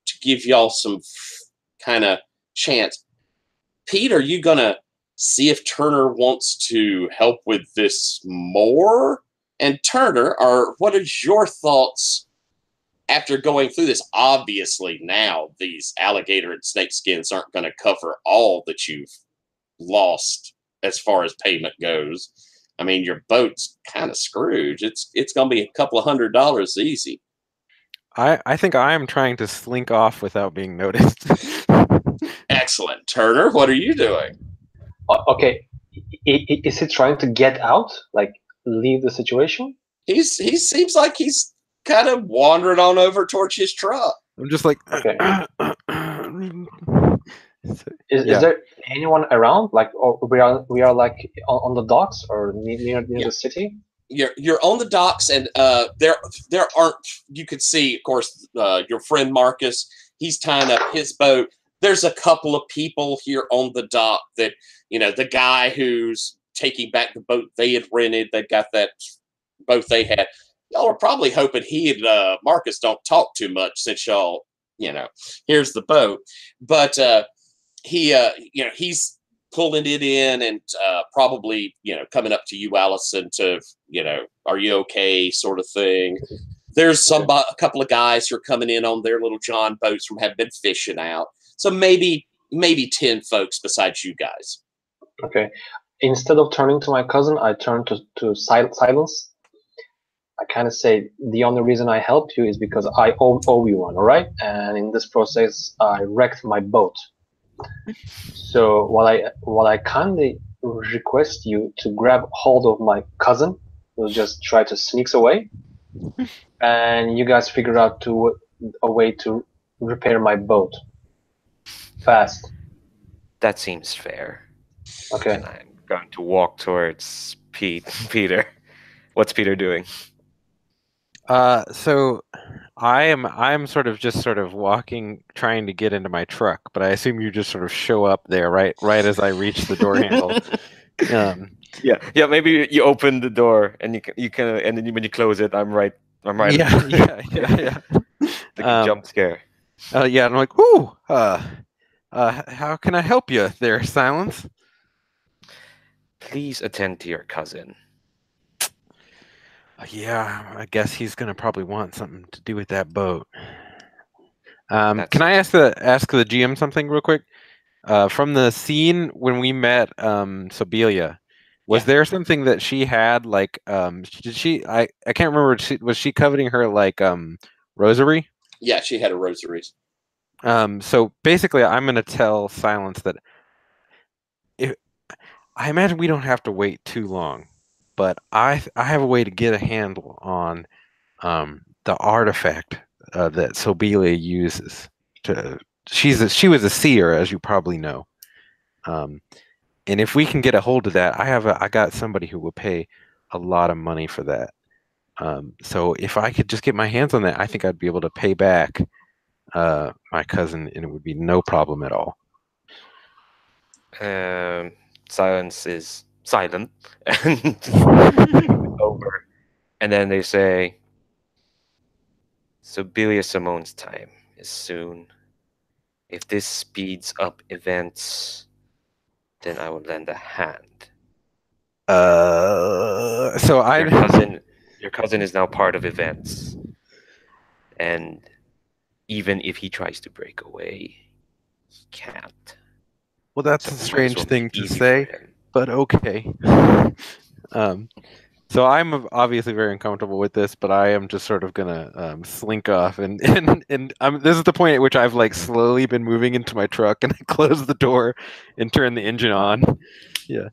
to give y'all some kind of chance. Pete, are you going to see if Turner wants to help with this more? And Turner, what is your thoughts after going through this? Obviously, now these alligator and snake skins aren't going to cover all that you've lost as far as payment goes. I mean, your boat's kind of screwed. It's going to be a couple of $100 easy. I think I am trying to slink off without being noticed. Excellent. Turner, what are you doing? Okay. Is he trying to get out? Like, leave the situation? He seems like he's kind of wandering on over towards his truck. I'm just like, okay. Is there anyone around? Like, or we are like on the docks or near the city? You're on the docks, and there aren't. You could see, of course, your friend Marcus. He's tying up his boat. There's a couple of people here on the dock that, the guy who's taking back the boat they had rented. They got that boat they had. Y'all are probably hoping he and Marcus don't talk too much since y'all, here's the boat. But he's pulling it in and probably, coming up to you, Allison, to, are you okay, sort of thing. There's a couple of guys who are coming in on their little John boats from have been fishing out. So maybe 10 folks besides you guys. Okay. Instead of turning to my cousin, I turn to silence. I kind of say, the only reason I helped you is because I owe you one, all right? And in this process, I wrecked my boat. So what I kindly request you to grab hold of my cousin, who just tried to sneak away, and you guys figure out a way to repair my boat fast. That seems fair. Okay. And I'm going to walk towards Peter. What's Peter doing? So I'm sort of walking, trying to get into my truck, but I assume you just sort of show up there right as I reach the door handle. Yeah. Maybe you open the door and you kind of, and then when you close it, I'm right. Yeah. Like a jump scare. Yeah. I'm like, ooh. How can I help you there, Silence? Please attend to your cousin. Yeah, I guess he's gonna probably want something to do with that boat. Can I ask the GM something real quick? From the scene when we met Sobelia, was there something that she had, like did she? I can't remember. Was she coveting her like rosary? Yeah, she had a rosary. So basically, I'm gonna tell Silence that I imagine we don't have to wait too long, but I have a way to get a handle on the artifact that Sobelia uses. She was a seer, as you probably know, and if we can get a hold of that, I got somebody who will pay a lot of money for that. So if I could just get my hands on that, I think I'd be able to pay back my cousin, and it would be no problem at all. Silence is silent, and over. And then they say, "So Billy Simone's time is soon. If this speeds up events, then I will lend a hand." So Your cousin is now part of events, and even if he tries to break away, he can't. Well, that's So a we might as strange well thing make it to easy say, for him. but okay. So I'm obviously very uncomfortable with this, but I am just sort of gonna slink off, and this is the point at which I've like slowly been moving into my truck, and I close the door and turn the engine on. Yeah.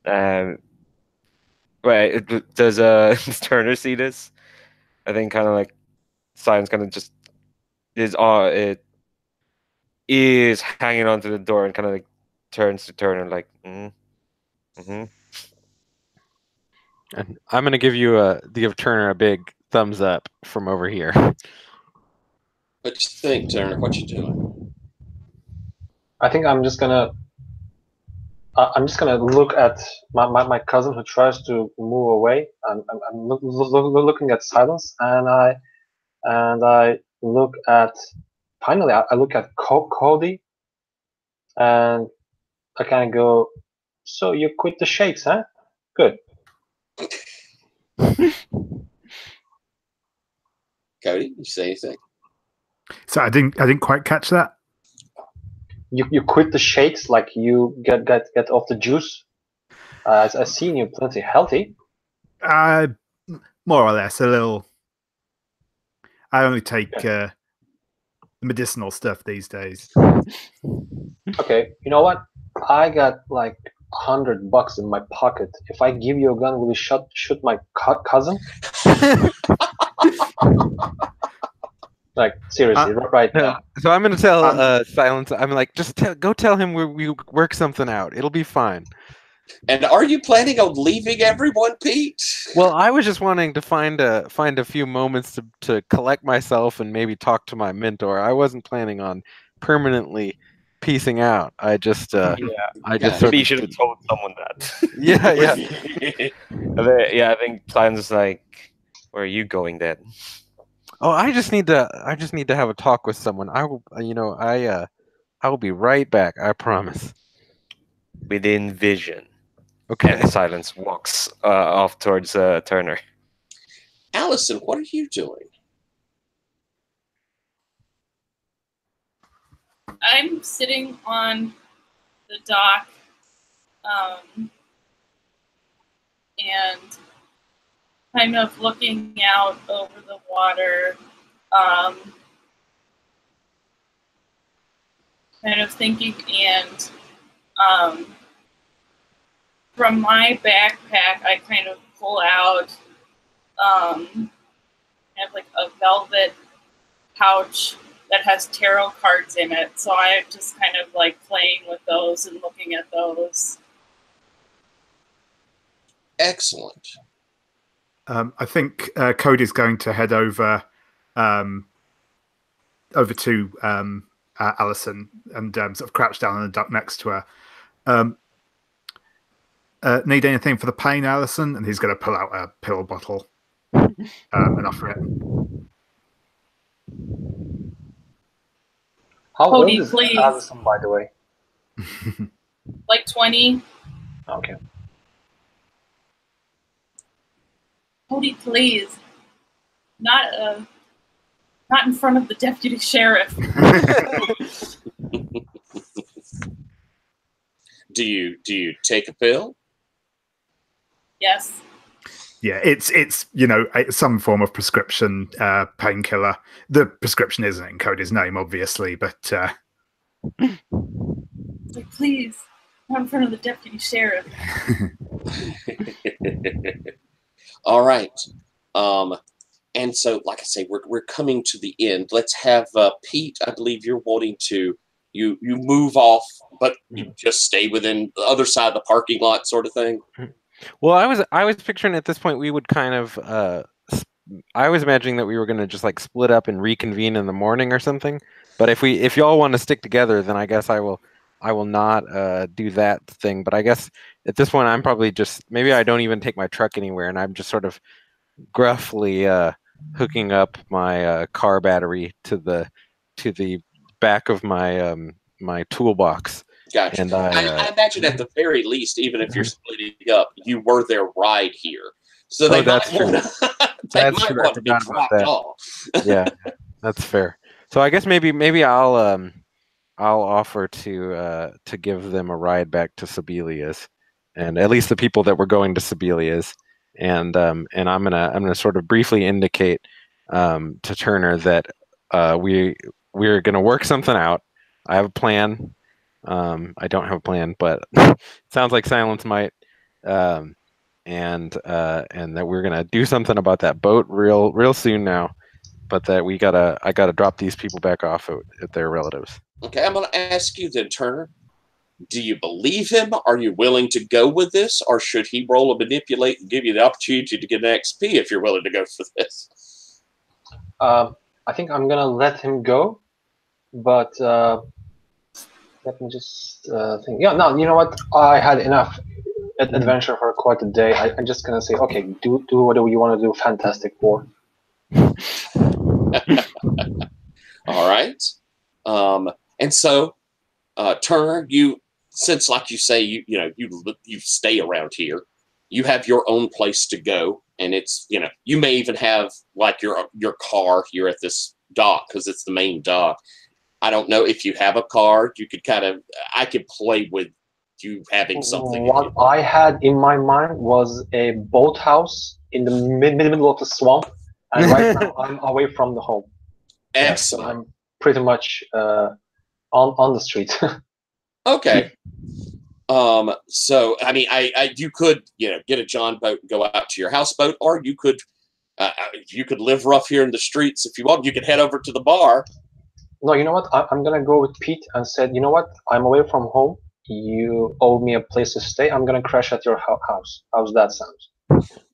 Right. Does does Turner see this? I think kind of like Silence kind of just it is hanging onto the door and kind of like turns to Turner like, mm-hmm. And I'm gonna give Turner a big thumbs up from over here. What you think, Turner? What you doing? I think I'm just gonna look at my cousin who tries to move away. I'm looking at Silence, and I look at finally I look at Cody, and I kind of go, "So you quit the shakes, huh? Good." Cody, you say anything? So I didn't quite catch that. You quit the shakes, like you get off the juice. I've seen you plenty healthy. More or less, a little. I only take medicinal stuff these days. Okay, you know what? I got like $100 in my pocket. If I give you a gun, will you shoot my cousin? Like seriously, right now. So I'm gonna tell Silence. I'm like, just go tell him we work something out. It'll be fine. And are you planning on leaving everyone, Pete? Well, I was just wanting to find a few moments to collect myself and maybe talk to my mentor. I wasn't planning on permanently piecing out. I just Maybe you should have told someone that. Yeah. I think Silence is like, where are you going then? Oh, I just need to have a talk with someone. I will be right back. I promise. Within vision. Okay. And Silence walks off towards Turner. Allison, what are you doing? I'm sitting on the dock, and kind of looking out over the water, kind of thinking, and from my backpack, I kind of pull out kind of like a velvet pouch that has tarot cards in it. So I'm just kind of like playing with those and looking at those. Excellent. I think Cody's going to head over to Allison and sort of crouch down on the duck next to her. Need anything for the pain, Allison? And he's going to pull out a pill bottle and offer it. How Cody, old is please. Allison, by the way? Like 20. Okay. Cody, please. Not in front of the deputy sheriff. Do you take a pill? Yes. Yeah, it's some form of prescription painkiller. The prescription isn't in Cody's name, obviously, but Like, please, not in front of the deputy sheriff. All right. And so, like I say, we're coming to the end. Let's have Pete. I believe you're wanting to you move off, but you just stay within the other side of the parking lot, sort of thing. Well, I was picturing at this point we would kind of I was imagining that we were gonna just like split up and reconvene in the morning or something. But if y'all want to stick together, then I guess I will not do that thing. But I guess at this point I'm probably just maybe I don't even take my truck anywhere, and I'm just sort of gruffly hooking up my car battery to the back of my my toolbox. Gotcha. And I imagine at the very least, even if you're splitting up, you were their ride here, so they might that's true. want to. That's true. I want to be forgot about dropped that. off. Yeah, that's fair. So I guess maybe I'll offer to give them a ride back to Sibelius, and at least the people that were going to Sibelius, and I'm gonna sort of briefly indicate to Turner that we're gonna work something out. I have a plan. I don't have a plan, but it sounds like Silence might. And that we're gonna do something about that boat real soon now, but that I gotta drop these people back off at their relatives. Okay, I'm going to ask you then, Turner. Do you believe him? Are you willing to go with this, or should he roll a manipulate and give you the opportunity to get an XP if you're willing to go for this? I think I'm gonna let him go, but let me just think. Yeah, no, you know what? I had enough adventure for quite a day. I'm just gonna say, okay, do whatever you want to do. Fantastic Four. All right. And so, Turner, since like you say, you stay around here, you have your own place to go, and it's you may even have like your car here at this dock because it's the main dock. I don't know if you have a car. You could I could play with you having something. What I had in my mind was a boathouse in the middle of the swamp, and right now I'm away from the home. Excellent. So I'm pretty much on the street. Okay. So I mean, you could get a John boat and go out to your houseboat, or you could live rough here in the streets if you want. You could head over to the bar. No, you know what? I'm gonna go with Pete and said, you know what? I'm away from home. You owe me a place to stay. I'm gonna crash at your house. How's that sound?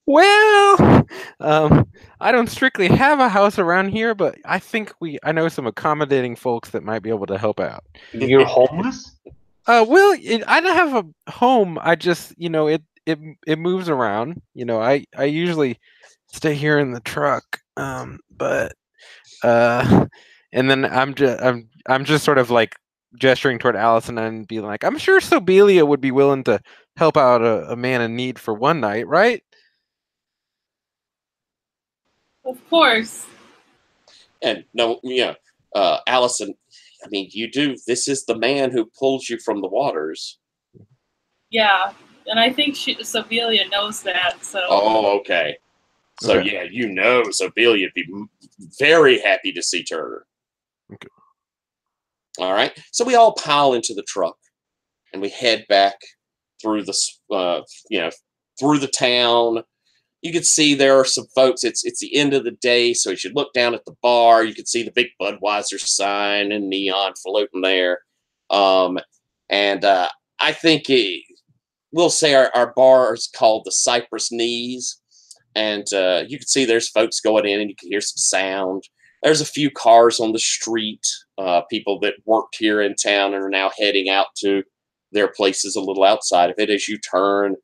Well, I don't strictly have a house around here, but I think I know some accommodating folks that might be able to help out. You're homeless? Well, I don't have a home. I just, it moves around. I usually stay here in the truck. But and then I'm just sort of like gesturing toward Allison and being like, I'm sure Sobelia would be willing to help out a man in need for one night, right? Of course. And no, Allison, I mean, this is the man who pulls you from the waters. Yeah, and I think Sobelia knows that. So. Oh, okay. So okay. Yeah, Sobelia would be very happy to see Turner. Okay. All right. So we all pile into the truck, and we head back through through the town. You can see there are some folks. It's the end of the day, so you should look down at the bar. You can see the big Budweiser sign and neon floating there. And I think we'll say our bar is called the Cypress Knees. And you can see there's folks going in, and you can hear some sound. There's a few cars on the street, people that worked here in town and are now heading out to their places a little outside of it as you turn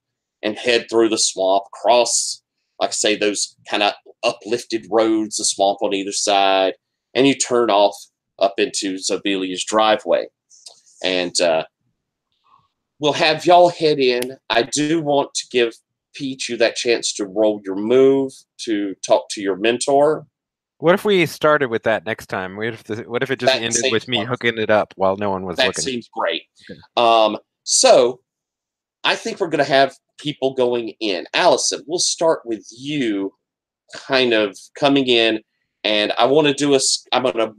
and head through the swamp, cross, like I say, those kind of uplifted roads, the swamp on either side, and you turn off up into Zobelia's driveway. And we'll have y'all head in. I do want to give Pete you that chance to roll your move to talk to your mentor. What if we started with that next time? What if it just ended with me hooking it up while no one was looking? That seems great. Okay. So I think we're going to have people going in. Allison, we'll start with you kind of coming in, and I'm going to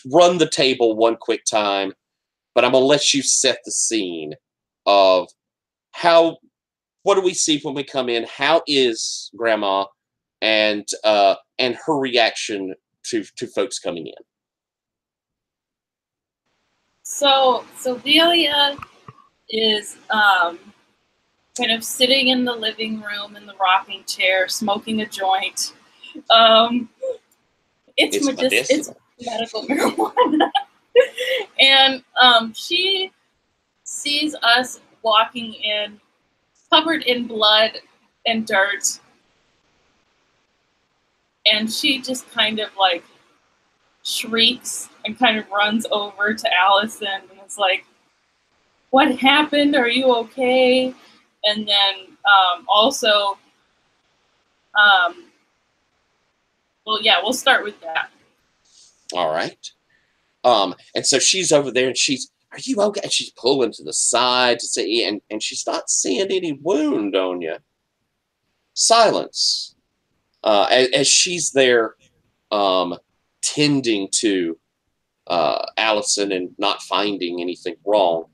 run the table one quick time, but I'm going to let you set the scene of what do we see when we come in? How is Grandma and her reaction to folks coming in? So Delia is kind of sitting in the living room in the rocking chair, smoking a joint, It's medicinal. It's medical marijuana. And she sees us walking in, covered in blood and dirt. And she just kind of like shrieks and kind of runs over to Allison and is like, "What happened? Are you okay?" And then also, well, yeah, we'll start with that. All right. And so she's over there and she's, "Are you okay?" And she's pulling to the side to see, and she's not seeing any wound on you. Silence. As she's there tending to Allison and not finding anything wrong,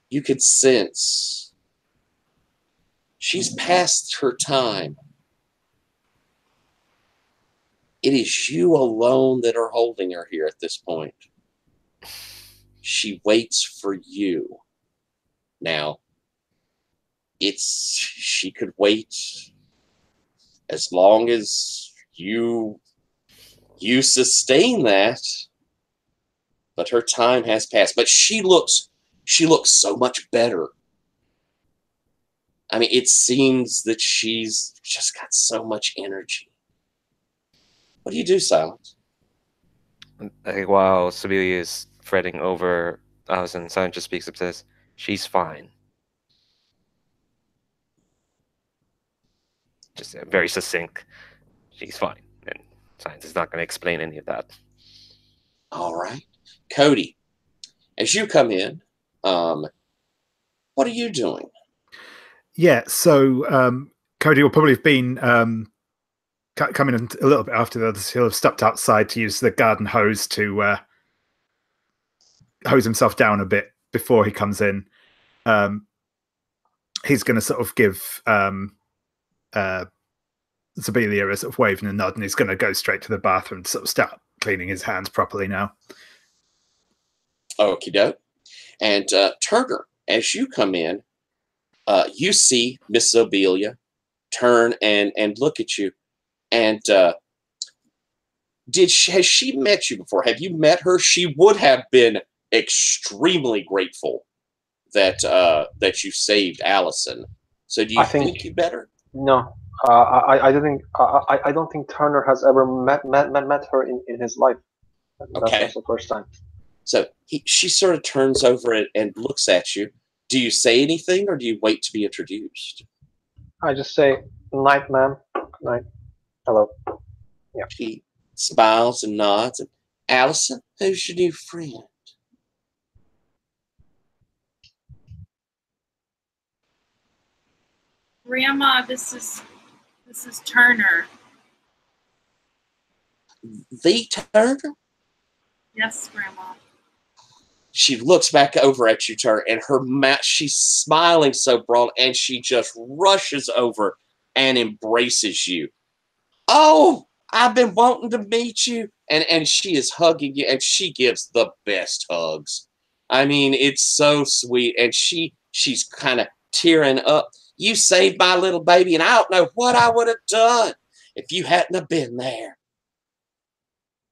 you could sense she's past her time. It is you alone that are holding her here at this point. She waits for you. Now, she could wait as long as you sustain that, but her time has passed. But she looks so much better. I mean, it seems that she's just got so much energy. What do you do, Silence? I think while Sibylla is fretting over Allison, Silence just speaks up and says, "She's fine." Just very succinct. She's fine. And Silence is not going to explain any of that. All right. Cody, as you come in, what are you doing? Yeah, so Cody will probably have been coming in a little bit after the others. He'll have stepped outside to use the garden hose to hose himself down a bit before he comes in. He's going to sort of give Sibylla a sort of wave and a nod, and he's going to go straight to the bathroom to sort of start cleaning his hands properly now. Okie doke. And Turner, as you come in, you see Miss Sibylla turn and look at you. And has she met you before? Have you met her? She would have been extremely grateful that that you saved Allison. So do you think you met her? No, I don't think Turner has ever met her in his life. That's the first time. So she sort of turns over and looks at you. Do you say anything, or do you wait to be introduced? I just say, "Night, ma'am. Night. Hello." Yeah. She smiles and nods. And Allison, who's your new friend? Grandma, this is Turner. The Turner? Yes, Grandma. She looks back over at you, Turner, and her mouth, she's smiling so broad, and she just rushes over and embraces you. "Oh, I've been wanting to meet you." And she is hugging you, and she gives the best hugs. I mean, it's so sweet, and she's kind of tearing up. "You saved my little baby, and I don't know what I would have done if you hadn't have been there."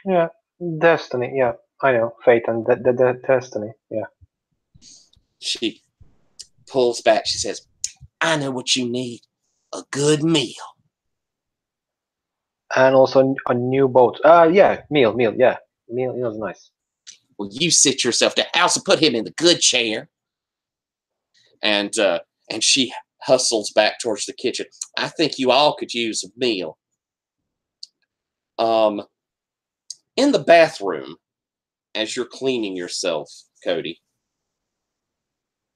Yeah, destiny. Yeah, I know, fate and the destiny. Yeah. She pulls back. She says, "I know what you need. A good meal." And also a new boat. Yeah, meal. Yeah, meal is nice. "Well, you sit yourself down. Allison, put him in the good chair." And she hustles back towards the kitchen. "I think you all could use a meal." In the bathroom, as you're cleaning yourself, Cody,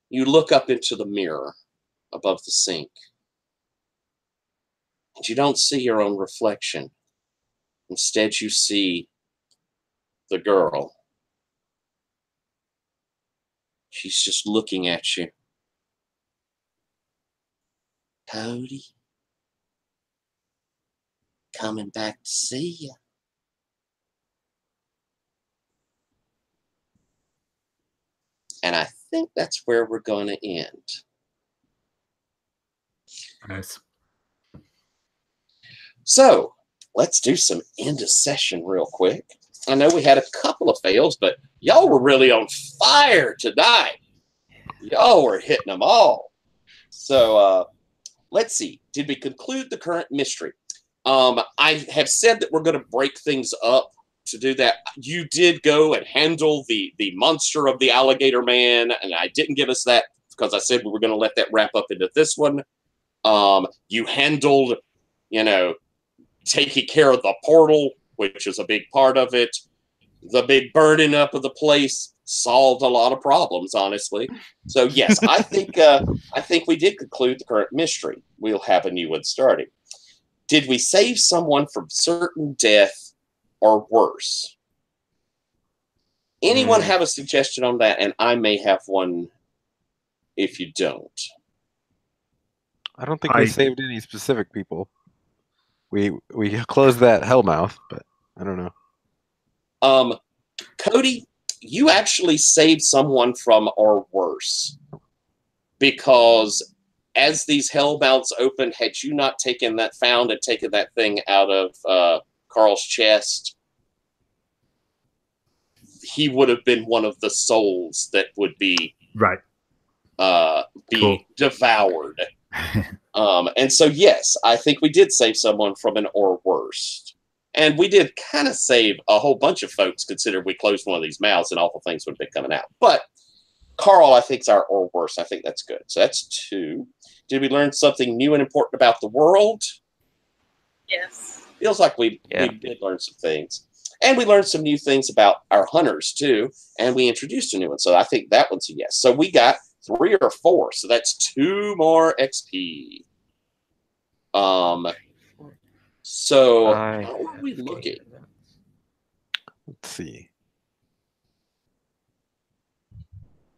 you look up into the mirror above the sink, and you don't see your own reflection. Instead, you see the girl. She's just looking at you. "Cody, coming back to see you." And I think that's where we're going to end. Nice. So, let's do some end of session real quick. I know we had a couple of fails, but y'all were really on fire tonight. Y'all were hitting them all. So let's see. Did we conclude the current mystery? I have said that we're going to break things up to do that. You did go and handle the monster of the alligator man, and I didn't give us that because I said we were going to let that wrap up into this one. You handled, taking care of the portal, which is a big part of it. The big burning up of the place solved a lot of problems, honestly. So yes, I think we did conclude the current mystery. We'll have a new one starting. Did we save someone from certain death or worse? Anyone have a suggestion on that? And I may have one if you don't. I don't think we saved any specific people. We closed that hellmouth, but I don't know. Cody, you actually saved someone from or worse, because as these hellmouths opened, had you not taken that thing out of Carl's chest, he would have been one of the souls that would be devoured. And so, yes, I think we did save someone from an or worse. And we did kind of save a whole bunch of folks, considering we closed one of these mouths and awful things would have been coming out. But Carl, I think, is our or worse. I think that's good. So that's 2. Did we learn something new and important about the world? Yes. Feels like we did learn some things. And we learned some new things about our hunters, too. And we introduced a new one. So I think that one's a yes. So we got 3 or 4. So that's 2 more XP. So how are we looking? Let's see.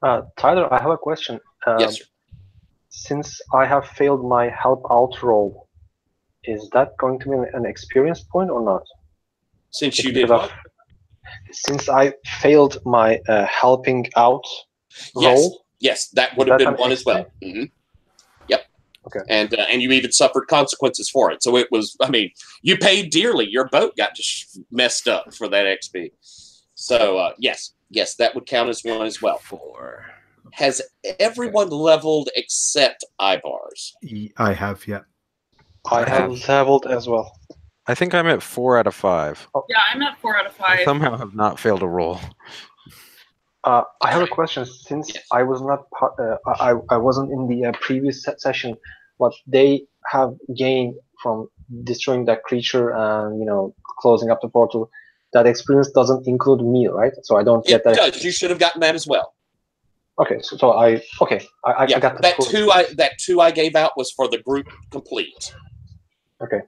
Tyler, I have a question. Yes, sir. Since I have failed my help out roll, is that going to be an experience point or not? Since you did what? Since I failed my helping out roll? Yes, that would have been one as well. Mm-hmm. Yep. Okay. And you even suffered consequences for it. So it was, you paid dearly. Your boat got just messed up for that XP. So, yes, that would count as one as well. 4. Has everyone leveled except Ibars? I have, yeah. I have leveled as well. I think I'm at 4 out of 5. Yeah, I'm at 4 out of 5. I somehow have not failed a roll. I have a question. Since I was not, I wasn't in the previous session. What they have gained from destroying that creature and closing up the portal, that experience doesn't include me, right? So I don't get that. It does. You should have gotten that as well. Okay, so I got that. That 2 I gave out was for the group complete. Okay.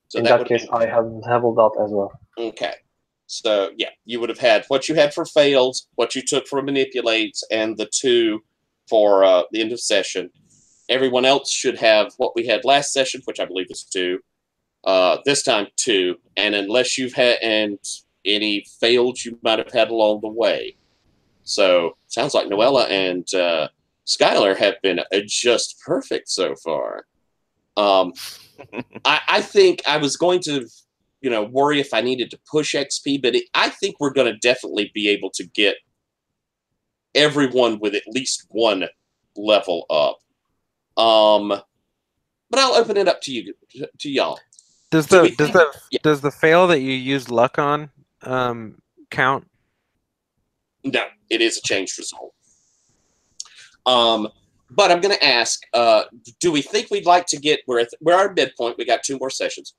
So in that case, I have leveled out as well. Okay. So, yeah, you would have had what you had for fails, what you took for manipulates, and the 2 for the end of session. Everyone else should have what we had last session, which I believe is 2. This time 2. And unless you've had any failed, you might have had along the way. So, sounds like Noella and Skylar have been just perfect so far. I think I was going to, worry if I needed to push XP, but I think we're going to definitely be able to get everyone with at least 1 level up. But I'll open it up to y'all. Does the fail that you used luck on count? No, it is a changed result. But I'm going to ask, do we think we'd like to get, we're our midpoint, we got 2 more sessions.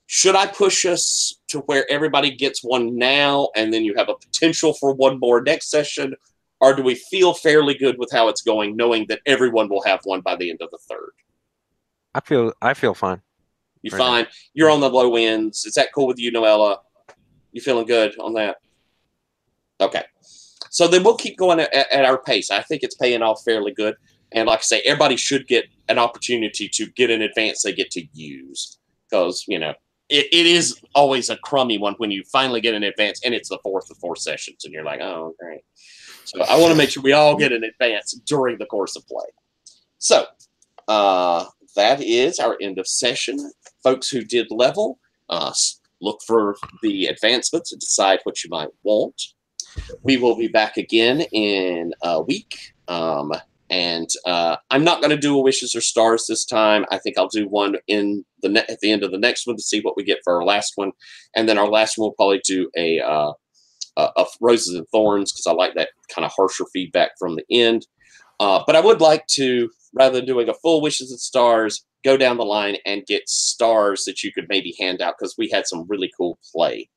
Should I push us to where everybody gets 1 now, and then you have a potential for 1 more next session? Or do we feel fairly good with how it's going, knowing that everyone will have 1 by the end of the 3rd? I feel fine. You fine? Now. You're on the low ends. Is that cool with you, Noella? You feeling good on that? Okay. So then we'll keep going at our pace. I think it's paying off fairly good. And like I say, everybody should get an opportunity to get an advance they get to use. Because, it is always a crummy one when you finally get an advance and it's the 4th of 4 sessions. And you're like, oh, great. So I want to make sure we all get an advance during the course of play. So that is our end of session. Folks who did level, look for the advancements and decide what you might want. We will be back again in a week. And I'm not going to do a wishes or stars this time. I think I'll do one in at the end of the next one to see what we get for our last one. And then our last one will probably do a roses and thorns, because I like that kind of harsher feedback from the end. But I would like to, rather than doing a full wishes and stars, go down the line and get stars that you could maybe hand out, because we had some really cool play.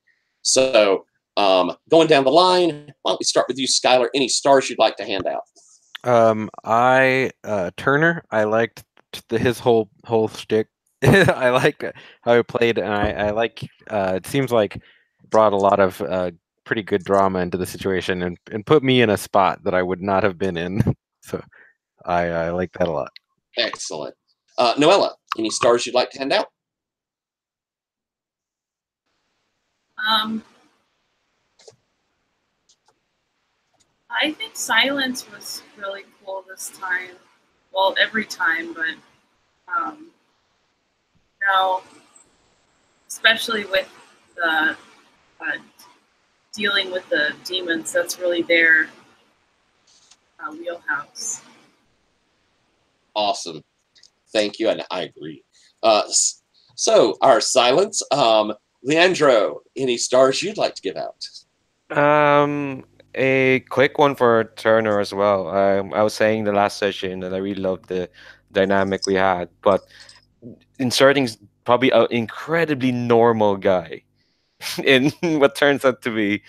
So going down the line, why don't we start with you, Skylar? Any stars you'd like to hand out? Turner, I liked his whole shtick. I liked how he played, and I like. It seems like brought a lot of pretty good drama into the situation, and put me in a spot that I would not have been in. So I like that a lot. Excellent. Noella, any stars you'd like to hand out? I think silence was really cool this time. Well, every time, but especially with the dealing with the demons, that's really their wheelhouse. Awesome. Thank you, and I agree. So our silence, Leandro, any stars you'd like to give out? A quick one for Turner as well. I was saying the last session that I really loved the dynamic we had, but inserting probably an incredibly normal guy in what turns out to be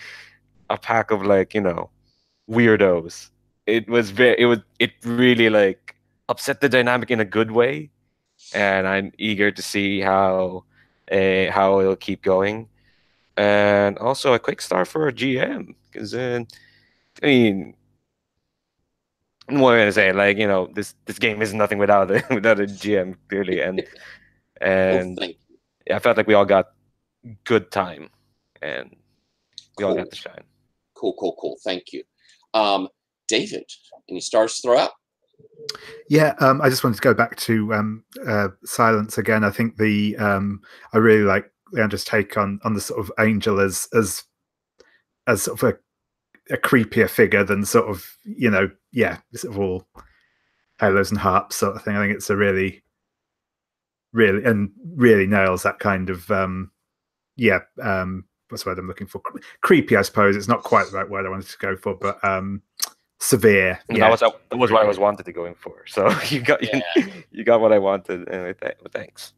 a pack of, like, weirdos. It really, like, upset the dynamic in a good way, and I'm eager to see how it'll keep going. And also a quick star for a GM, because I mean, what am I gonna say? Like, this game is nothing without a GM, clearly, and Well, thank you. yeah, I felt like we all got good time, and we all got to shine. Cool. Thank you. David, any stars to throw out? Yeah, I just wanted to go back to silence again. I think I really like Leandra's take on the sort of angel as sort of a creepier figure than sort of, sort of all halos and harps sort of thing. I think it's a really nails that kind of what's the word I'm looking for? Creepy, I suppose. It's not quite the right word I wanted to go for, but severe. Yeah, that was what I was wanted to going for. So you got what I wanted. Anyway, thanks.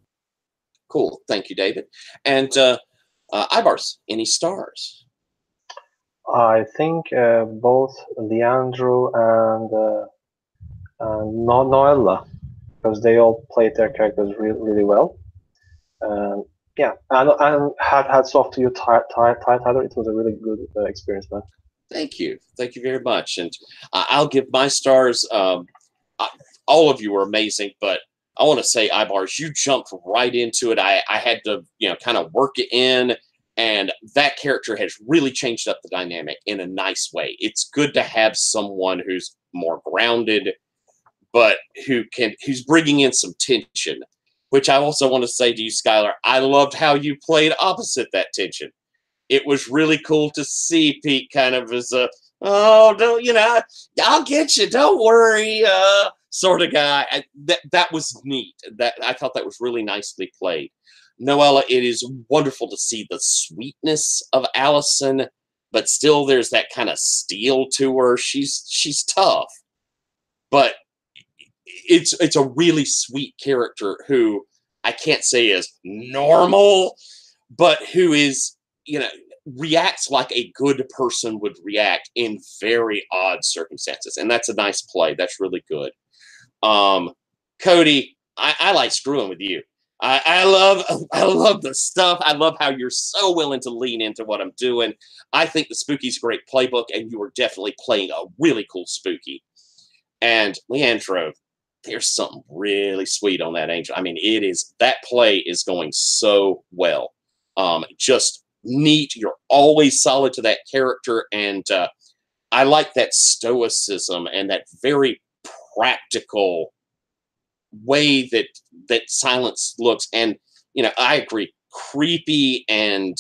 Cool, thank you, David. And Ibars, any stars? I think both Leandro and Noella, because they all played their characters really well. Yeah, and hats off to you, Tyler. It was a really good experience, man. Thank you very much. And I'll give my stars. All of you were amazing, but I want to say, Ibars, you jumped right into it. I had to, kind of work it in, and that character has really changed up the dynamic in a nice way. It's good to have someone who's more grounded, but who's bringing in some tension. Which I also want to say to you, Skylar, I loved how you played opposite that tension. It was really cool to see Pete kind of as I'll get you, don't worry, sort of guy. That was neat. I thought that was really nicely played. Noella, it is wonderful to see the sweetness of Allison, but still there's that kind of steel to her. She's tough, but it's a really sweet character who I can't say is normal, but who is, reacts like a good person would react in very odd circumstances. And that's a nice play. That's really good. Cody, I like screwing with you. I love the stuff. I love how you're so willing to lean into what I'm doing. I think the Spooky's a great playbook, and you are definitely playing a really cool Spooky. And Leandro, there's something really sweet on that angel. I mean, that play is going so well. Just neat. You're always solid to that character, and I like that stoicism and that very practical way that silence looks. And I agree. creepy, and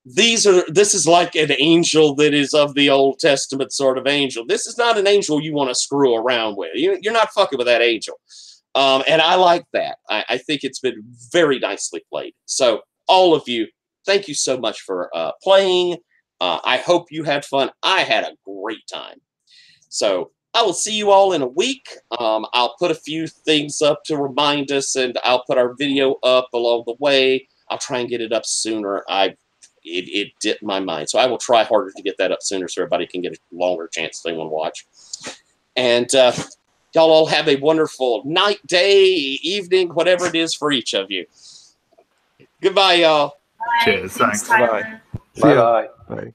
this is like an angel that is of the Old Testament sort of angel. This is not an angel you want to screw around with. You're not fucking with that angel. And I like that. I think it's been very nicely played. So all of you, thank you so much for playing. I hope you had fun. I had a great time. So I will see you all in a week. I'll put a few things up to remind us, and I'll put our video up along the way. I'll try and get it up sooner. It dipped my mind. So I will try harder to get that up sooner so everybody can get a longer chance if they want to watch. And y'all all have a wonderful night, day, evening, whatever it is for each of you. Goodbye, y'all. Bye. Cheers. Thanks. Tyler. Bye-bye. Bye.